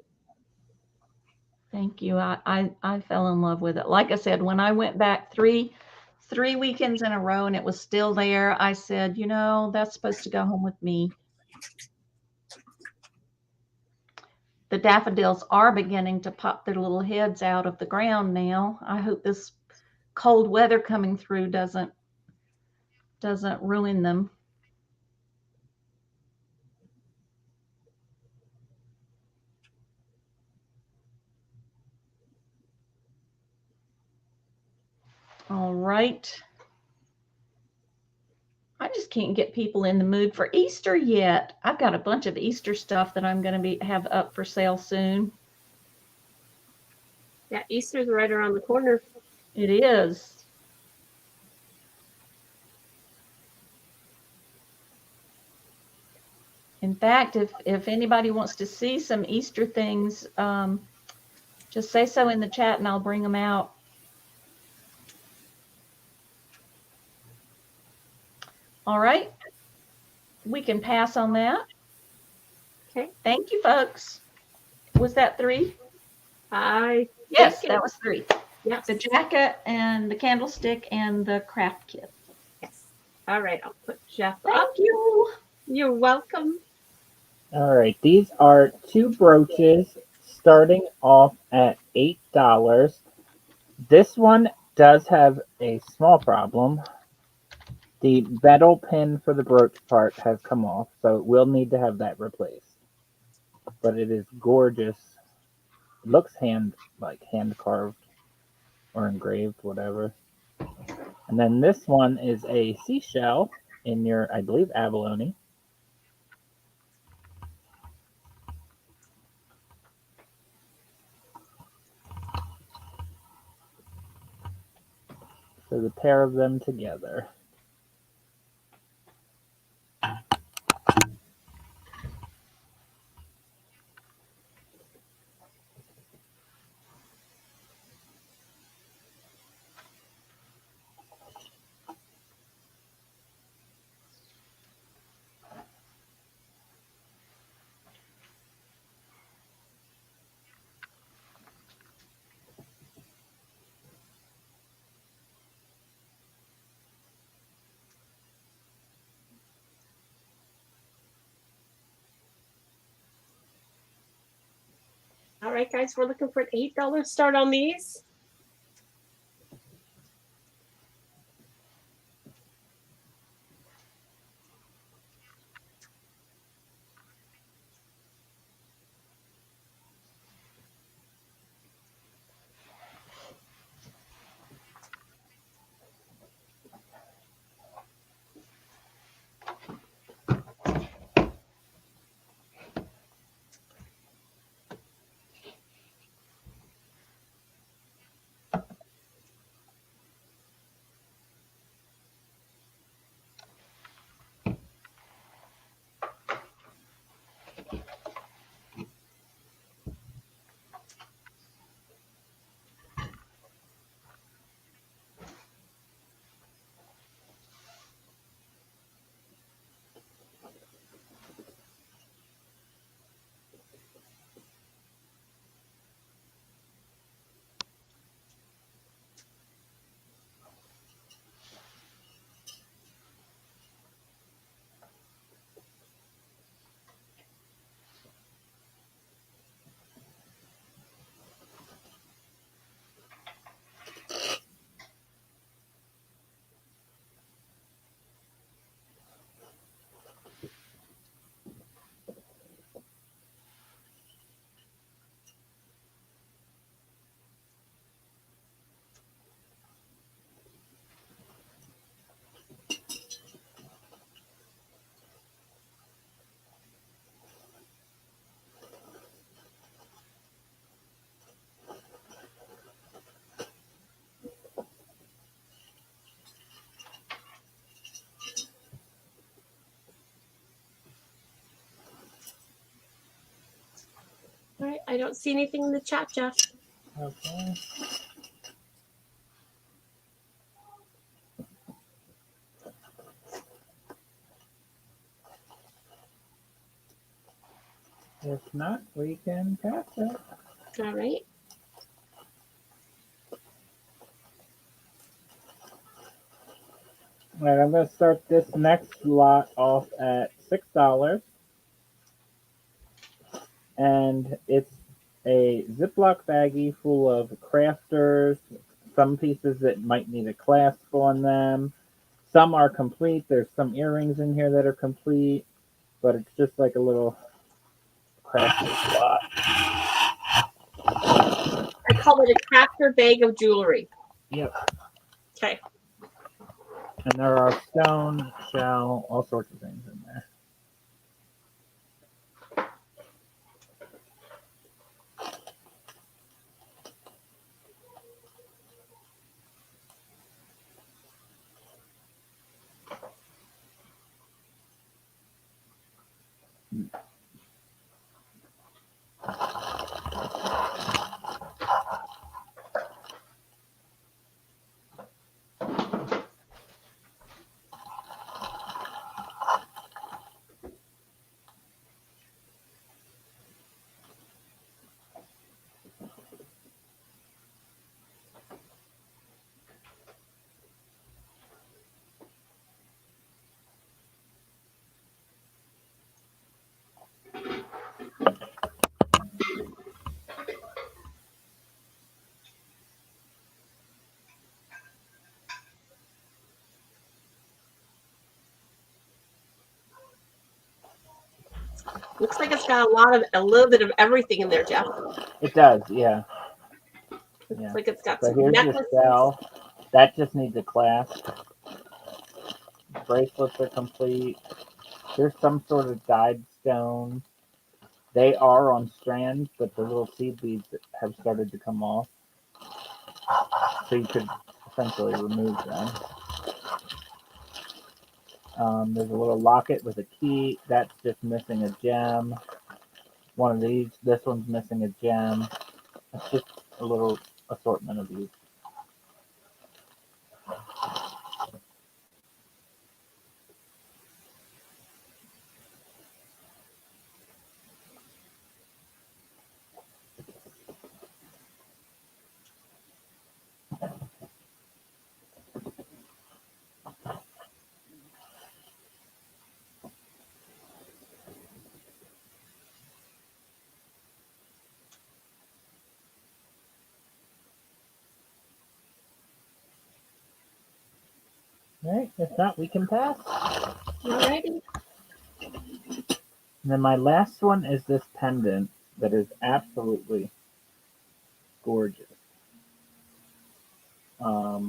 Thank you. I fell in love with it. Like I said, when I went back three weekends in a row and it was still there, I said, that's supposed to go home with me. The daffodils are beginning to pop their little heads out of the ground now. I hope this cold weather coming through doesn't ruin them. All right. I just can't get people in the mood for Easter yet. I've got a bunch of Easter stuff that I'm going to have up for sale soon. Yeah, Easter's right around the corner. It is. In fact, if anybody wants to see some Easter things, just say so in the chat and I'll bring them out. All right. We can pass on that. Okay. Thank you, folks. Was that 3? Yes, that was 3. Yes. The jacket and the candlestick and the craft kit. Yes. All right. I'll put Jeff up. Thank you. You're welcome. All right, these are 2 brooches starting off at $8. This one does have a small problem. The metal pin for the brooch part has come off, so we'll need to have that replaced. But it is gorgeous. It looks hand carved or engraved, whatever. And then this one is a seashell in your, I believe, abalone. So the pair of them together. All right, guys, we're looking for an $8 start on these. All right, I don't see anything in the chat, Jeff. Okay. If not, we can pass it. All right. All right, I'm going to start this next lot off at $6. And it's a Ziploc baggie full of crafters, some pieces that might need a clasp on them. Some are complete. There's some earrings in here that are complete, but it's just like a little crafter lot. I call it a crafter bag of jewelry. Yep. Okay. And there are stone, shell, all sorts of things in there. Looks like it's got a little bit of everything in there, Jeff. It does, yeah. Looks like it's got So some here's necklaces. your shell. That just needs a clasp. Bracelets are complete. There's some sort of dyed stone. They are on strands, but the little seed beads have started to come off. So you could essentially remove them. There's a little locket with a key. That's just missing a gem. One of these, this one's missing a gem. It's just a little assortment of these. All right, if not, we can pass. Alrighty. And then my last one is this pendant that is absolutely gorgeous. I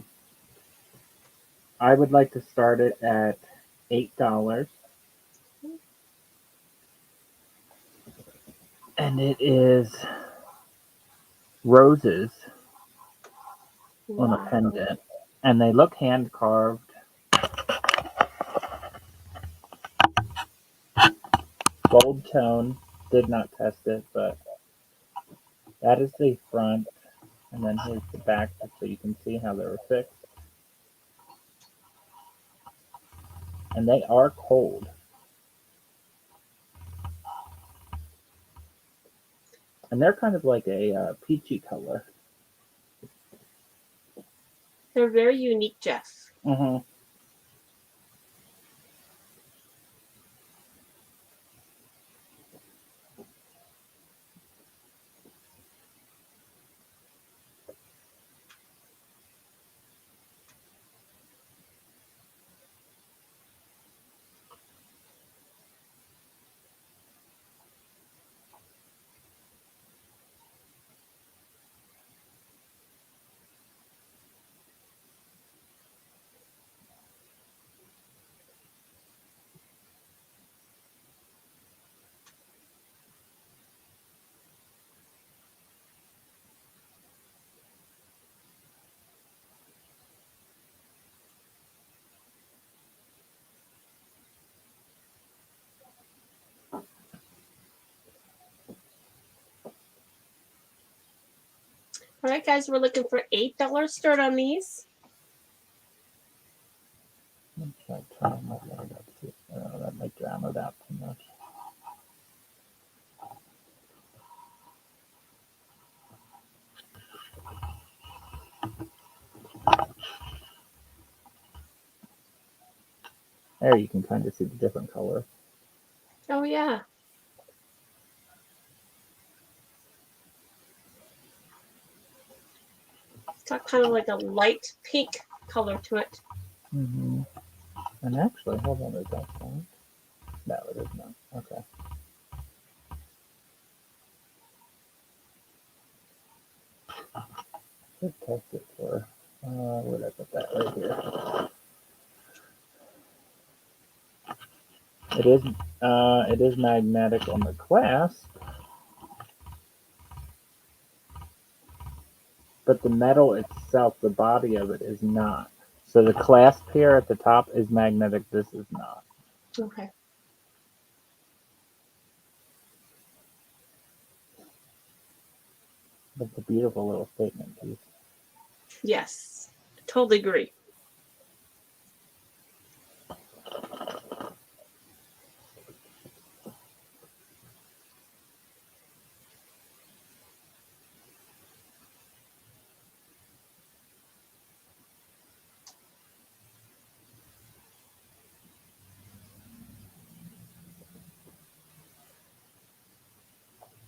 would like to start it at $8. And it is roses on a pendant. And they look hand carved. Gold tone. Did not test it, but that is the front. And then here's the back so you can see how they're fixed. And they are cold. And they're kind of like a peachy color. They're very unique, Jeff. Mm-hmm. All right, guys, we're looking for $8 start on these. Let's try turning my light up too. That might drown it out too much. There you can kind of see the different color. Oh, yeah. It's got kind of like a light pink color to it. Mm-hmm. And actually, hold on, is that fine? No, it is not. Okay. Let's test it for, where did I put that? Right here. It is magnetic on the clasp, but the metal itself, the body of it, is not. So the clasp here at the top is magnetic. This is not. Okay. But it's a beautiful little statement piece. Yes, totally agree.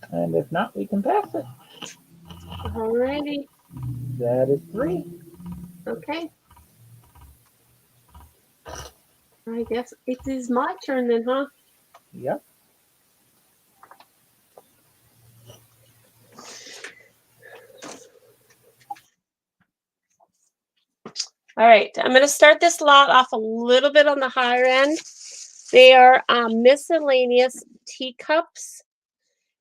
And if not, we can pass it. Alrighty. That is 3. Okay. I guess it is my turn then, huh? Yep. All right. I'm going to start this lot off a little bit on the higher end. They are miscellaneous teacups.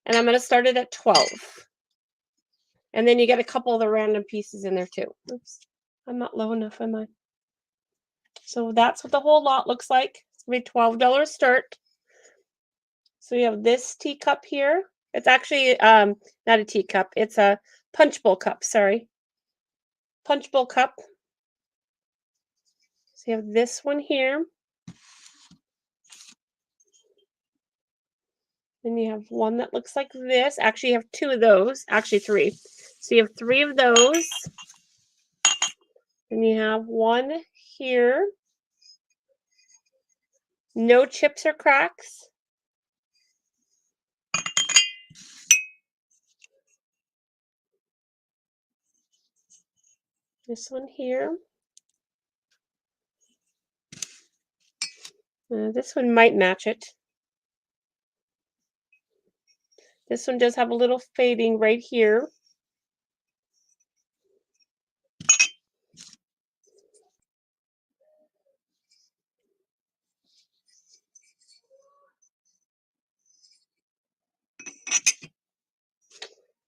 And I'm going to start it at 12. And then you get a couple of the random pieces in there too. Oops. I'm not low enough, am I? So that's what the whole lot looks like. It's going to be $12 start. So you have this teacup here. It's actually not a teacup. It's a punch bowl cup. Sorry. Punch bowl cup. So you have this one here. Then you have one that looks like this. Actually, you have 2 of those. Actually, 3. So you have 3 of those. And you have one here. No chips or cracks. This one here. This one might match it. This one does have a little fading right here.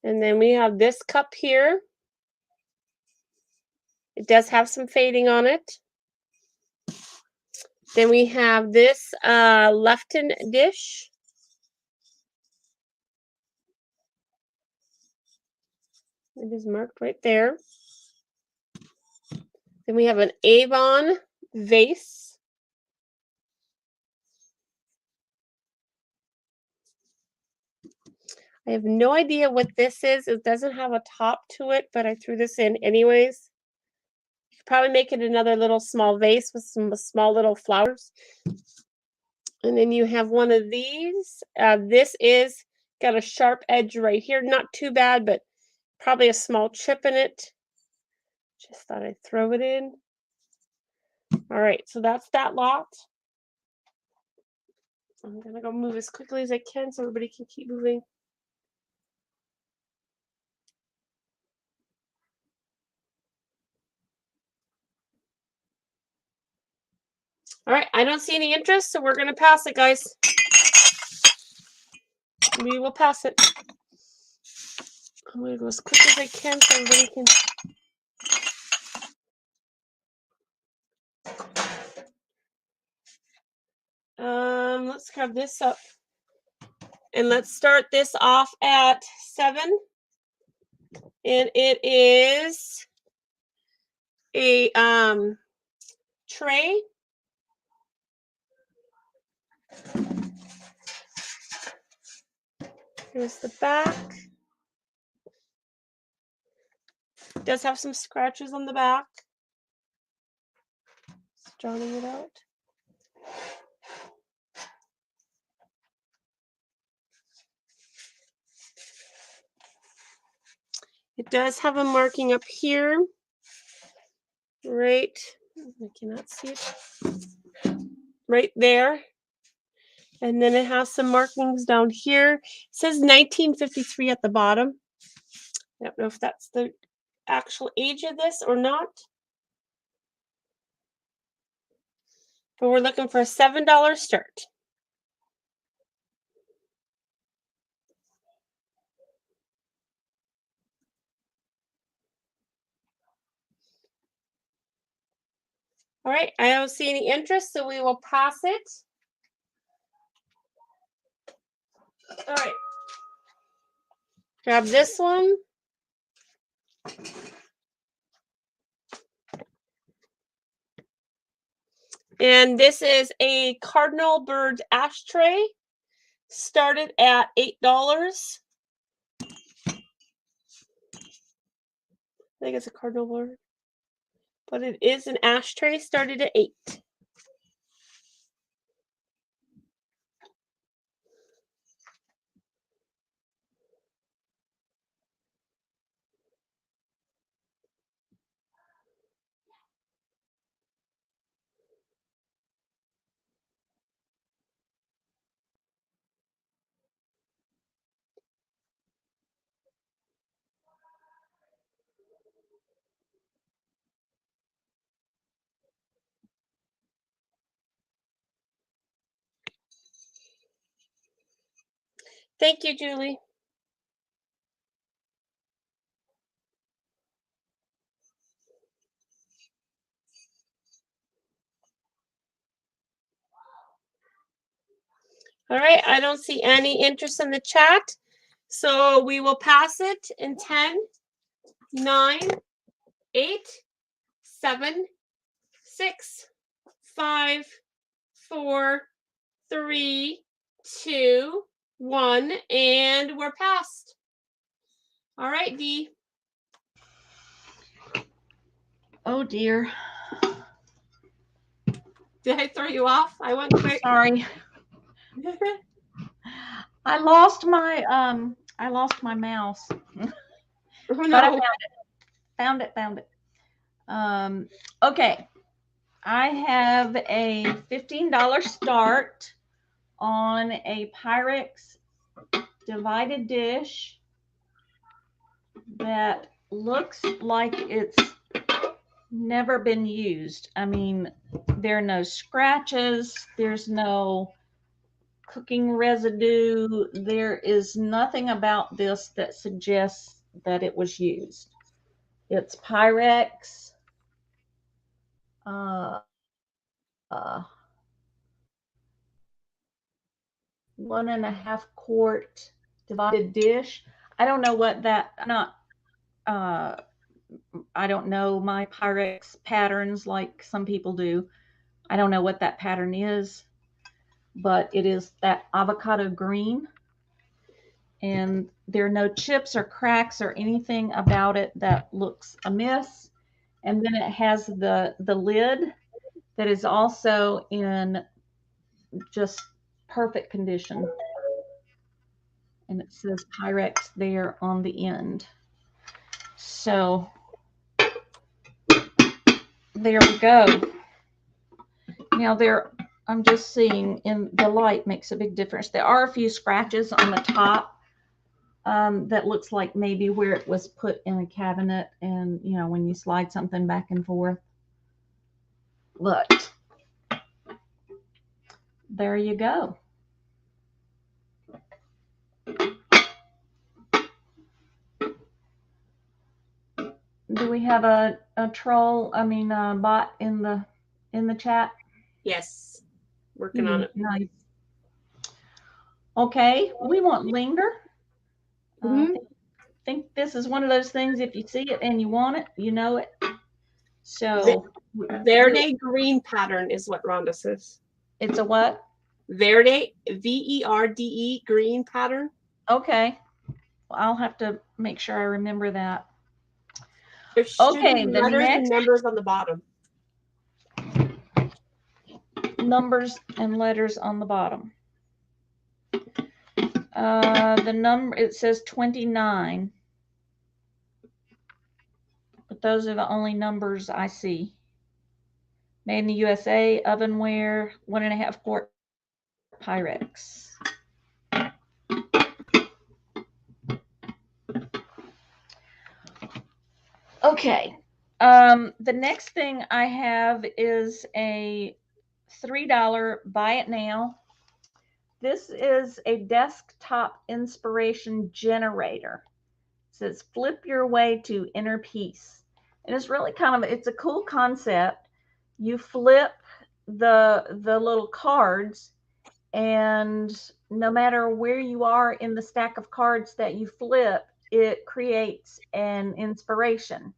And then we have this cup here. It does have some fading on it. Then we have this Lavender dish. It is marked right there. Then we have an Avon vase. I have no idea what this is. It doesn't have a top to it, but I threw this in anyways. You could probably make it another little small vase with some small little flowers. And then you have one of these. This is got a sharp edge right here. Not too bad, but probably a small chip in it. Just thought I'd throw it in. All right, so that's that lot. I'm going to go move as quickly as I can so everybody can keep moving. All right, I don't see any interest, so we're going to pass it, guys. We will pass it. I'm going to go as quick as I can so everybody can. Let's grab this up. And let's start this off at 7. And it is a tray. Here's the back. It does have some scratches on the back. Just drawing it out. It does have a marking up here. Right, I cannot see it. Right there. And then it has some markings down here. It says 1953 at the bottom. I don't know if that's the actual age of this or not. But we're looking for a $7 start. All right, I don't see any interest, so we will pass it. All right. Grab this one. And this is a cardinal bird ashtray. Started at $8. I think it's a cardinal bird. But it is an ashtray, started at $8. Thank you, Julie. All right, I don't see any interest in the chat. So we will pass it in 10, 9, 8, 7, 6, 5, 4, 3, 2, 1, and we're passed. All right, Dee. Oh dear. Did I throw you off? I went quick. Sorry. I lost my mouse. Oh, But no. I found it. Okay. I have a $15 start on a Pyrex divided dish that looks like it's never been used. I mean, there are no scratches, there's no cooking residue, there is nothing about this that suggests that it was used. It's Pyrex 1.5 quart divided dish. I don't know what that, I don't know my Pyrex patterns like some people do. I don't know what that pattern is, but it is that avocado green. And there are no chips or cracks or anything about it that looks amiss. And then it has the lid that is also in just perfect condition. And it says Pyrex there on the end. So there we go. Now I'm just seeing in the light makes a big difference. There are a few scratches on the top that looks like maybe where it was put in a cabinet and, you know, when you slide something back and forth. But there you go. Do we have a bot in the chat? Yes, working on it. Nice. Okay, we want Linger. think this is one of those things, if you see it and you want it, you know it. So Verde green pattern is what Rhonda says. it's a what? Verde, VERDE green pattern. Okay. Well, I'll have to make sure I remember that. There should Okay, be the letters and next numbers on the bottom. numbers and letters on the bottom. The number, it says 29, but those are the only numbers I see. Made in the USA, ovenware, 1.5 quart Pyrex. Okay. The next thing I have is a $3 buy it now. This is a desktop inspiration generator. It says flip your way to inner peace. And it's really it's a cool concept. You flip the little cards, and no matter where you are in the stack of cards that you flip, it creates an inspiration.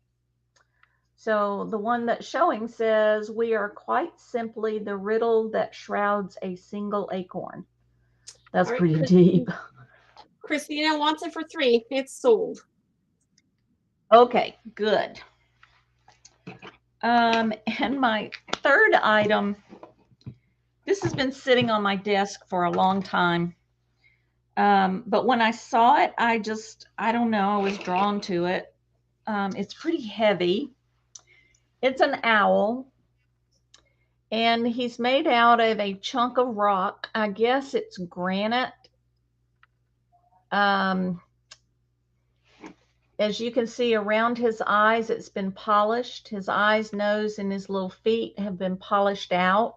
So the one that's showing says, we are quite simply the riddle that shrouds a single acorn. That's pretty deep. Christina wants it for $3. It's sold. Okay, good. And my third item, this has been sitting on my desk for a long time. But when I saw it, I don't know, I was drawn to it. It's pretty heavy. It's an owl, and he's made out of a chunk of rock. I guess it's granite. As you can see around his eyes, it's been polished. His eyes, nose, and his little feet have been polished out.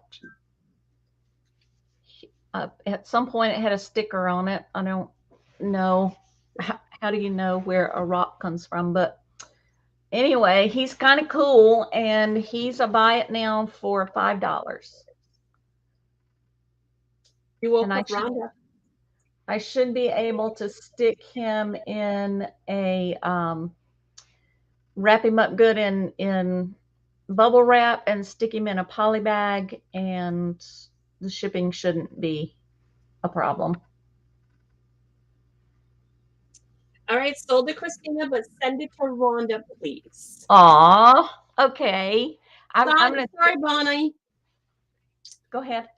At some point, it had a sticker on it. I don't know. How do you know where a rock comes from? But anyway, he's kind of cool, and he's a buy it now for $5. You woke up Rhonda. I should be able to stick him in a wrap him up good in bubble wrap and stick him in a poly bag, and the shipping shouldn't be a problem. All right, sold to Christina, but send it to Rhonda, please. Aw, okay. Sorry, Bonnie. Go ahead.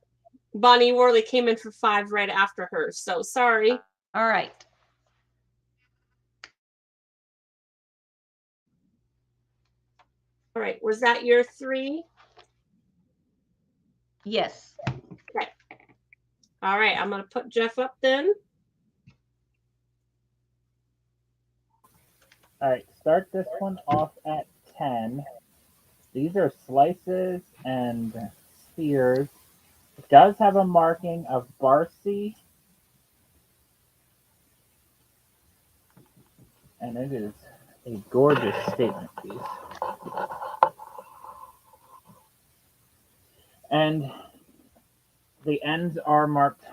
Bonnie Worley came in for $5 right after her, so sorry. All right. All right, was that your $3? Yes. Okay. All right, I'm going to put Jeff up then. All right, start this one off at 10. These are slices and spheres. It does have a marking of Barcy, and it is a gorgeous statement piece. And the ends are marked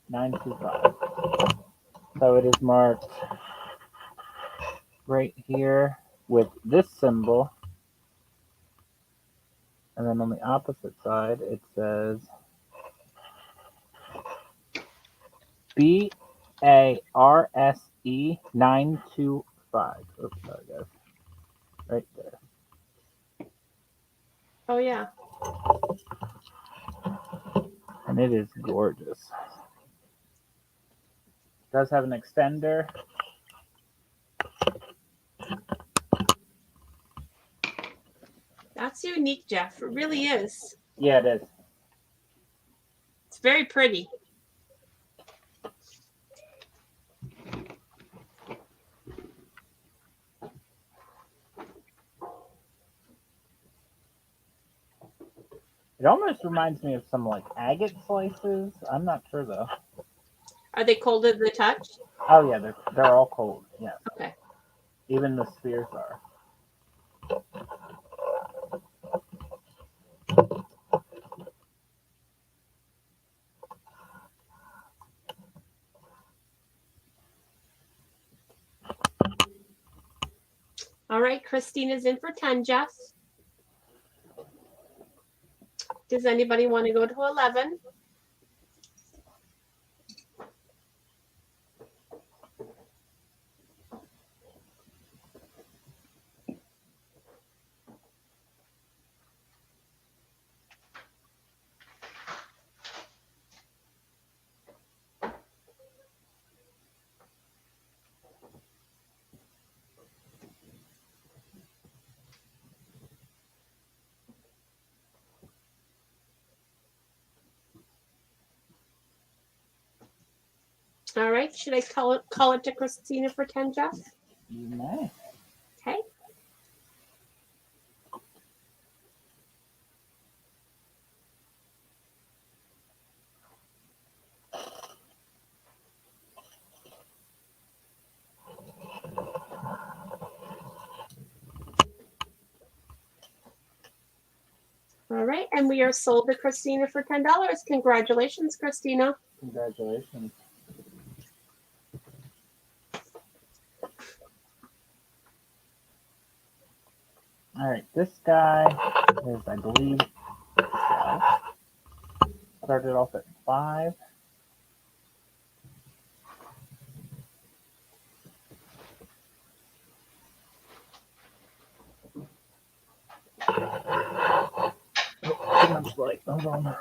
925. So it is marked right here with this symbol. And then on the opposite side, it says BARSE 925. Oops, sorry guys. Right there. Oh, yeah. And it is gorgeous. It does have an extender. That's unique, Jeff. It really is. Yeah, it is. It's very pretty. It almost reminds me of some like agate slices. I'm not sure though. Are they cold to the touch? Oh yeah, they're all cold. Yeah. Okay. Even the spheres are. All right, Christina's in for 10, Jeff. Does anybody want to go to 11? All right, should I call it to Christina for 10, Jeff? You may. Okay. All right, and we are sold to Christina for $10. Congratulations, Christina. Congratulations. All right, this guy is, I believe, 12. Started off at 5. Oh, too much light. Hold on.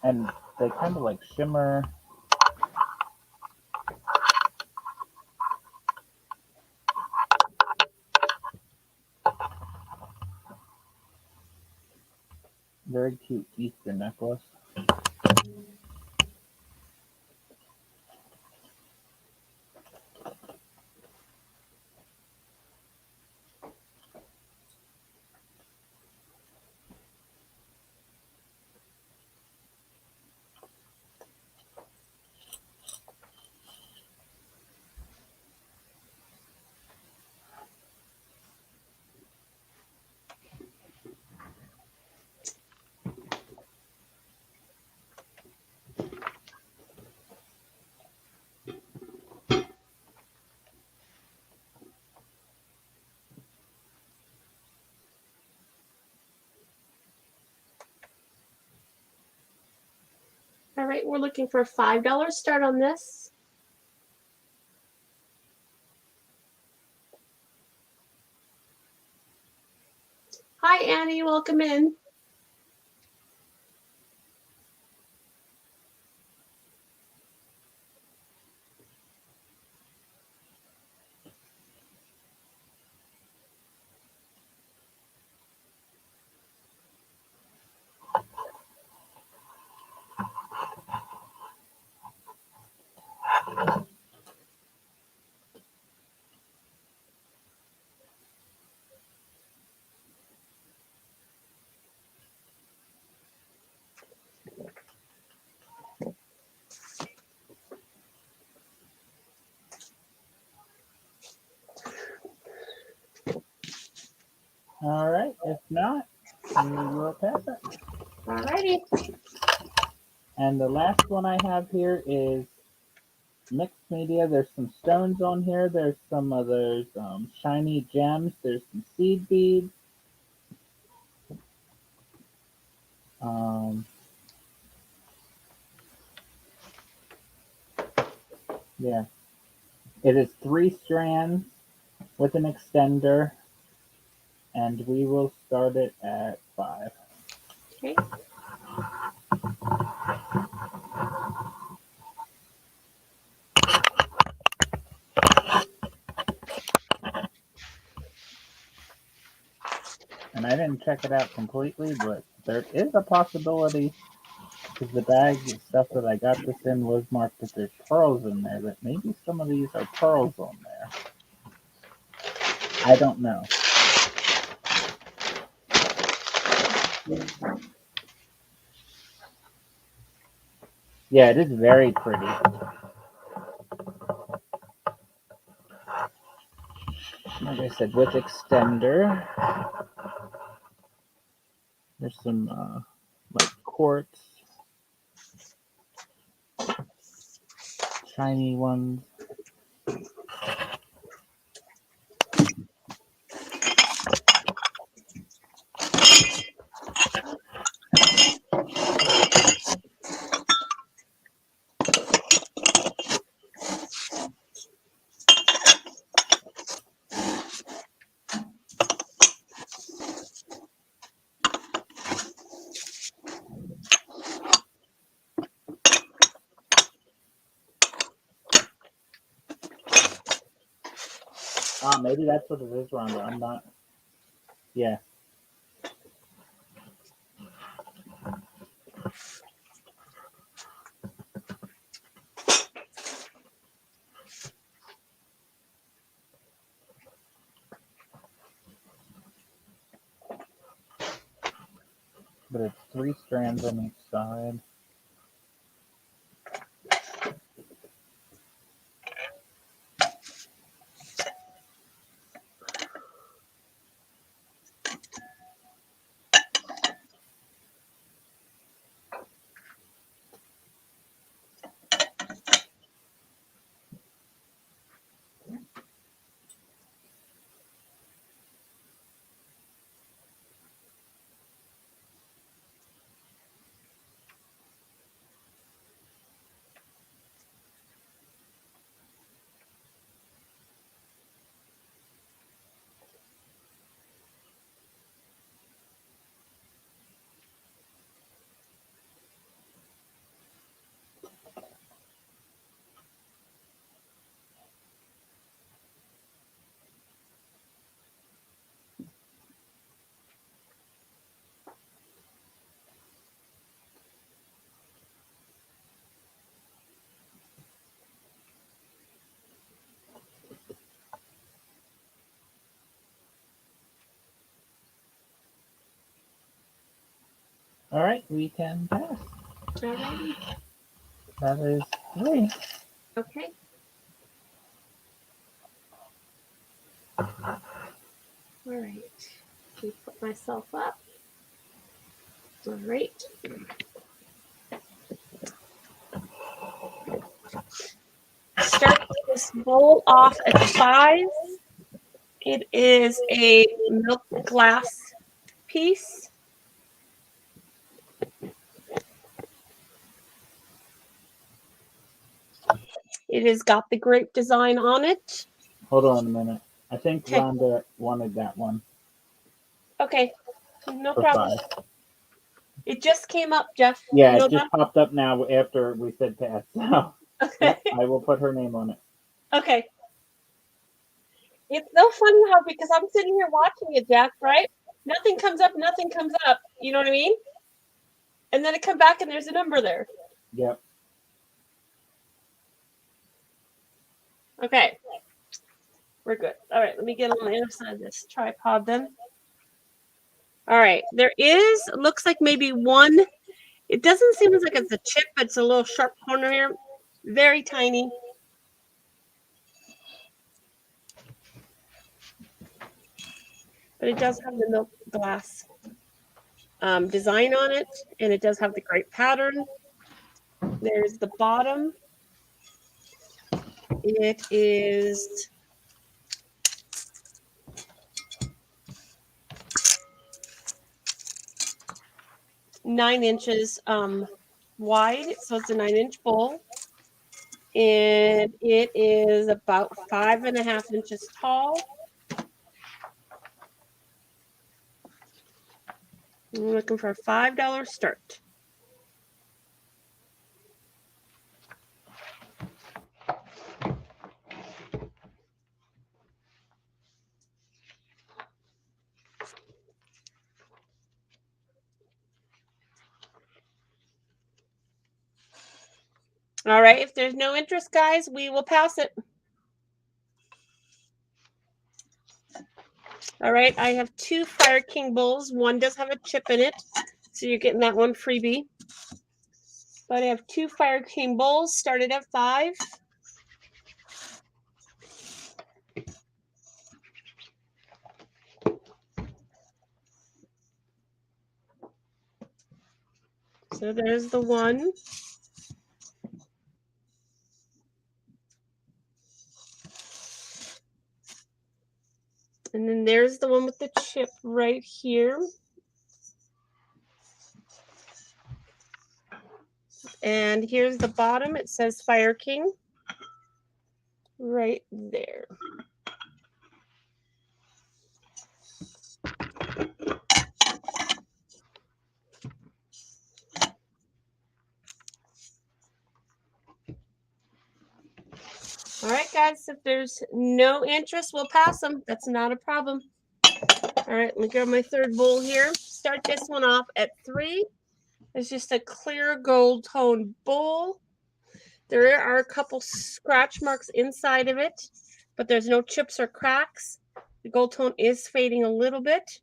And they kind of like shimmer. Very cute Easter necklace. All right, we're looking for a $5 start on this. Hi, Annie, welcome in. All right, if not, we will pass it. All righty. And the last one I have here is mixed media. There's some stones on here. There's some others, shiny gems. There's some seed beads. Yeah. It is 3 strands with an extender, and we will start it at 5. Okay. And I didn't check it out completely, but there is a possibility, because the bag of stuff that I got this in was marked that there's pearls in there, that maybe some of these are pearls on there. I don't know. Yeah, it is very pretty. Like I said, with extender. There's some like quartz, shiny ones. Maybe that's what it is, Rhonda. I'm not. Yeah. But it's 3 strands on each side. All right, we can pass. Alrighty. That is 3. Okay. All right. Let me put myself up. All right. Start this bowl off at 5. It is a milk glass piece. It has got the grape design on it. Hold on a minute. I think Okay. Rhonda wanted that one. Okay. No For problem. 5. It just came up, Jeff. Yeah, You know it just popped up now after we said pass. So that? yep, I will put her name on it. Okay. It's so funny how, because I'm sitting here watching it, Jeff, right? Nothing comes up, nothing comes up. You know what I mean? And then I come back and there's a number there. Yep. Okay. We're good. All right, let me get on the other side of this tripod then. All right. There is, looks like maybe one. It doesn't seem like it's a chip, but it's a little sharp corner here. Very tiny. But it does have the milk glass design on it, and it does have the grape pattern. There's the bottom. It is 9 inches wide, so it's a 9-inch bowl. And it is about 5.5 inches tall. I'm looking for a $5 start. All right, if there's no interest, guys, we will pass it. All right, I have 2 Fire King bowls. One does have a chip in it, so you're getting that one freebie. But I have 2 Fire King bowls started at 5. So there's the one. And then there's the one with the chip right here. And here's the bottom. It says Fire King right there. All right, guys, if there's no interest, we'll pass them. That's not a problem. All right, let me grab my third bowl here. Start this one off at 3. It's just a clear gold tone bowl. There are a couple scratch marks inside of it, but there's no chips or cracks. The gold tone is fading a little bit.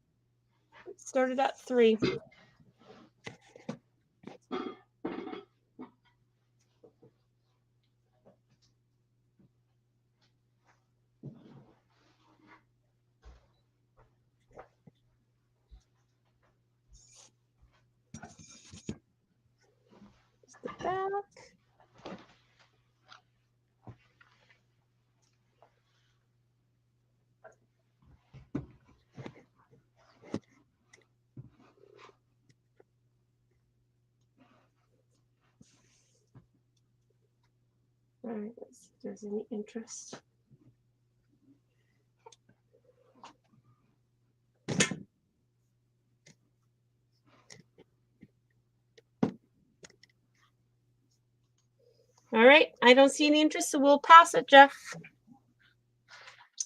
Started at 3. The back. All right, let's see if there's any interest. All right, I don't see any interest, so we'll pass it, Jeff.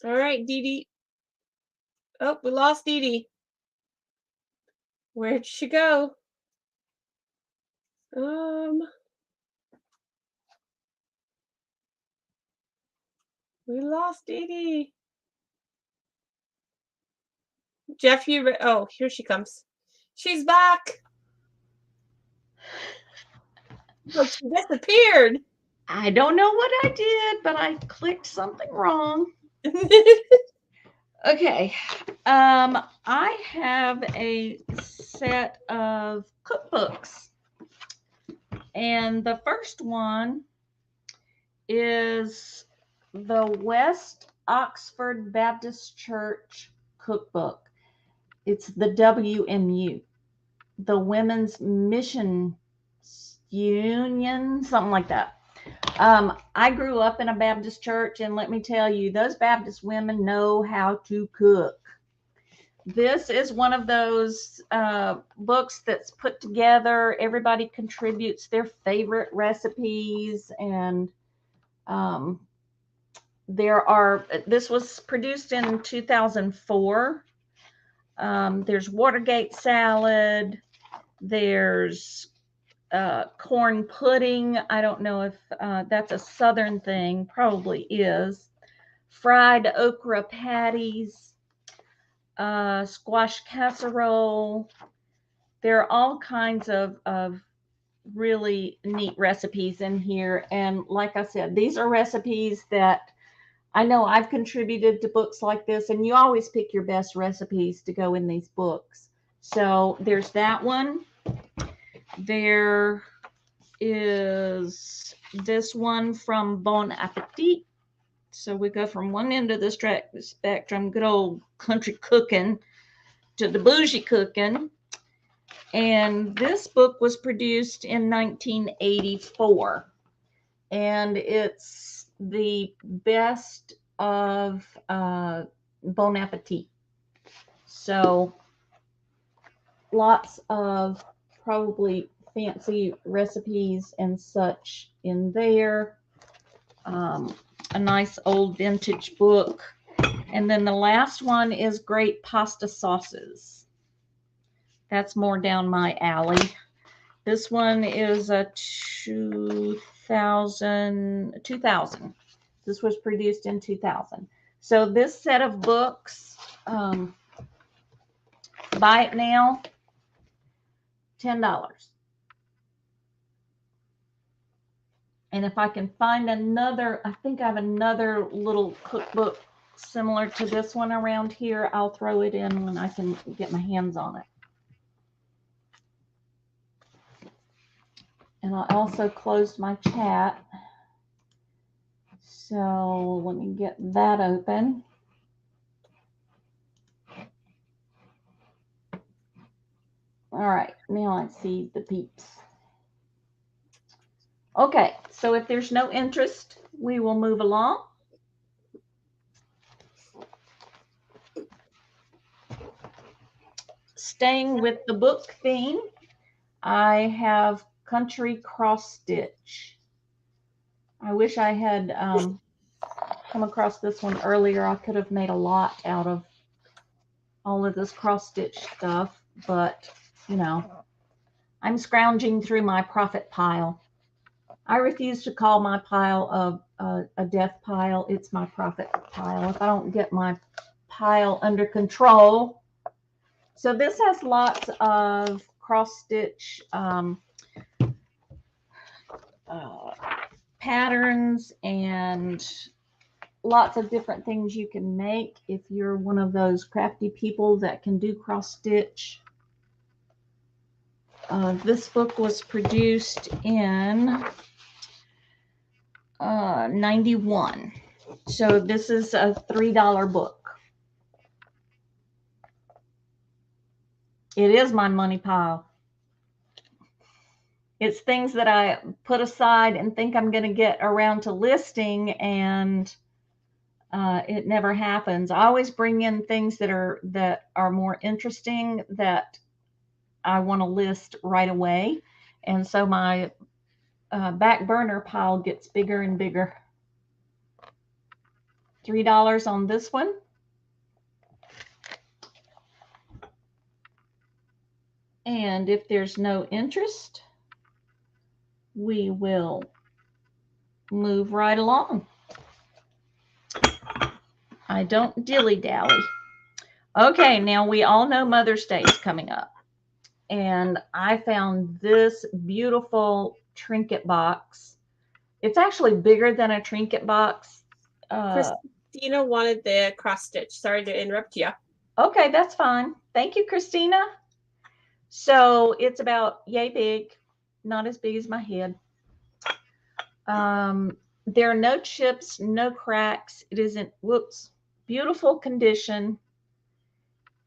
All right, Dee Dee. Oh, we lost Dee Dee. Where'd she go? We lost Dee Dee. Jeff, oh, here she comes. She's back. Look, she disappeared. I don't know what I did, but I clicked something wrong. Okay. I have a set of cookbooks. And the first one is the West Oxford Baptist Church Cookbook. It's the WMU, the Women's Mission Union, something like that. I grew up in a Baptist church, and let me tell you, those Baptist women know how to cook. This is one of those books that's put together. Everybody contributes their favorite recipes, and this was produced in 2004. There's Watergate salad. There's corn pudding. I don't know if that's a Southern thing. Probably is. Fried okra patties. Squash casserole. There are all kinds of really neat recipes in here. And like I said, these are recipes that I know I've contributed to books like this, and you always pick your best recipes to go in these books. So there's that one. There is this one from Bon Appetit. So we go from one end of the spectrum, good old country cooking, to the bougie cooking. And this book was produced in 1984. And it's the best of Bon Appetit. So lots of probably fancy recipes and such in there. A nice old vintage book. And then the last one is Great Pasta Sauces. That's more down my alley. This one is a 2000. This was produced in 2000. So this set of books, buy it now, $10. And if I can find another, I think I have another little cookbook similar to this one around here. I'll throw it in when I can get my hands on it. And I also closed my chat. So let me get that open. All right, now I see the peeps. Okay, so if there's no interest, we will move along. Staying with the book theme, I have Country Cross Stitch. I wish I had come across this one earlier. I could have made a lot out of all of this cross stitch stuff, but you know, I'm scrounging through my profit pile. I refuse to call my pile a death pile. It's my profit pile. If I don't get my pile under control. So this has lots of cross stitch patterns and lots of different things you can make if you're one of those crafty people that can do cross stitch. This book was produced in 91. So this is a $3 book. It is my money pile. It's things that I put aside and think I'm going to get around to listing, and it never happens. I always bring in things that are more interesting that I want to list right away. And so my back burner pile gets bigger and bigger. $3 on this one. And if there's no interest, we will move right along. I don't dilly-dally. Okay, now we all know Mother's Day is coming up. And I found this beautiful trinket box. It's actually bigger than a trinket box. Christina wanted the cross stitch. Sorry to interrupt you. Okay, that's fine. Thank you, Christina. So it's about yay big, not as big as my head. There are no chips, no cracks. It isn't, beautiful condition.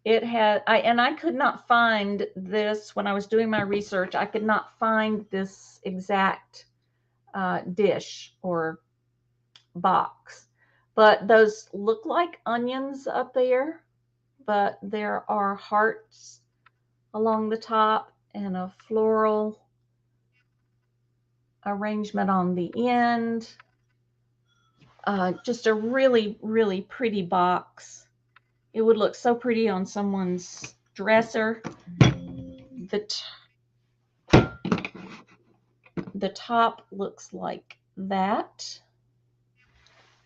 It had, I could not find this when I was doing my research. I could not find this exact dish or box, but those look like onions up there, but there are hearts along the top and a floral arrangement on the end. Just a really, really pretty box. It would look so pretty on someone's dresser. The top looks like that.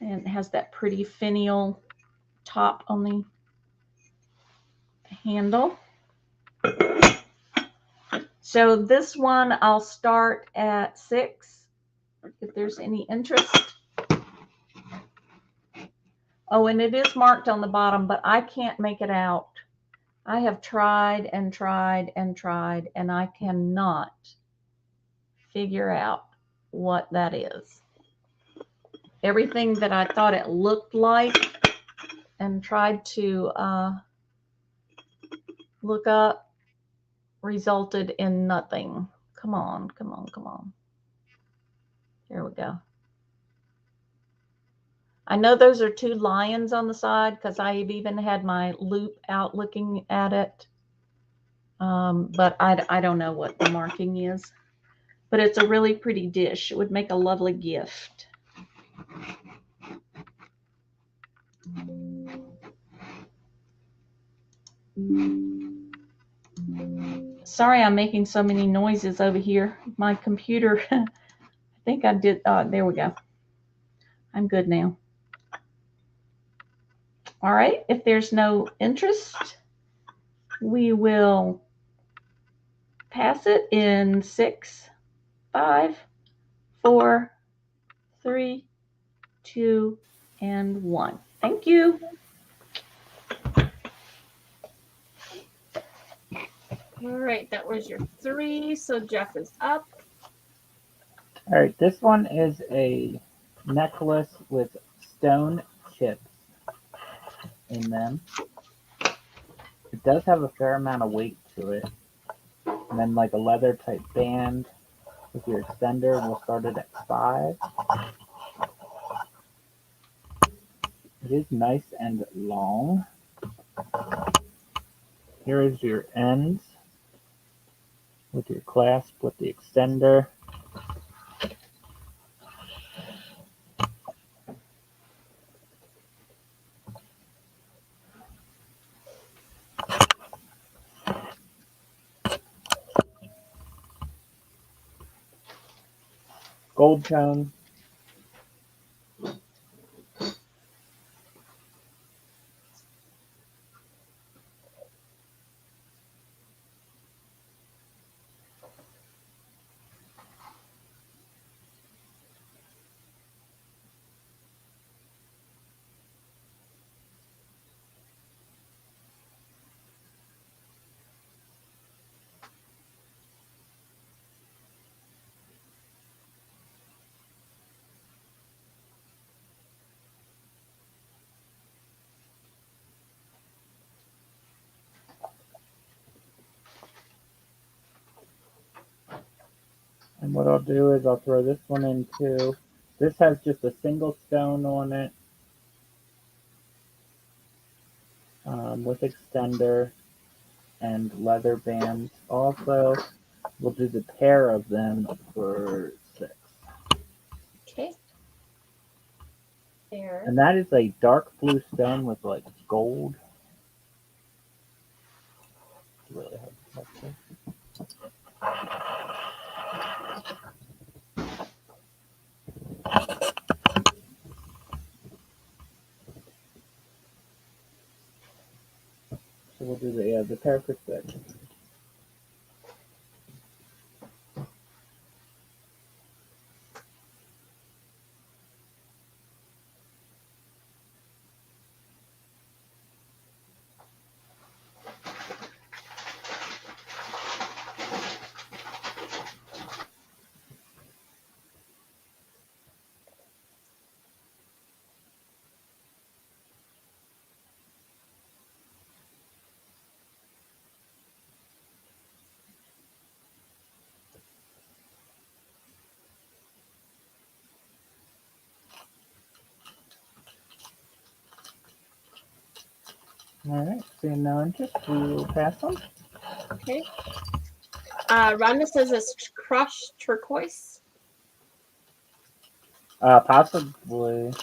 And it has that pretty finial top on the handle. So this one, I'll start at $6 if there's any interest. Oh, and it is marked on the bottom, but I can't make it out. I have tried and tried and tried, and I cannot figure out what that is. Everything that I thought it looked like and tried to look up resulted in nothing. Come on, come on, come on. Here we go. I know those are two lions on the side because I have even had my loop out looking at it. But I don't know what the marking is. But it's a really pretty dish. It would make a lovely gift. Sorry I'm making so many noises over here. My computer, I think I did, there we go. I'm good now. All right, if there's no interest, we will pass it in 6, 5, 4, 3, 2, and 1. Thank you. All right, that was your 3. So Jeff is up. All right, this one is a necklace with stone chips in them. It does have a fair amount of weight to it. And then like a leather type band with your extender. We'll start it at 5. It is nice and long. Here is your ends with your clasp with the extender. Gold tone. And what I'll do is I'll throw this one in too. This has just a single stone on it with extender and leather bands. Also, we'll do the pair of them for 6. Okay. There. And that is a dark blue stone with like gold. It's really hard to touch this. So we'll do the pair for 6. All right, so now inches. We will pass them. Okay. Rhonda says it's crushed turquoise. Possibly.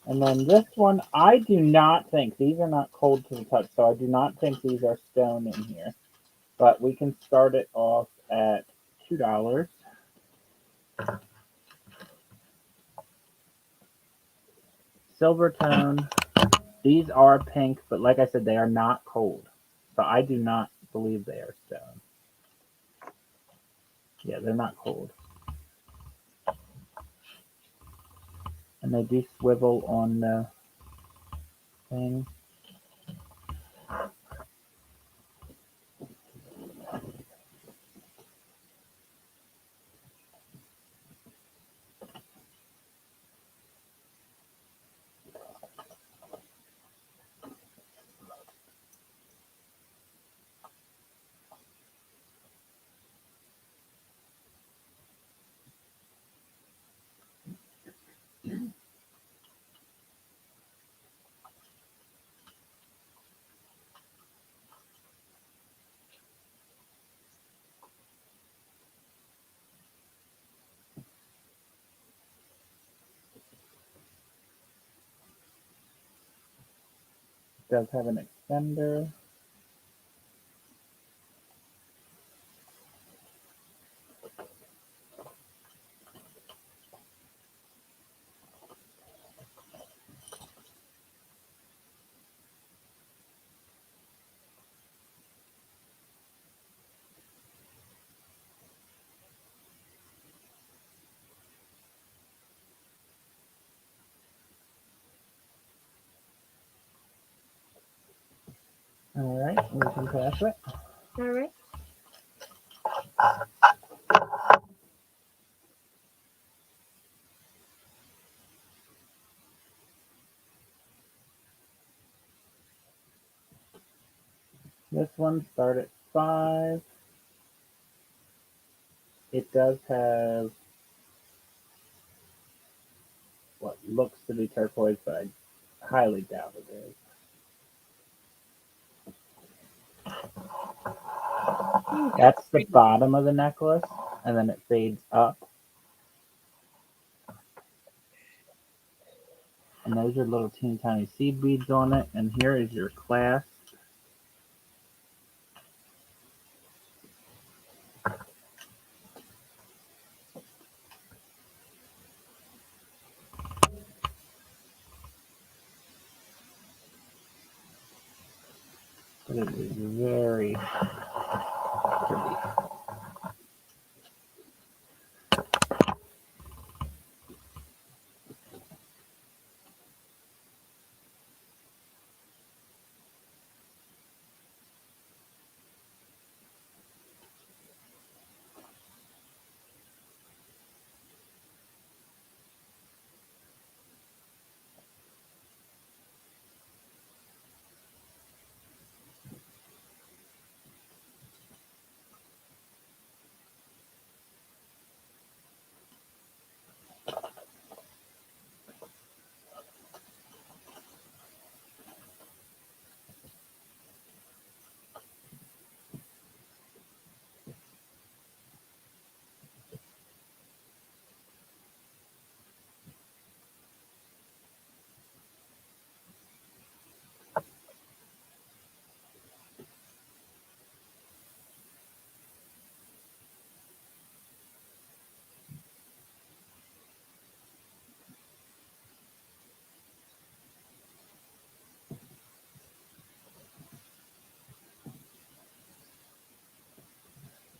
And then this one, I do not think, these are not cold to the touch, so I do not think these are stone in here. But we can start it off at $2. Silver tone. These are pink, but like I said, they are not cold. So I do not believe they are stone. Yeah, they're not cold. And they do swivel on the thing. It does have an extender. All right, we can pass it. All right. This one started at 5. It does have what looks to be turquoise, but I highly doubt it is. That's the bottom of the necklace, and then it fades up. And those are little teeny tiny seed beads on it. And here is your clasp. But it is very pretty.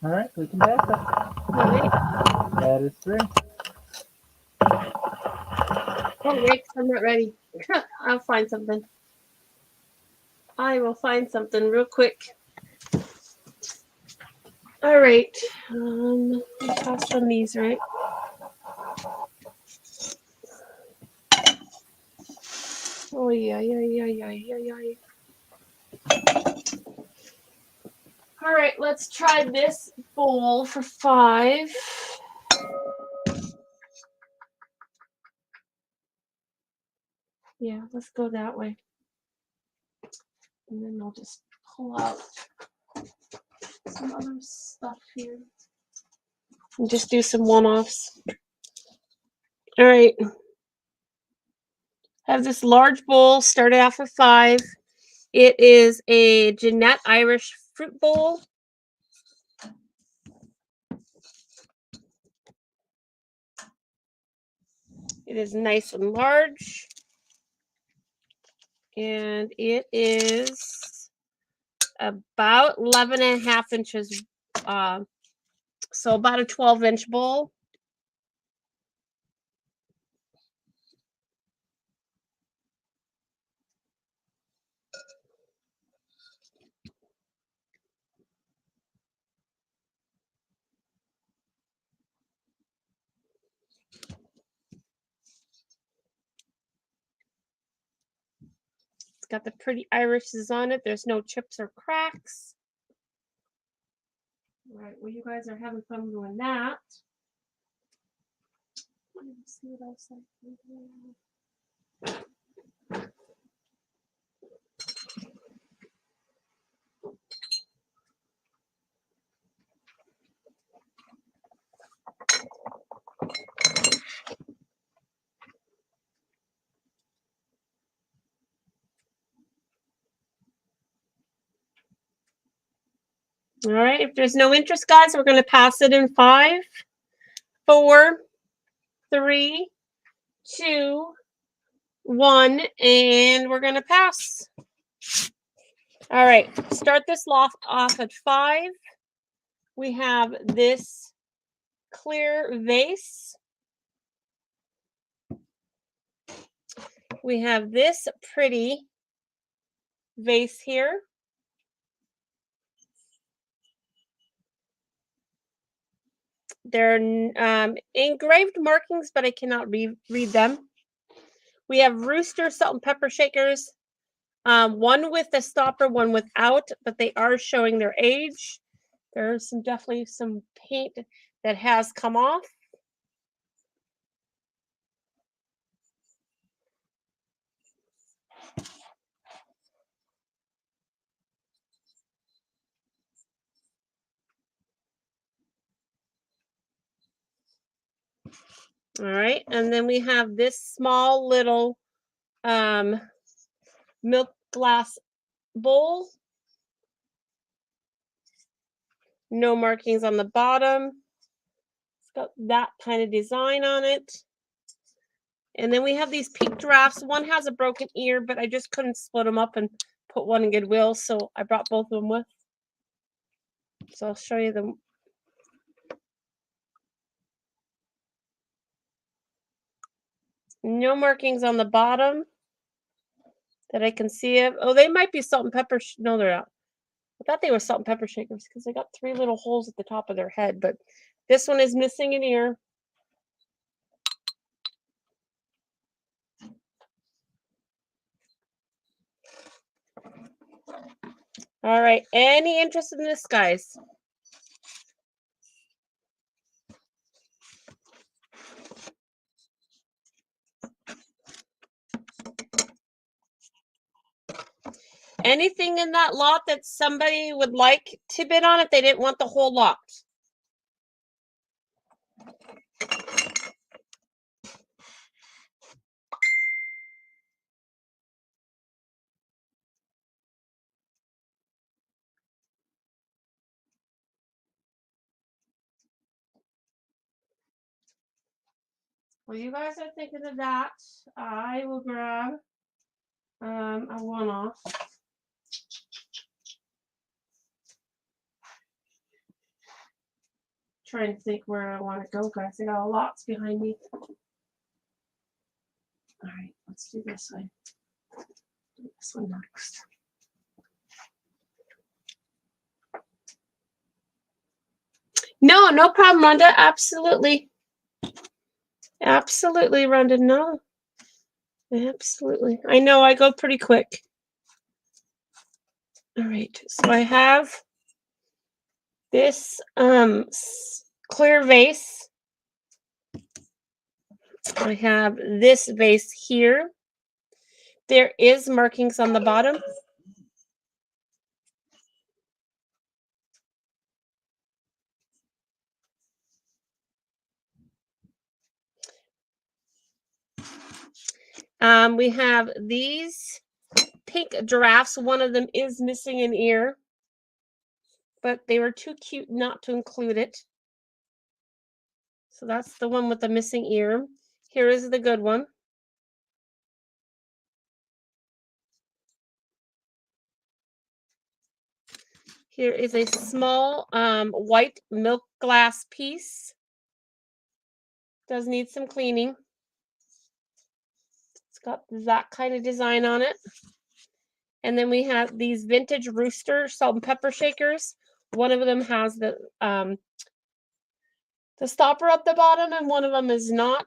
All right, we can pass it. All right. That is 3. Oh, wait, I'm not ready. I'll find something. I will find something real quick. All right. We passed on these, right? Oh, yeah. All right, let's try this bowl for 5. Yeah, let's go that way. And then I'll just pull out some other stuff here. And just do some one-offs. All right. Have this large bowl, started off at 5. It is a Jeanette Irish fruit bowl. It is nice and large. And it is about 11.5 inches. So about a 12-inch bowl. It's got the pretty irises on it. There's no chips or cracks. All right, well, you guys are having fun doing that. Let's see what else I can do. All right, if there's no interest, guys, we're going to pass it in 5, 4, 3, 2, 1, and we're going to pass. All right, start this off at 5. We have this clear vase. We have this pretty vase here. They're engraved markings, but I cannot read them. We have Rooster salt and pepper shakers. One with the stopper, one without, but they are showing their age. There's definitely some paint that has come off. All right, and then we have this small little milk glass bowl. No markings on the bottom. It's got that kind of design on it. And then we have these pink giraffes. One has a broken ear, but I just couldn't split them up and put one in Goodwill, so I brought both of them with. So I'll show you them. No markings on the bottom that I can see of. Oh, they might be salt and pepper. No, they're not. I thought they were salt and pepper shakers because they got 3 little holes at the top of their head, but this one is missing an ear. All right, any interest in this, guys? Anything in that lot that somebody would like to bid on if they didn't want the whole lot? Well, you guys are thinking of that. I will grab a one-off. Trying to think where I want to go, guys. I got lots behind me. All right, let's do this one. Do this one next. No problem, Rhonda. Absolutely. Absolutely, Rhonda. No. Absolutely. I know I go pretty quick. All right. So I have this clear vase. I have this vase here. There is markings on the bottom. We have these pink giraffes. One of them is missing an ear, but they were too cute not to include it. So that's the one with the missing ear. Here is the good one. Here is a small white milk glass piece. Does need some cleaning. It's got that kind of design on it. And then we have these vintage Rooster salt and pepper shakers. One of them has the stopper at the bottom, and one of them is not.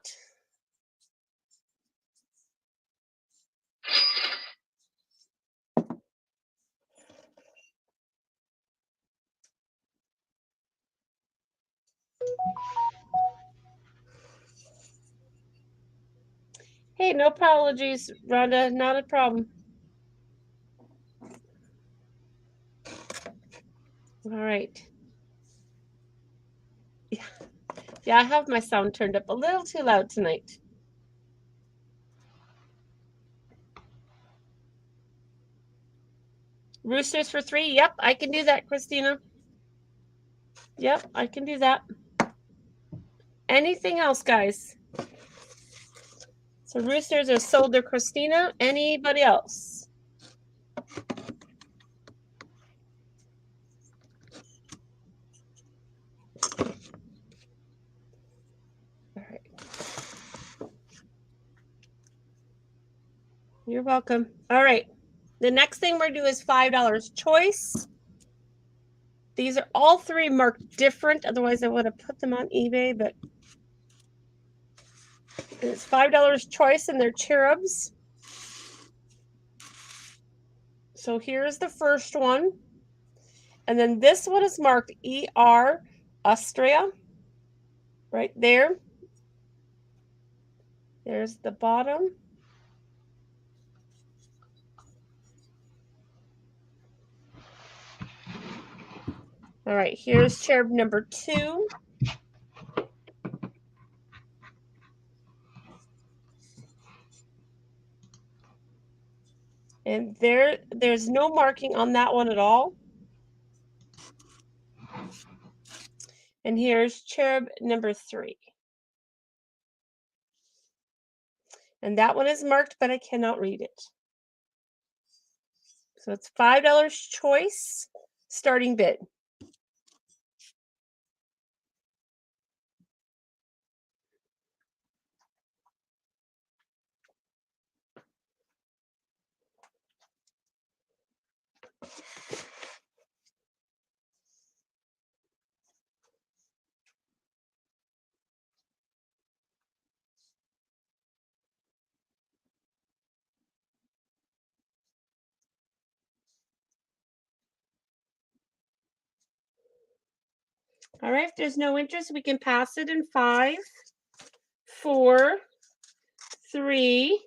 Hey, no apologies, Rhonda. Not a problem. All right. Yeah, I have my sound turned up a little too loud tonight. Roosters for 3. Yep, I can do that, Christina. Yep, I can do that. Anything else, guys? So roosters are sold to Christina. Anybody else? All right. You're welcome. All right. The next thing we're doing is $5 choice. These are all three marked different. Otherwise, I would have put them on eBay, but it's $5 choice, and they're cherubs. So here's the first one. And then this one is marked ER Austria. Right there. There's the bottom. All right, here's cherub number 2. And there's no marking on that one at all. And here's cherub number 3. And that one is marked, but I cannot read it. So it's $5 choice, starting bid. All right, if there's no interest, we can pass it in 5, 4, 3,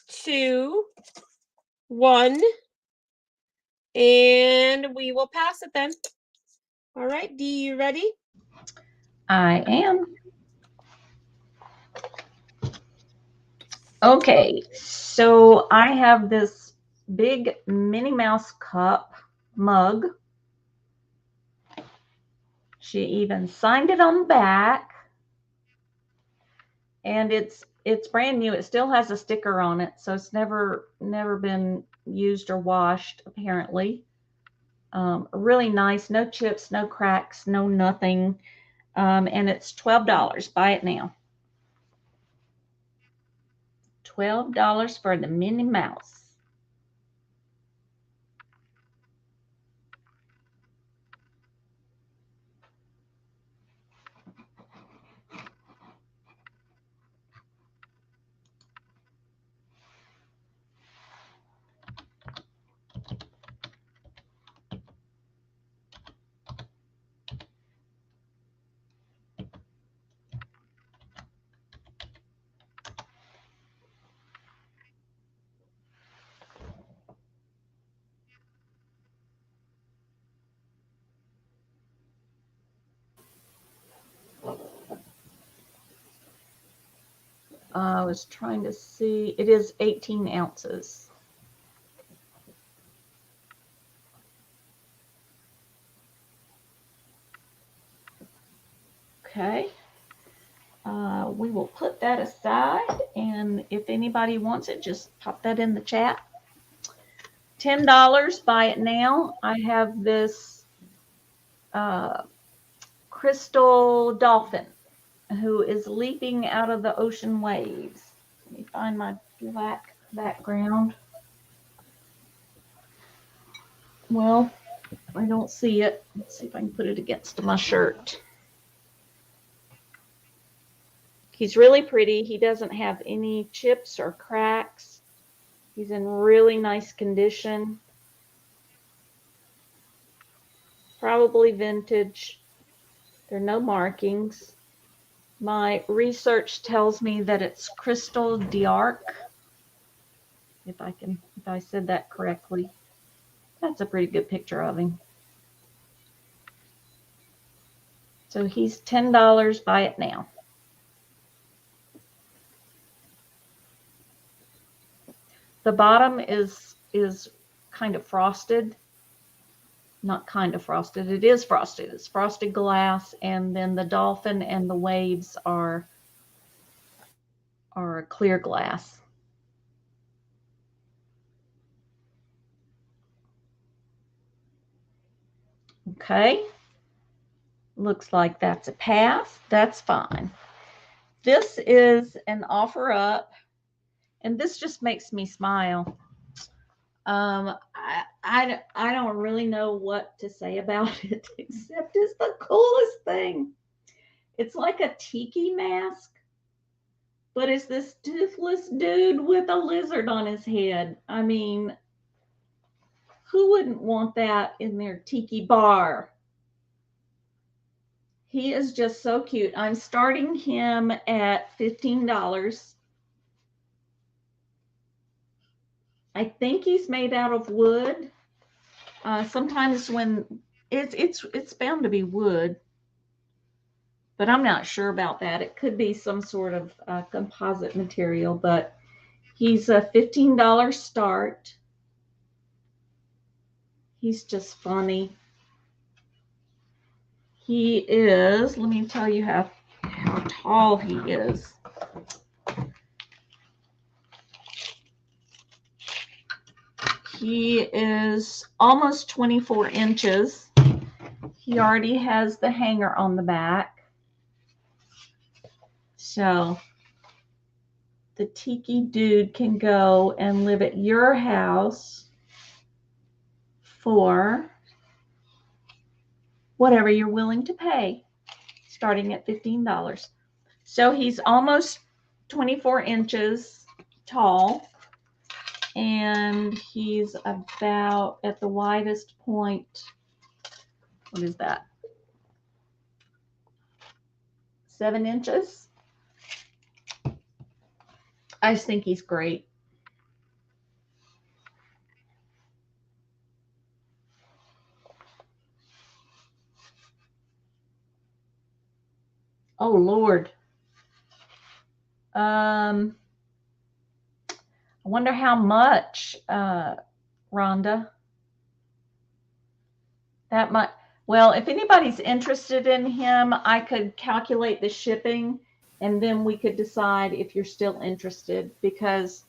2, 1. And we will pass it then. All right, Dee, you ready? I am. Okay, so I have this big Minnie Mouse Cup Mug. She even signed it on the back. And it's brand new. It still has a sticker on it, so it's never been used or washed, apparently. Really nice. No chips, no cracks, no nothing. And it's $12. Buy it now. $12 for the Minnie Mouse. I was trying to see. It is 18 ounces. Okay. We will put that aside, and if anybody wants it, just pop that in the chat. $10. Buy it now. I have this crystal dolphin who is leaping out of the ocean waves. Let me find my black background. Well, I don't see it. Let's see if I can put it against my shirt. He's really pretty. He doesn't have any chips or cracks. He's in really nice condition. Probably vintage. There are no markings. My research tells me that it's crystal d'arc. If I said that correctly. That's a pretty good picture of him. So he's $10. Buy it now. The bottom is kind of frosted. Not kind of frosted. It is frosted. It's frosted glass, and then the dolphin and the waves are clear glass. Okay. Looks like that's a pass. That's fine. This is an offer up, and this just makes me smile. I don't really know what to say about it except it's the coolest thing. It's like a tiki mask, but it's this toothless dude with a lizard on his head. I mean, who wouldn't want that in their tiki bar? He is just so cute. I'm starting him at $15. I think he's made out of wood. Sometimes when it's bound to be wood, but I'm not sure about that. It could be some sort of composite material, but he's a $15 start. He's just funny. He is, let me tell you how tall he is. He is almost 24 inches. He already has the hanger on the back. So the tiki dude can go and live at your house for whatever you're willing to pay, starting at $15. So he's almost 24 inches tall, and he's about at the widest point, what is that? 7 inches. I just think he's great. Oh Lord. I wonder how much, Rhonda. That might, well, if anybody's interested in him, I could calculate the shipping and then we could decide if you're still interested, because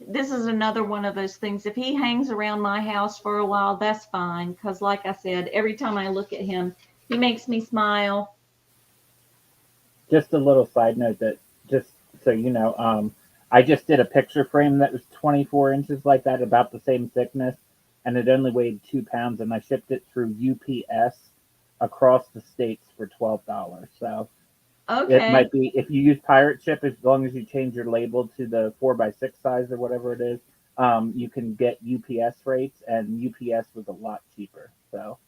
this is another one of those things. If he hangs around my house for a while, that's fine. Because like I said, every time I look at him, he makes me smile. Just a little side note that just so you know, I just did a picture frame that was 24 inches like that, about the same thickness, and it only weighed 2 pounds, and I shipped it through UPS across the states for $12. So Okay. it might be, if you use pirate ship, as long as you change your label to the 4x6 size or whatever it is, you can get UPS rates, and UPS was a lot cheaper. So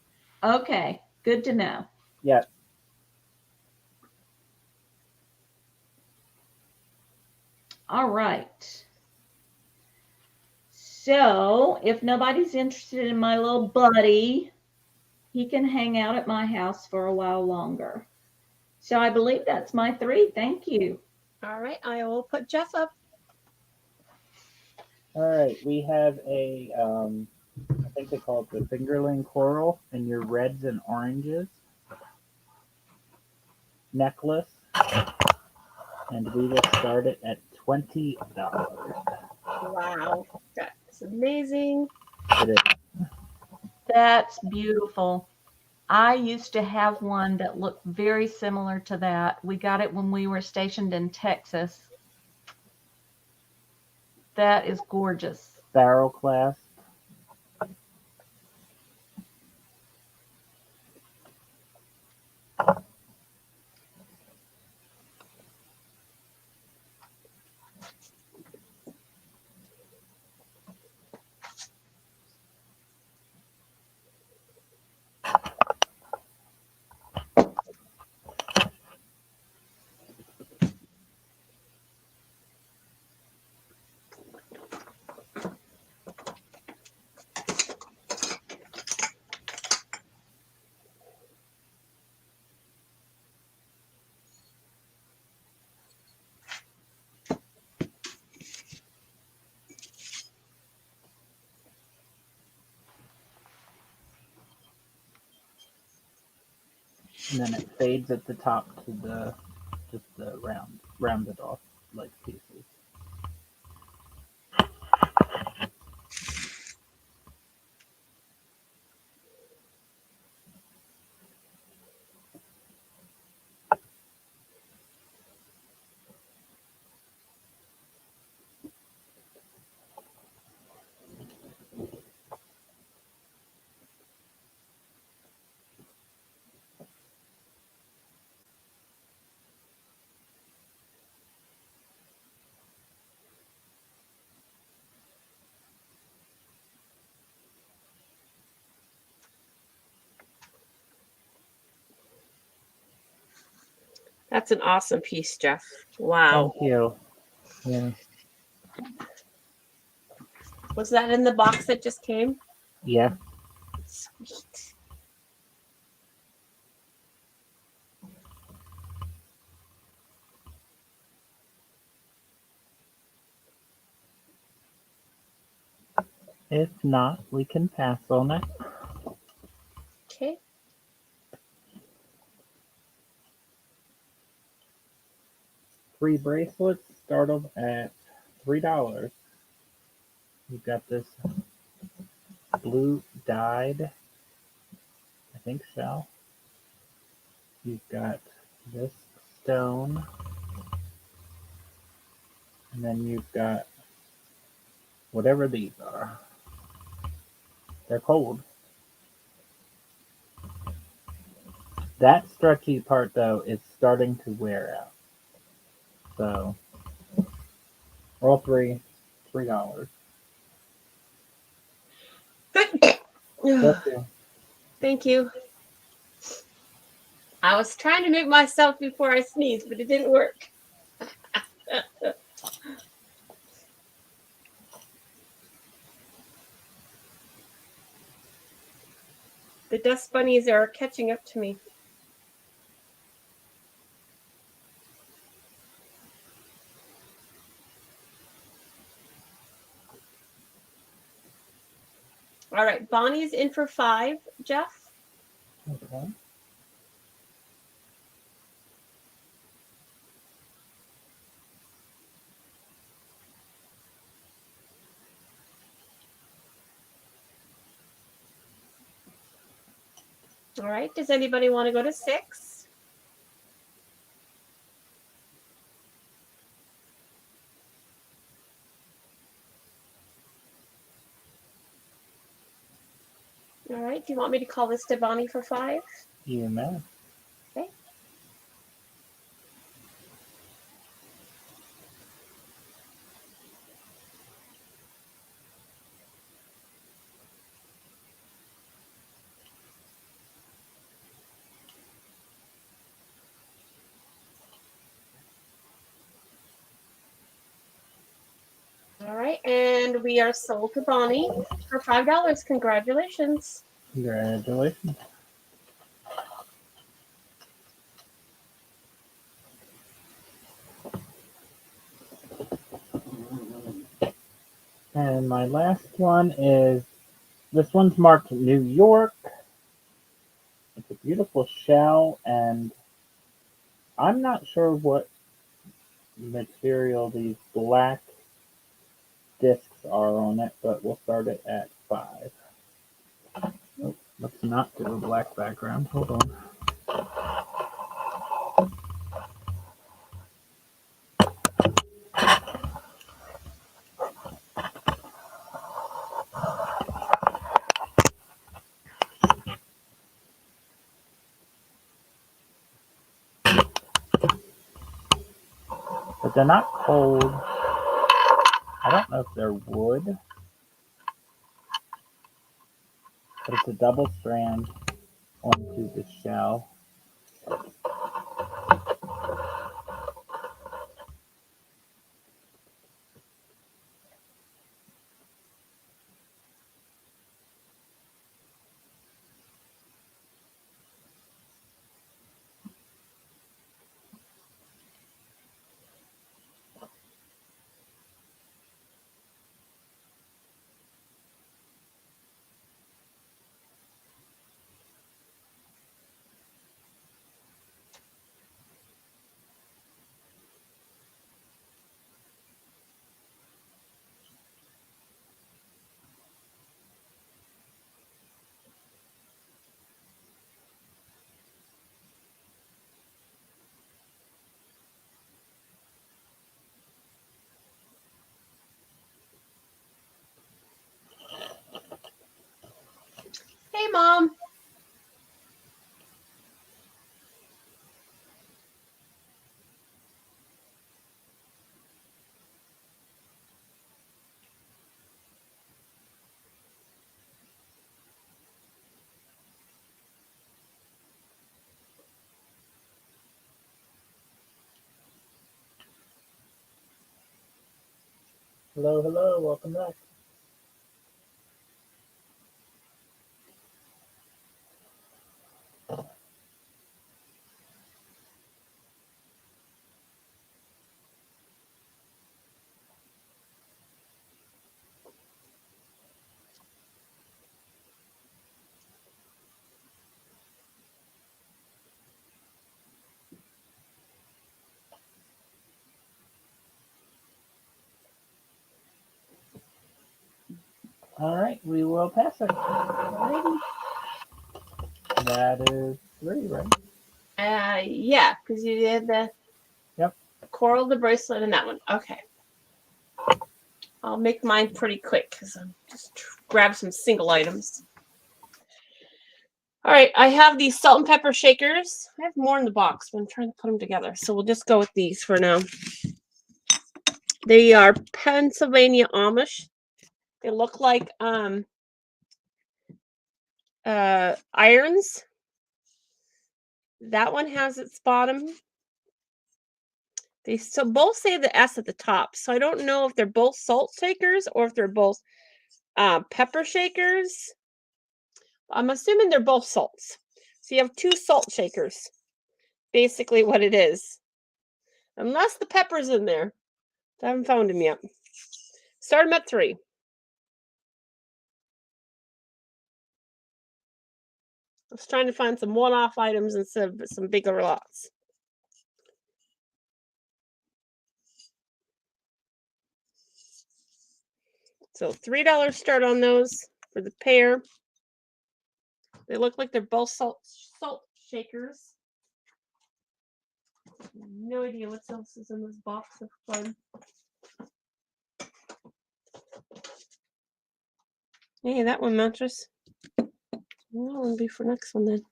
okay, good to know. yeah. All right. So if nobody's interested in my little buddy, he can hang out at my house for a while longer. So I believe that's my 3. Thank you. All right, I will put Jeff up. All right, we have a, I think they call it the fingerling coral in your reds and oranges necklace, and we will start it at $20. Wow, that's amazing. It is. That's beautiful. I used to have one that looked very similar to that. We got it when we were stationed in Texas. That is gorgeous. Barrel clasp. And then it fades at the top to the just the rounded off like pieces. That's an awesome piece, Jeff. Wow. Thank you. Yeah. Was that in the box that just came? Yeah. Sweet. If not, we can pass on it. Okay. Three bracelets started at $3. You've got this blue dyed, I think so. You've got this stone. And then you've got whatever these are. They're cold. That stretchy part, though, is starting to wear out. So, roll $3. Bless you. Thank you. I was trying to mute myself before I sneezed, but it didn't work. The dust bunnies are catching up to me. All right, Bonnie's in for 5, Jeff. Okay. All right, does anybody want to go to 6? All right, do you want me to call this to Bonnie for 5? You may. Okay. All right, and we are sold to Bonnie for $5. Congratulations. Congratulations. And my last one is, this one's marked New York. It's a beautiful shell, and I'm not sure what material these black discs are on it, but we'll start it at 5. Oh, let's not do a black background. Hold on. But they're not cold. I don't know if they're wood, but it's a double strand onto the shell. Hey, Mom. Hello, hello, welcome back. All right, we will pass it. Alrighty. That is 3, right? Yeah, because you did the coral, the bracelet, and that one. Okay. I'll make mine pretty quick because I'm just grab some single items. All right, I have these salt and pepper shakers. I have more in the box, but I'm trying to put them together. So we'll just go with these for now. They are Pennsylvania Amish. They look like irons. That one has its bottom. They both say the S at the top, so I don't know if they're both salt shakers or if they're both pepper shakers. I'm assuming they're both salts. So you have 2 salt shakers, basically what it is. Unless the pepper's in there. I haven't found them yet. Start them at 3. I was trying to find some one-off items instead of some bigger lots. So $3 start on those for the pair. They look like they're both salt shakers. No idea what else is in this box of fun. Hey, that one matches. That one be for next one then.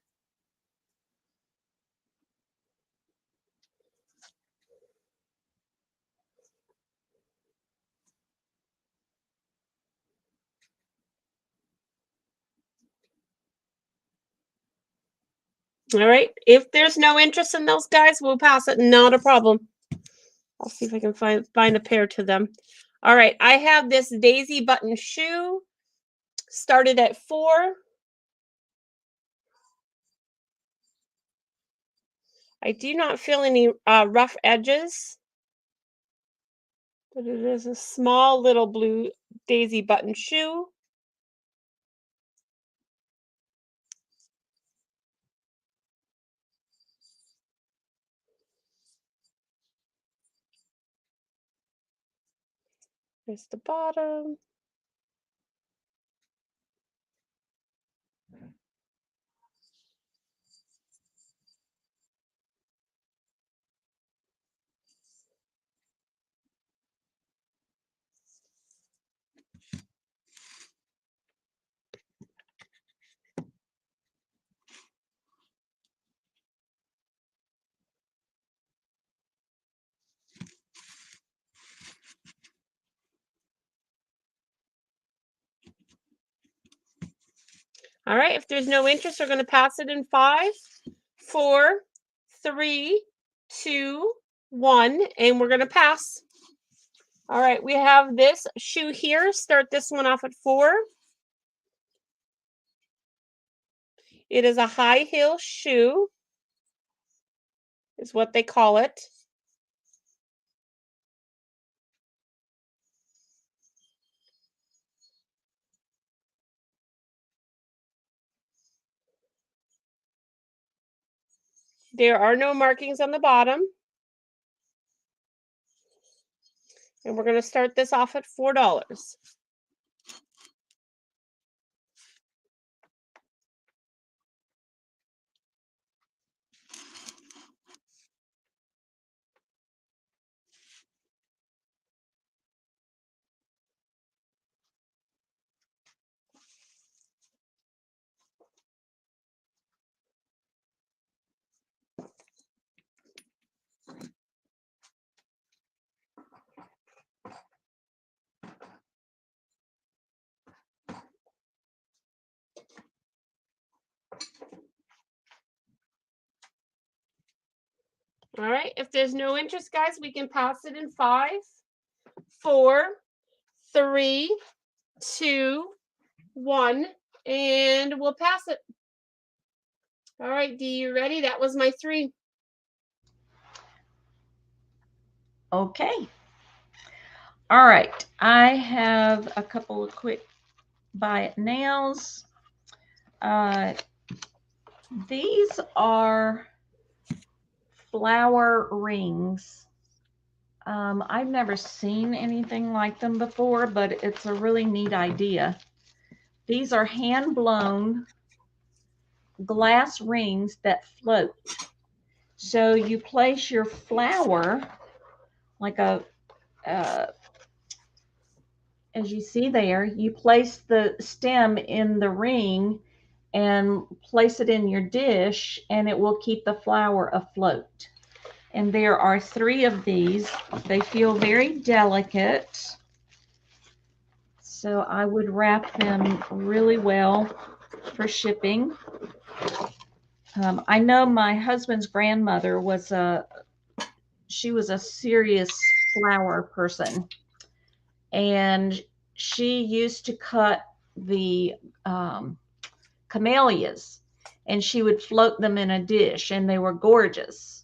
All right. If there's no interest in those guys, we'll pass it. Not a problem. I'll see if I can find a pair to them. All right. I have this daisy button shoe. Started at 4. I do not feel any rough edges. But it is a small little blue daisy button shoe. There's the bottom. All right, if there's no interest, we're going to pass it in 5, 4, 3, 2, 1, and we're going to pass. All right, we have this shoe here. Start this one off at 4. It is a high heel shoe, is what they call it. There are no markings on the bottom. And we're going to start this off at $4. All right, if there's no interest, guys, we can pass it in 5, 4, 3, 2, 1, and we'll pass it. All right, Dee, you ready? That was my 3. Okay. All right. I have a couple of quick buy it nows. These are flower rings. I've never seen anything like them before, but it's a really neat idea. These are hand-blown glass rings that float. So you place your flower like a, as you see there, you place the stem in the ring and place it in your dish, and it will keep the flower afloat. And there are 3 of these. They feel very delicate, so I would wrap them really well for shipping. I know my husband's grandmother was she was a serious flower person, and she used to cut the camellias, and she would float them in a dish, and they were gorgeous.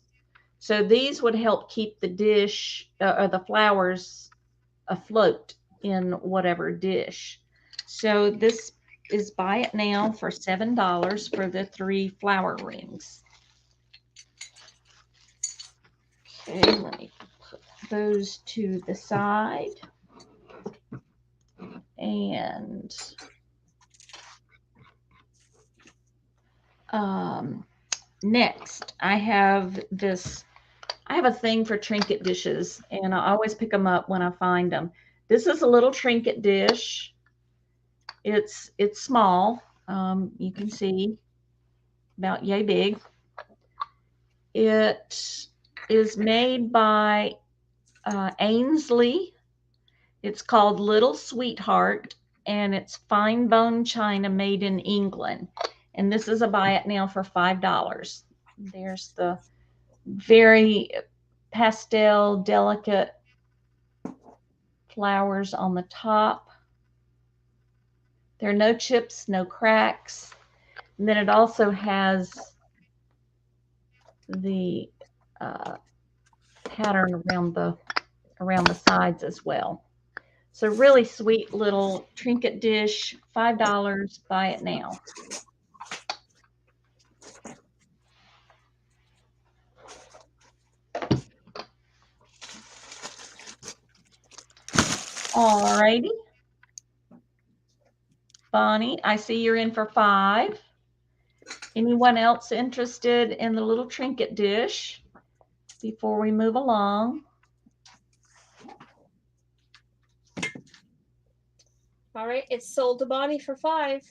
So these would help keep the dish or the flowers afloat in whatever dish. So this is buy it now for $7 for the 3 flower rings. Okay, let me put those to the side. And next, I have a thing for Trinket Dishes, and I always pick them up when I find them. This is a little Trinket dish. It's small. You can see about yay big. It is made by Ainsley. It's called Little Sweetheart, and it's fine bone china made in England. And this is a buy it now for $5. There's the very pastel, delicate flowers on the top. There are no chips, no cracks. And then it also has the pattern around the sides as well. So really sweet little Trinket dish, $5, buy it now. All righty. Bonnie, I see you're in for 5. Anyone else interested in the little Trinket dish before we move along? All right, it's sold to Bonnie for 5.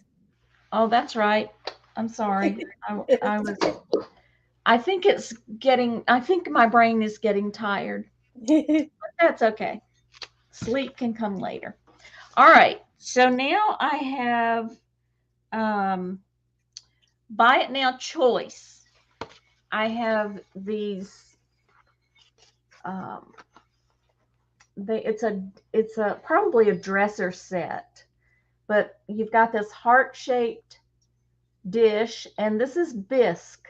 Oh, that's right. I'm sorry. I think my brain is getting tired. But that's okay. Sleep can come later. All right. So now I have buy it now choice. I have these it's a probably a dresser set, but you've got this heart-shaped dish, and this is bisque,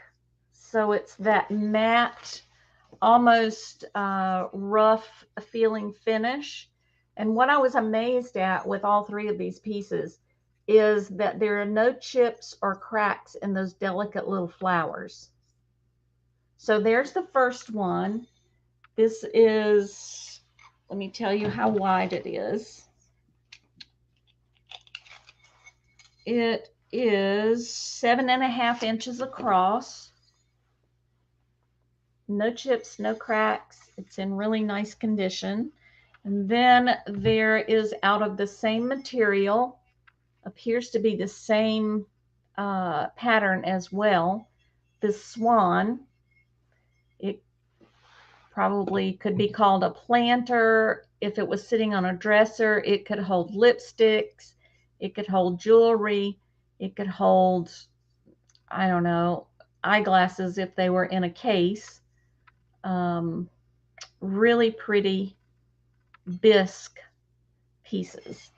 so it's that matte, almost rough feeling finish. And what I was amazed at with all 3 of these pieces is that there are no chips or cracks in those delicate little flowers. So there's the first one. This is, let me tell you how wide it is. It is 7.5 inches across. No chips, no cracks. It's in really nice condition. And then there is, out of the same material, appears to be the same pattern as well, this swan. It probably could be called a planter. If it was sitting on a dresser, it could hold lipsticks, it could hold jewelry, it could hold, I don't know, eyeglasses if they were in a case. Really pretty bisque pieces.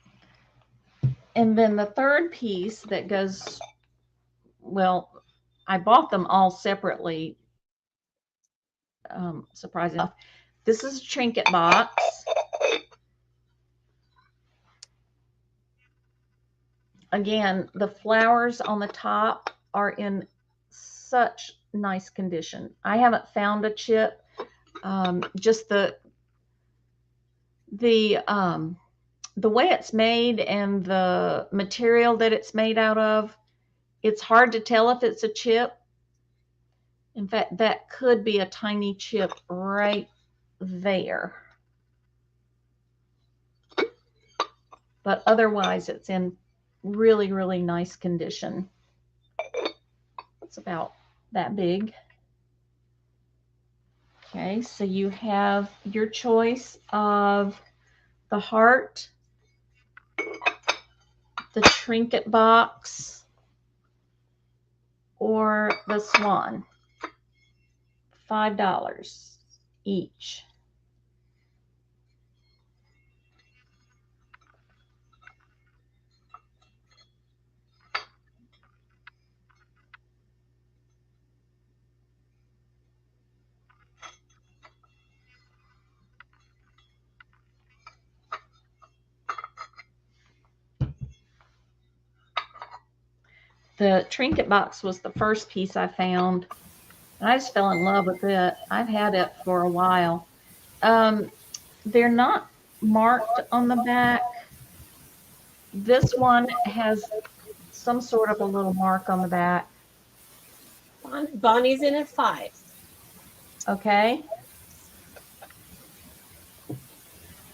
And then the third piece that goes, well, I bought them all separately, surprisingly enough. This is a trinket box. Again, the flowers on the top are in such nice condition. I haven't found a chip. Just the way it's made and the material that it's made out of, it's hard to tell if it's a chip. In fact, that could be a tiny chip right there. But otherwise, it's in really, really nice condition. It's about that big. Okay, so you have your choice of the heart, the trinket box, or the swan. $5 each. The trinket box was the first piece I found. And I just fell in love with it. I've had it for a while. They're not marked on the back. This one has some sort of a little mark on the back. Bonnie's in at 5. Okay.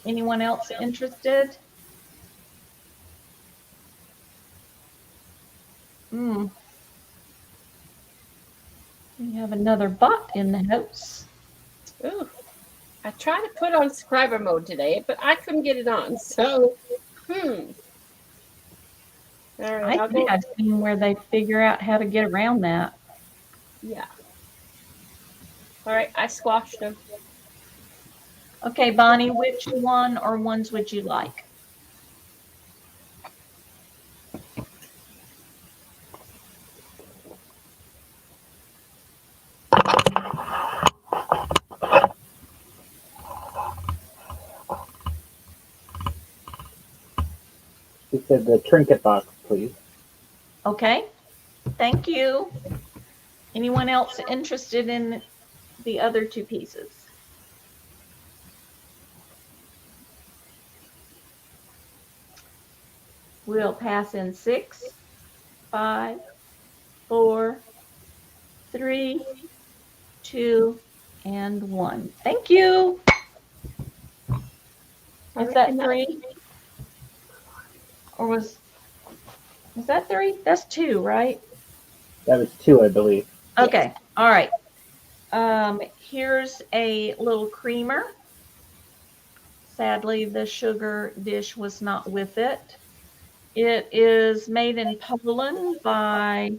Anyone else interested? We have another bot in the house. Ooh. I tried to put on subscriber mode today, but I couldn't get it on. So, All right, I think I've seen where they figure out how to get around that. Yeah. All right, I squashed them. Okay, Bonnie, which one or ones would you like? She said the trinket box, please. Okay, thank you. Anyone else interested in the other two pieces? We'll pass in 6, 5, 4, 3, 2, and 1. Thank you. Is that 3? Or was that 3? That's 2, right? That was 2, I believe. Okay. All right. Here's a little creamer. Sadly, the sugar dish was not with it. It is made in Poland by,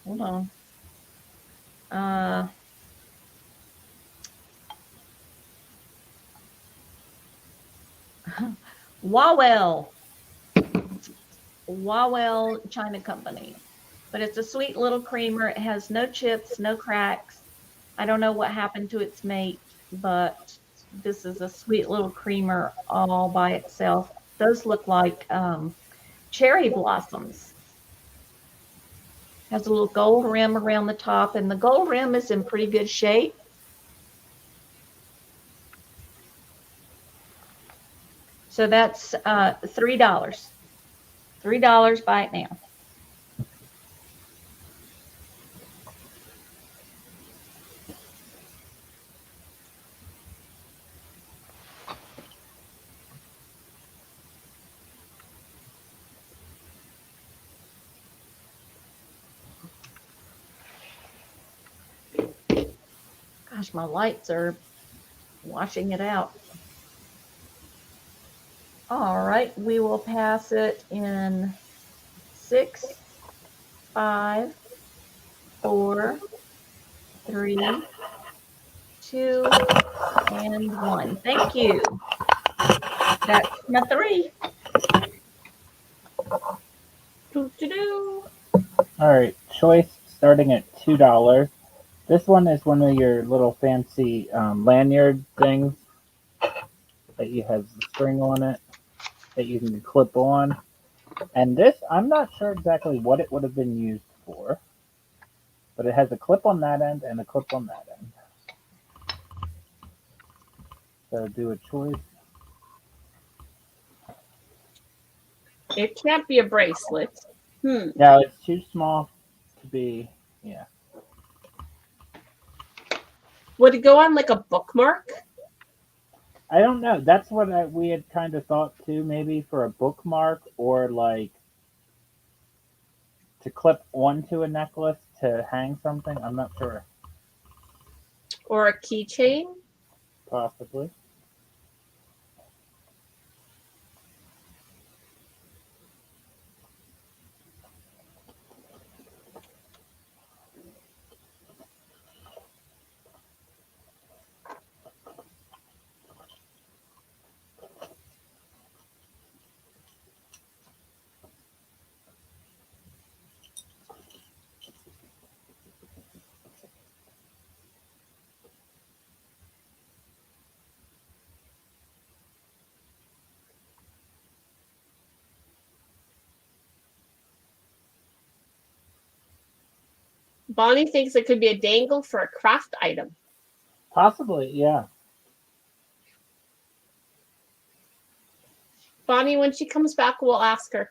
hold on. Wawel China Company. But it's a sweet little creamer. It has no chips, no cracks. I don't know what happened to its mate, but this is a sweet little creamer all by itself. Those look like cherry blossoms. Has a little gold rim around the top, and the gold rim is in pretty good shape. So that's $3. $3, buy it now. Gosh, my lights are washing it out. All right, we will pass it in 6, 5, 4, 3, 2, and 1. Thank you. That's my 3. Doo-doo-doo. All right, choice starting at $2. This one is one of your little fancy lanyard things that you have the string on it that you can clip on. And this, I'm not sure exactly what it would have been used for, but it has a clip on that end and a clip on that end. So do a choice. It can't be a bracelet. No, it's too small to be, yeah. Would it go on like a bookmark? I don't know. That's what we had kind of thought too, maybe for a bookmark or like to clip onto a necklace to hang something. I'm not sure. Or a keychain? Possibly. Bonnie thinks it could be a dangle for a craft item. Possibly, yeah. Bonnie, when she comes back, we'll ask her.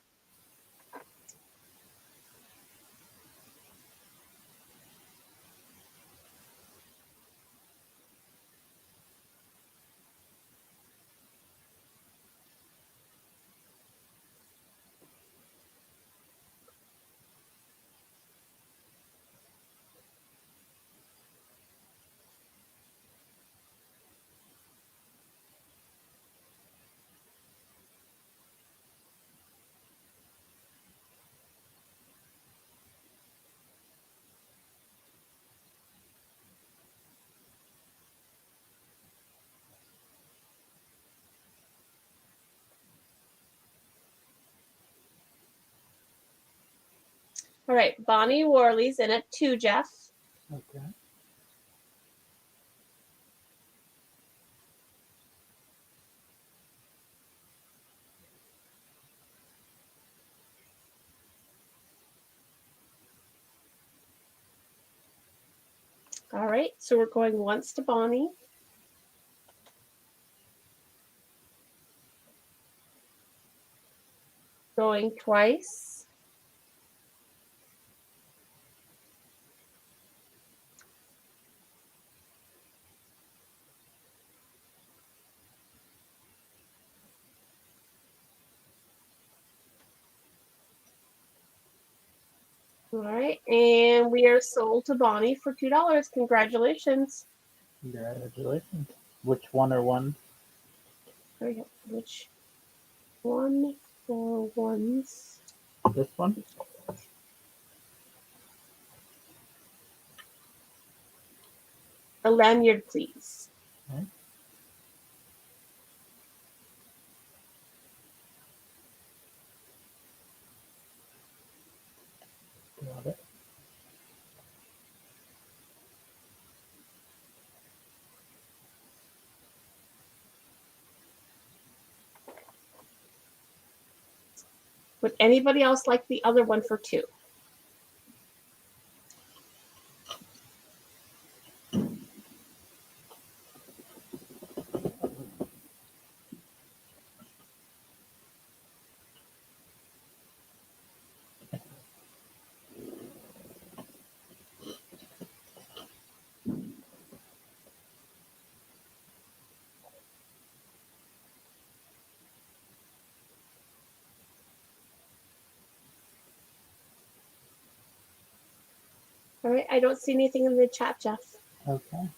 All right, Bonnie Worley's in at 2, Jeff. Okay. All right, so we're going once to Bonnie. Going twice. All right, and we are sold to Bonnie for $2. Congratulations. Congratulations. Which one or one? There we go. Which one for ones? This one? A lanyard, please. Okay. Got it. Would anybody else like the other one for 2? All right, I don't see anything in the chat, Jeff. Okay.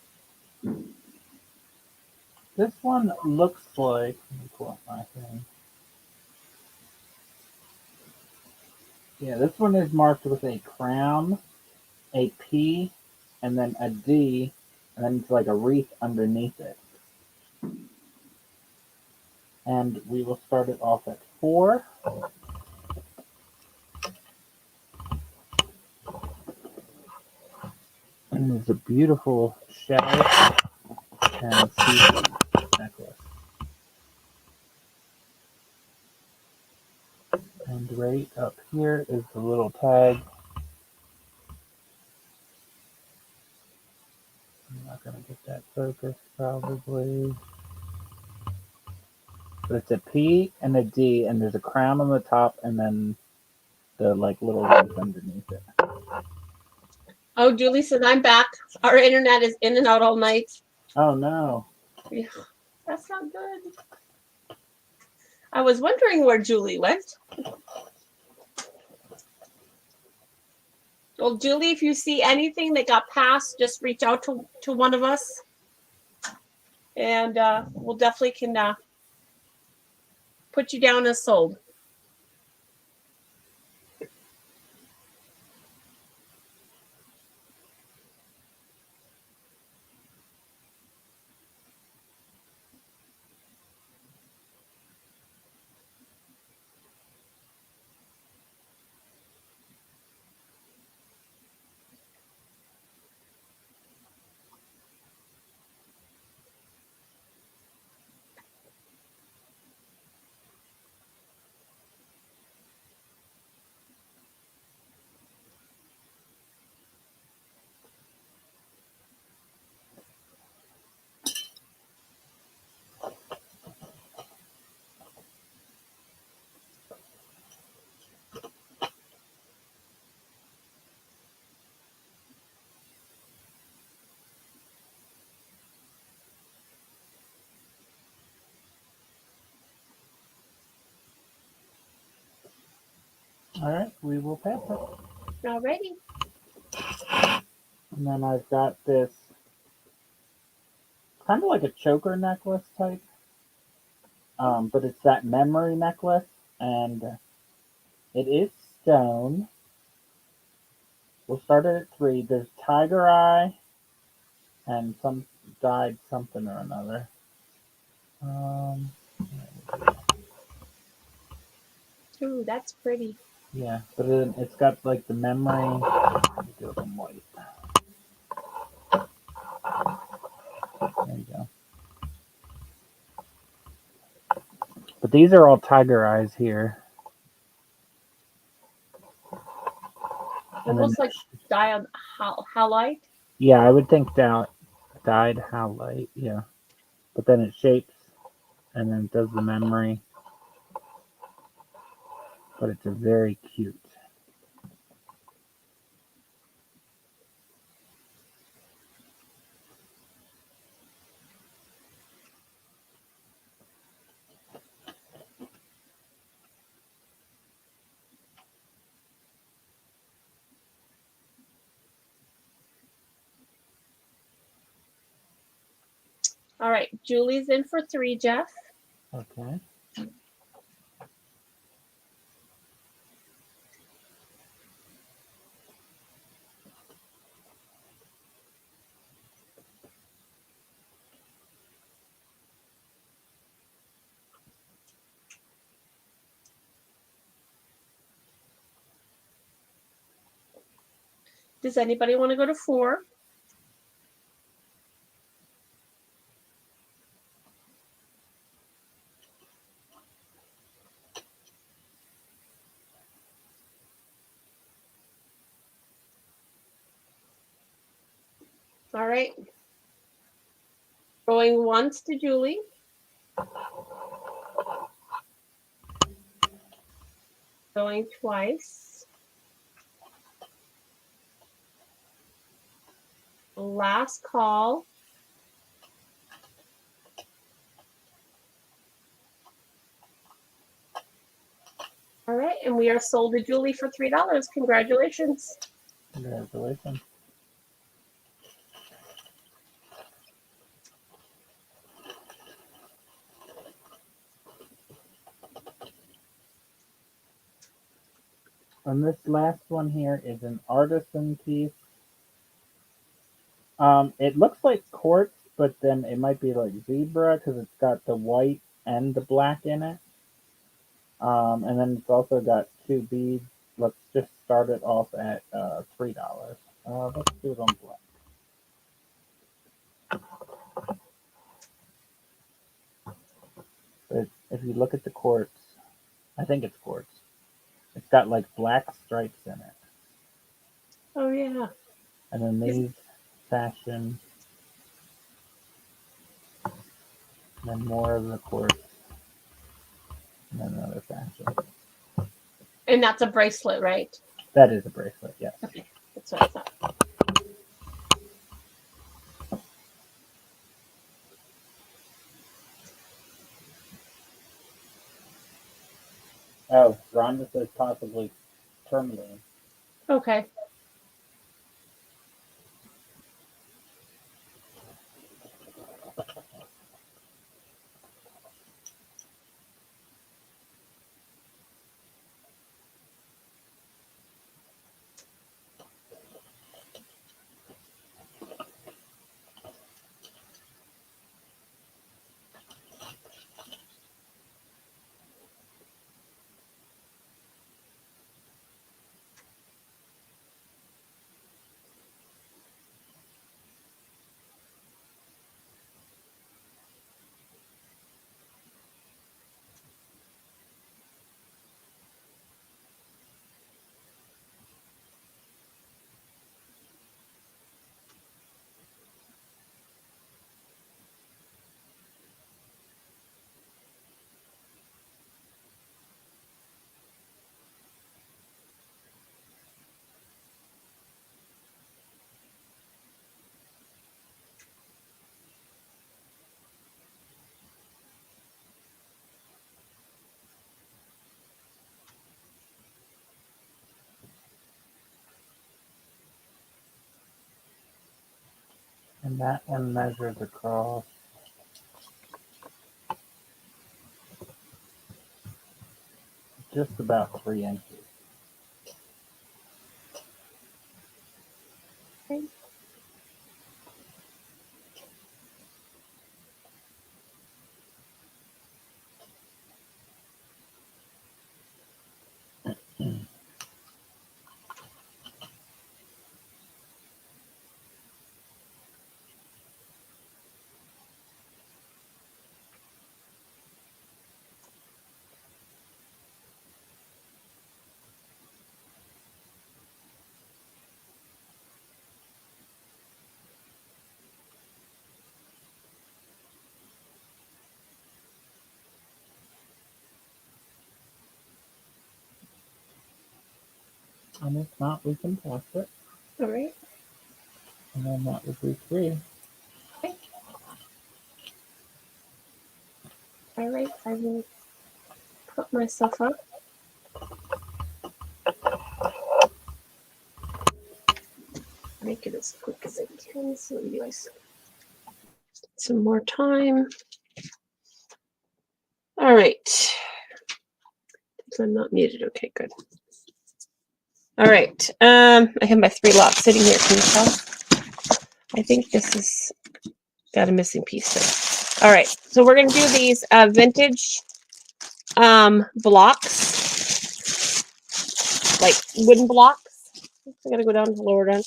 This one looks like, let me pull up my thing. Yeah, this one is marked with a crown, a P, and then a D, and then it's like a wreath underneath it. And we will start it off at 4. And it's a beautiful shell and seafood necklace. And right up here is the little tag. I'm not going to get that focused probably. But it's a P and a D, and there's a crown on the top, and then the little leaf underneath it. Oh, Julie says, I'm back. Our internet is in and out all night. Oh no. Yeah, that's not good. I was wondering where Julie went. Well, Julie, if you see anything that got passed, just reach out to one of us. And we'll definitely can put you down as sold. All right, we will pass it. Alrighty. And then I've got this kind of like a choker necklace type, but it's that memory necklace, and it is stone. We'll start it at 3. There's tiger eye and some dyed something or another. Ooh, that's pretty. Yeah, but it's got like the memory. Let me do them white. There you go. But these are all tiger eyes here. Almost like dyed halide. Yeah, I would think dyed halide. Yeah, but then it shapes, and then it does the memory. But it's a very cute. All right, Julie's in for 3, Jeff. Okay. Does anybody want to go to 4? All right. Going once to Julie. Going twice. Last call. All right, and we are sold to Julie for $3. Congratulations. Congratulations. And this last one here is an artisan piece. It looks like quartz, but then it might be like zebra because it's got the white and the black in it. And then it's also got 2 beads. Let's just start it off at $3. Let's do it on black. But if you look at the quartz, I think it's quartz. It's got like black stripes in it. Oh yeah. And then these fashion, and then more of the quartz, and then another fashion. And that's a bracelet, right? That is a bracelet, yes. Okay, that's what I thought. Oh, Rhonda says possibly tourmaline. Okay. And that one measures across just about 3 inches. Okay. And if not, we can toss it. All right. And then that would be 3. Okay. All right. I will put myself up. Make it as quick as I can so you guys some more time. All right. I'm not muted. Okay, good. All right. I have my 3 lots sitting here. Can you tell? I think this is got a missing piece there. All right. So we're gonna do these vintage blocks, like wooden blocks. I gotta go down to the lower down.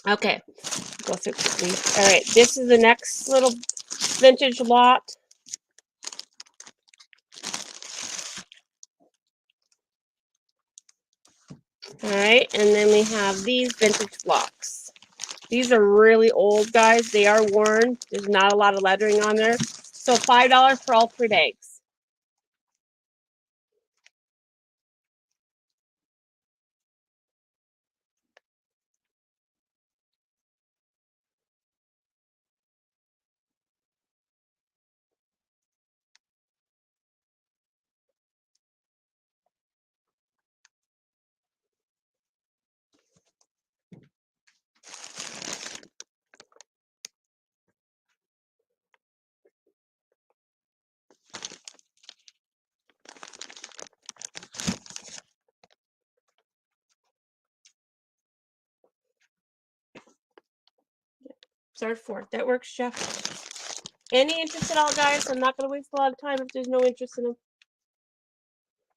Okay, go through quickly. All right, this is the next little vintage lot. All right, and then we have these vintage blocks. These are really old, guys. They are worn. There's not a lot of lettering on there. So $5 for all 3 bags. Start 4th. That works, Jeff. Any interest at all, guys? I'm not going to waste a lot of time if there's no interest in them.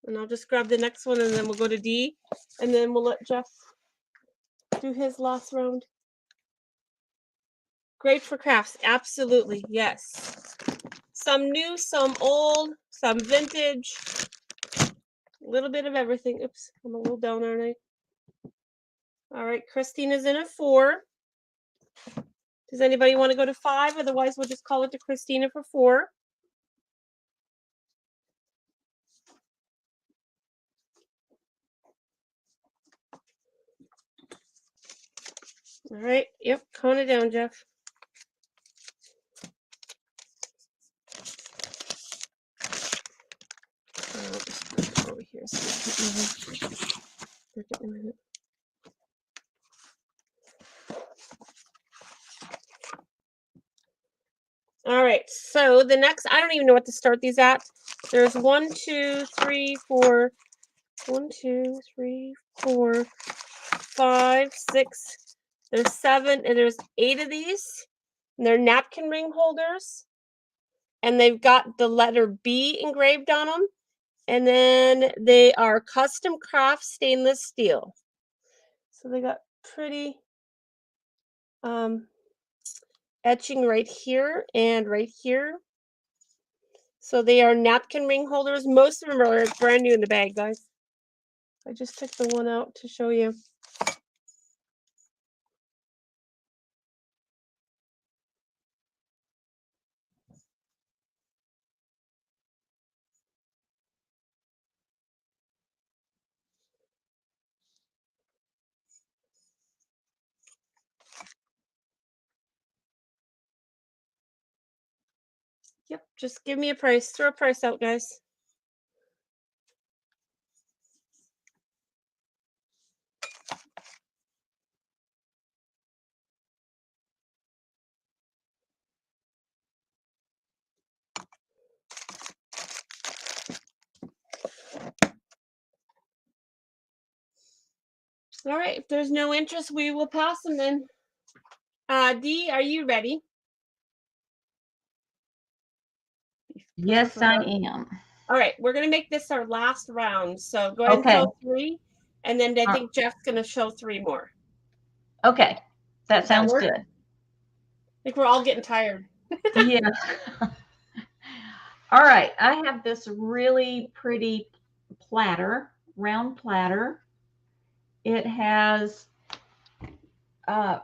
And I'll just grab the next one, and then we'll go to D, and then we'll let Jeff do his last round. Great for crafts. Absolutely. Yes. Some new, some old, some vintage. A little bit of everything. Oops, I'm a little down, aren't I? All right, Christina's in at 4. Does anybody want to go to 5? Otherwise, we'll just call it to Christina for 4. All right. Yep. Count it down, Jeff. Over here. All right. So the next, I don't even know what to start these at. There's 1, 2, 3, 4. 1, 2, 3, 4, 5, 6. There's 7, and there's 8 of these. And they're napkin ring holders. And they've got the letter B engraved on them. And then they are custom craft stainless steel. So they got pretty etching right here and right here. So they are napkin ring holders. Most of them are brand new in the bag, guys. I just took the one out to show you. Yep, just give me a price. Throw a price out, guys. All right, if there's no interest, we will pass them then. Dee, are you ready? Yes, I am. All right, we're going to make this our last round. So go ahead and Okay. show 3. And then I think Jeff's going to show 3 more. Okay. That sounds work? good. I think we're all getting tired. Yeah. All right. I have this really pretty platter, round platter. It has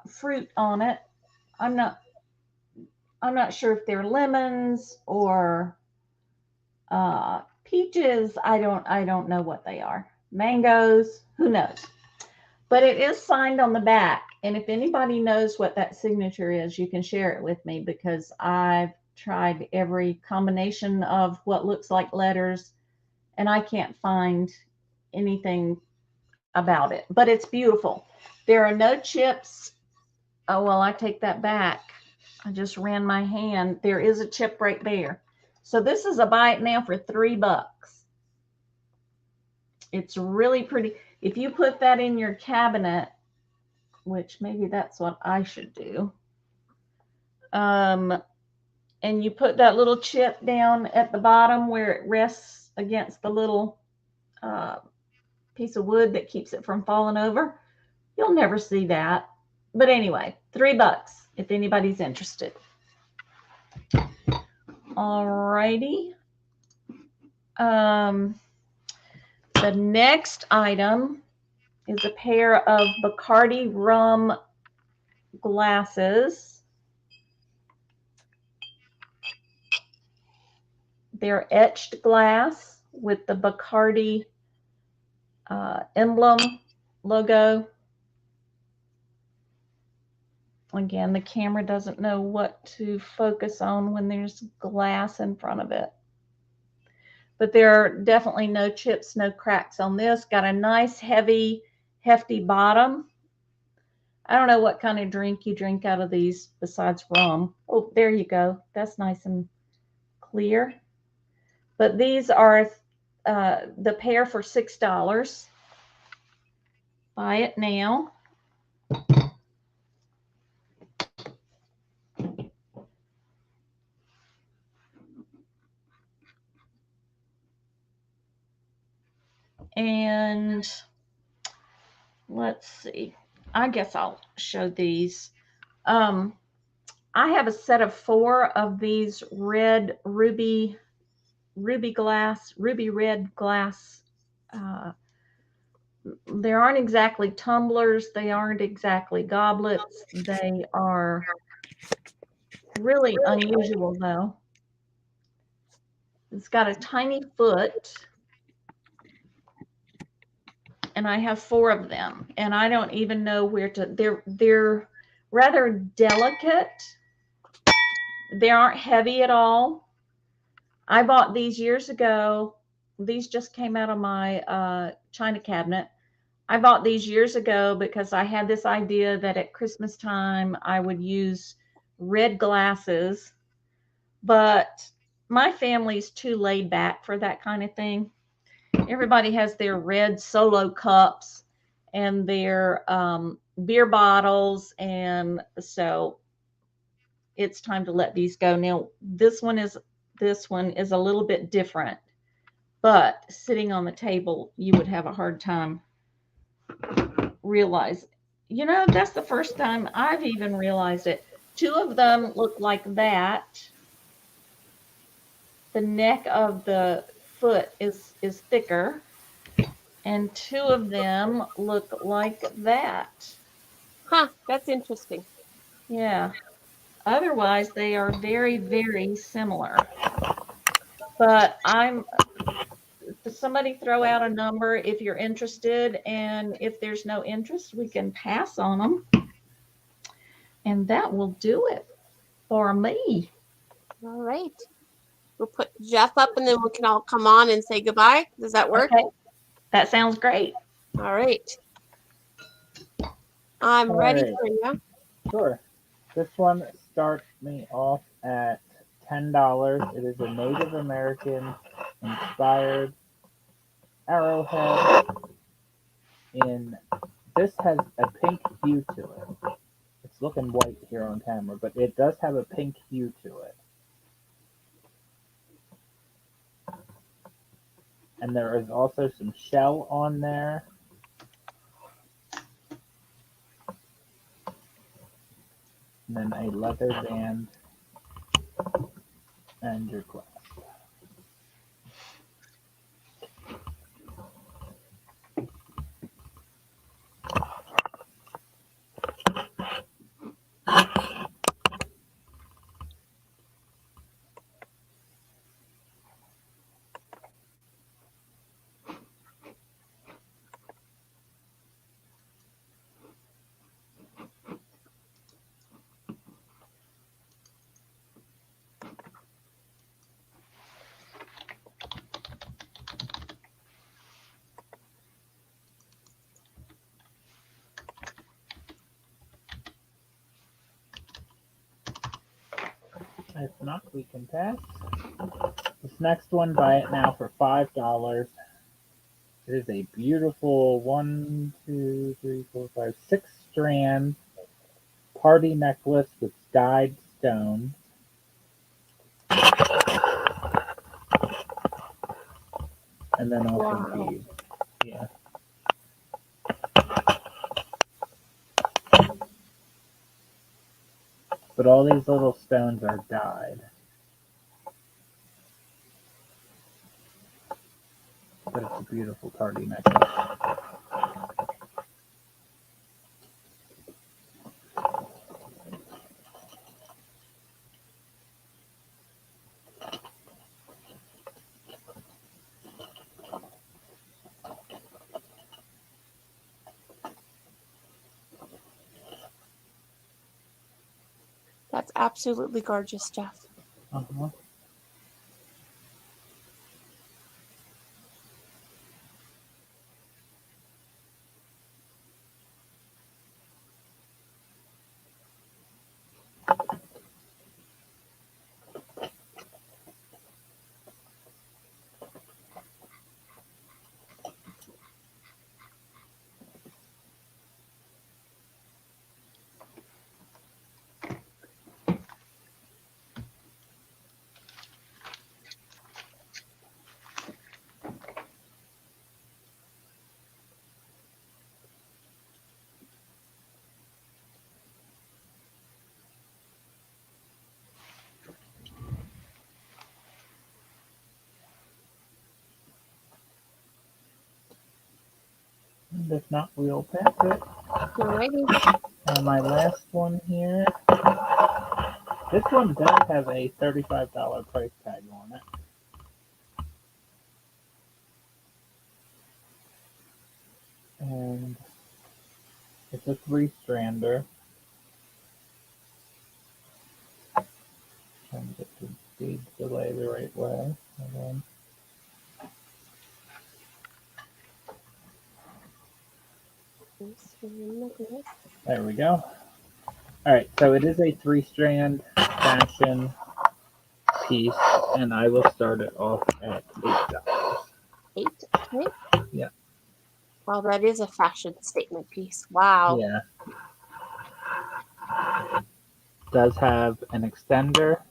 fruit on it. I'm not sure if they're lemons or peaches. I don't know what they are. Mangoes, who knows? But it is signed on the back. And if anybody knows what that signature is, you can share it with me, because I've tried every combination of what looks like letters and I can't find anything about it. But it's beautiful. There are no chips. Oh, well, I take that back. I just ran my hand. There is a chip right there. So this is a buy it now for $3. It's really pretty. If you put that in your cabinet, which maybe that's what I should do, and you put that little chip down at the bottom where it rests against the little piece of wood that keeps it from falling over, you'll never see that. But anyway, $3 if anybody's interested. All righty. The next item is a pair of Bacardi rum glasses. They're etched glass with the Bacardi emblem logo. Again, the camera doesn't know what to focus on when there's glass in front of it. But there are definitely no chips, no cracks on this. Got a nice, heavy, hefty bottom. I don't know what kind of drink you drink out of these besides rum. Oh, there you go. That's nice and clear. But these are the pair for $6. Buy it now. And let's see. I guess I'll show these. I have a set of 4 of these red ruby red glass. They aren't exactly tumblers. They aren't exactly goblets. They are really unusual though. It's got a tiny foot, and I have 4 of them, and I don't even know where to. They're rather delicate. They aren't heavy at all. I bought these years ago. These just came out of my china cabinet. I bought these years ago because I had this idea that at Christmas time I would use red glasses, but my family's too laid back for that kind of thing. Everybody has their red Solo cups and their beer bottles, and so it's time to let these go. Now, this one is a little bit different, but sitting on the table, you would have a hard time realize. That's the first time I've even realized it. 2 of them look like that. The neck of the foot is thicker, and 2 of them look like that. Huh, that's interesting. Yeah. Otherwise, they are very, very similar. But somebody throw out a number if you're interested, and if there's no interest, we can pass on them. And that will do it for me. All right. We'll put Jeff up, and then we can all come on and say goodbye. Does that work? Okay. That sounds great. All right. I'm ready right. for you. Sure. This one starts me off at $10. It is a Native American inspired Arrowhead. This has a pink hue to it. It's looking white here on camera, but it does have a pink hue to it. And there is also some shell on there. And then a leather band and your glass. If not, we can pass. This next one, buy it now for $5. It is a beautiful 6-strand party necklace with dyed stones. And then also beads. Yeah. But all these little stones are dyed. But it's a beautiful party necklace. That's absolutely gorgeous, Jeff. Uh-huh. And if not, we'll pass it. Alrighty. And my last one here. This one does have a $35 price tag on it. And it's a 3-strander. Trying to get the beads to lay the right way. And then there we go. Alright, so it is a 3-strand fashion piece, and I will start it off at $8. 8. Okay. Yeah. Well, that is a fashion statement piece. Wow. Yeah. Does have an extender.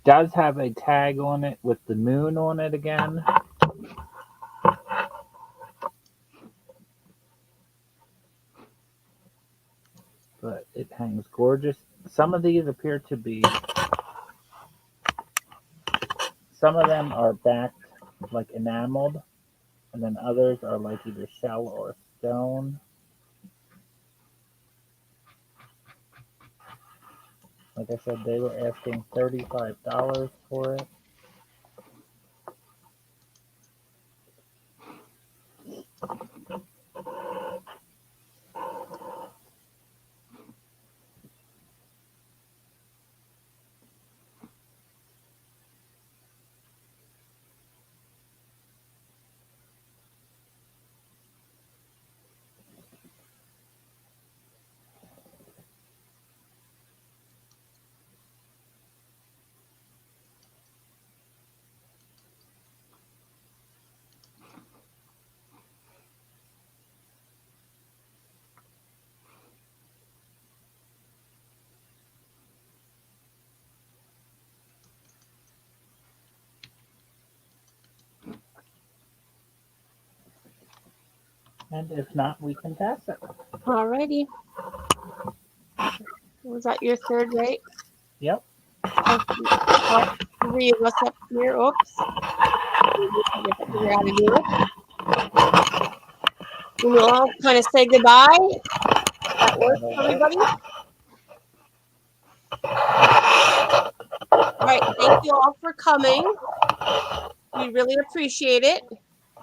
Does have a tag on it with the moon on it again. But it hangs gorgeous. Some of these appear to be, some of them are backed like enameled, and then others are like either shell or stone. Like I said, they were asking $35 for it. And if not, we can pass it. Alrighty. Was that your third, right? Yep. Oh, 3 of us up here. Oops. Figure out how to do it. And we'll all kind of say goodbye. That works for everybody. All right. Thank you all for coming. We really appreciate it.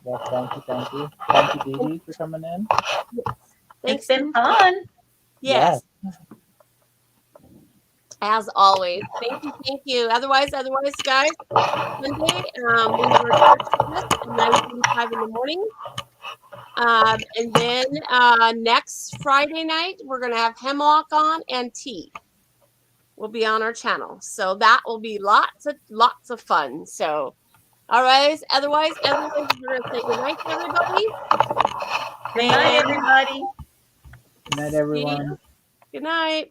Well, thank you. Thank you, Dee Dee, for coming in. Thanks. It's been fun. Yes. As always. Thank you. Otherwise, guys, Monday, we have our church service at 9:45 in the morning. And then next Friday night, we're going to have Hemlock on and tea. Will be on our channel. So that will be lots of fun. So, otherwise, we're going to say good night to everybody. Good night, everybody. Good night, everyone. Good night.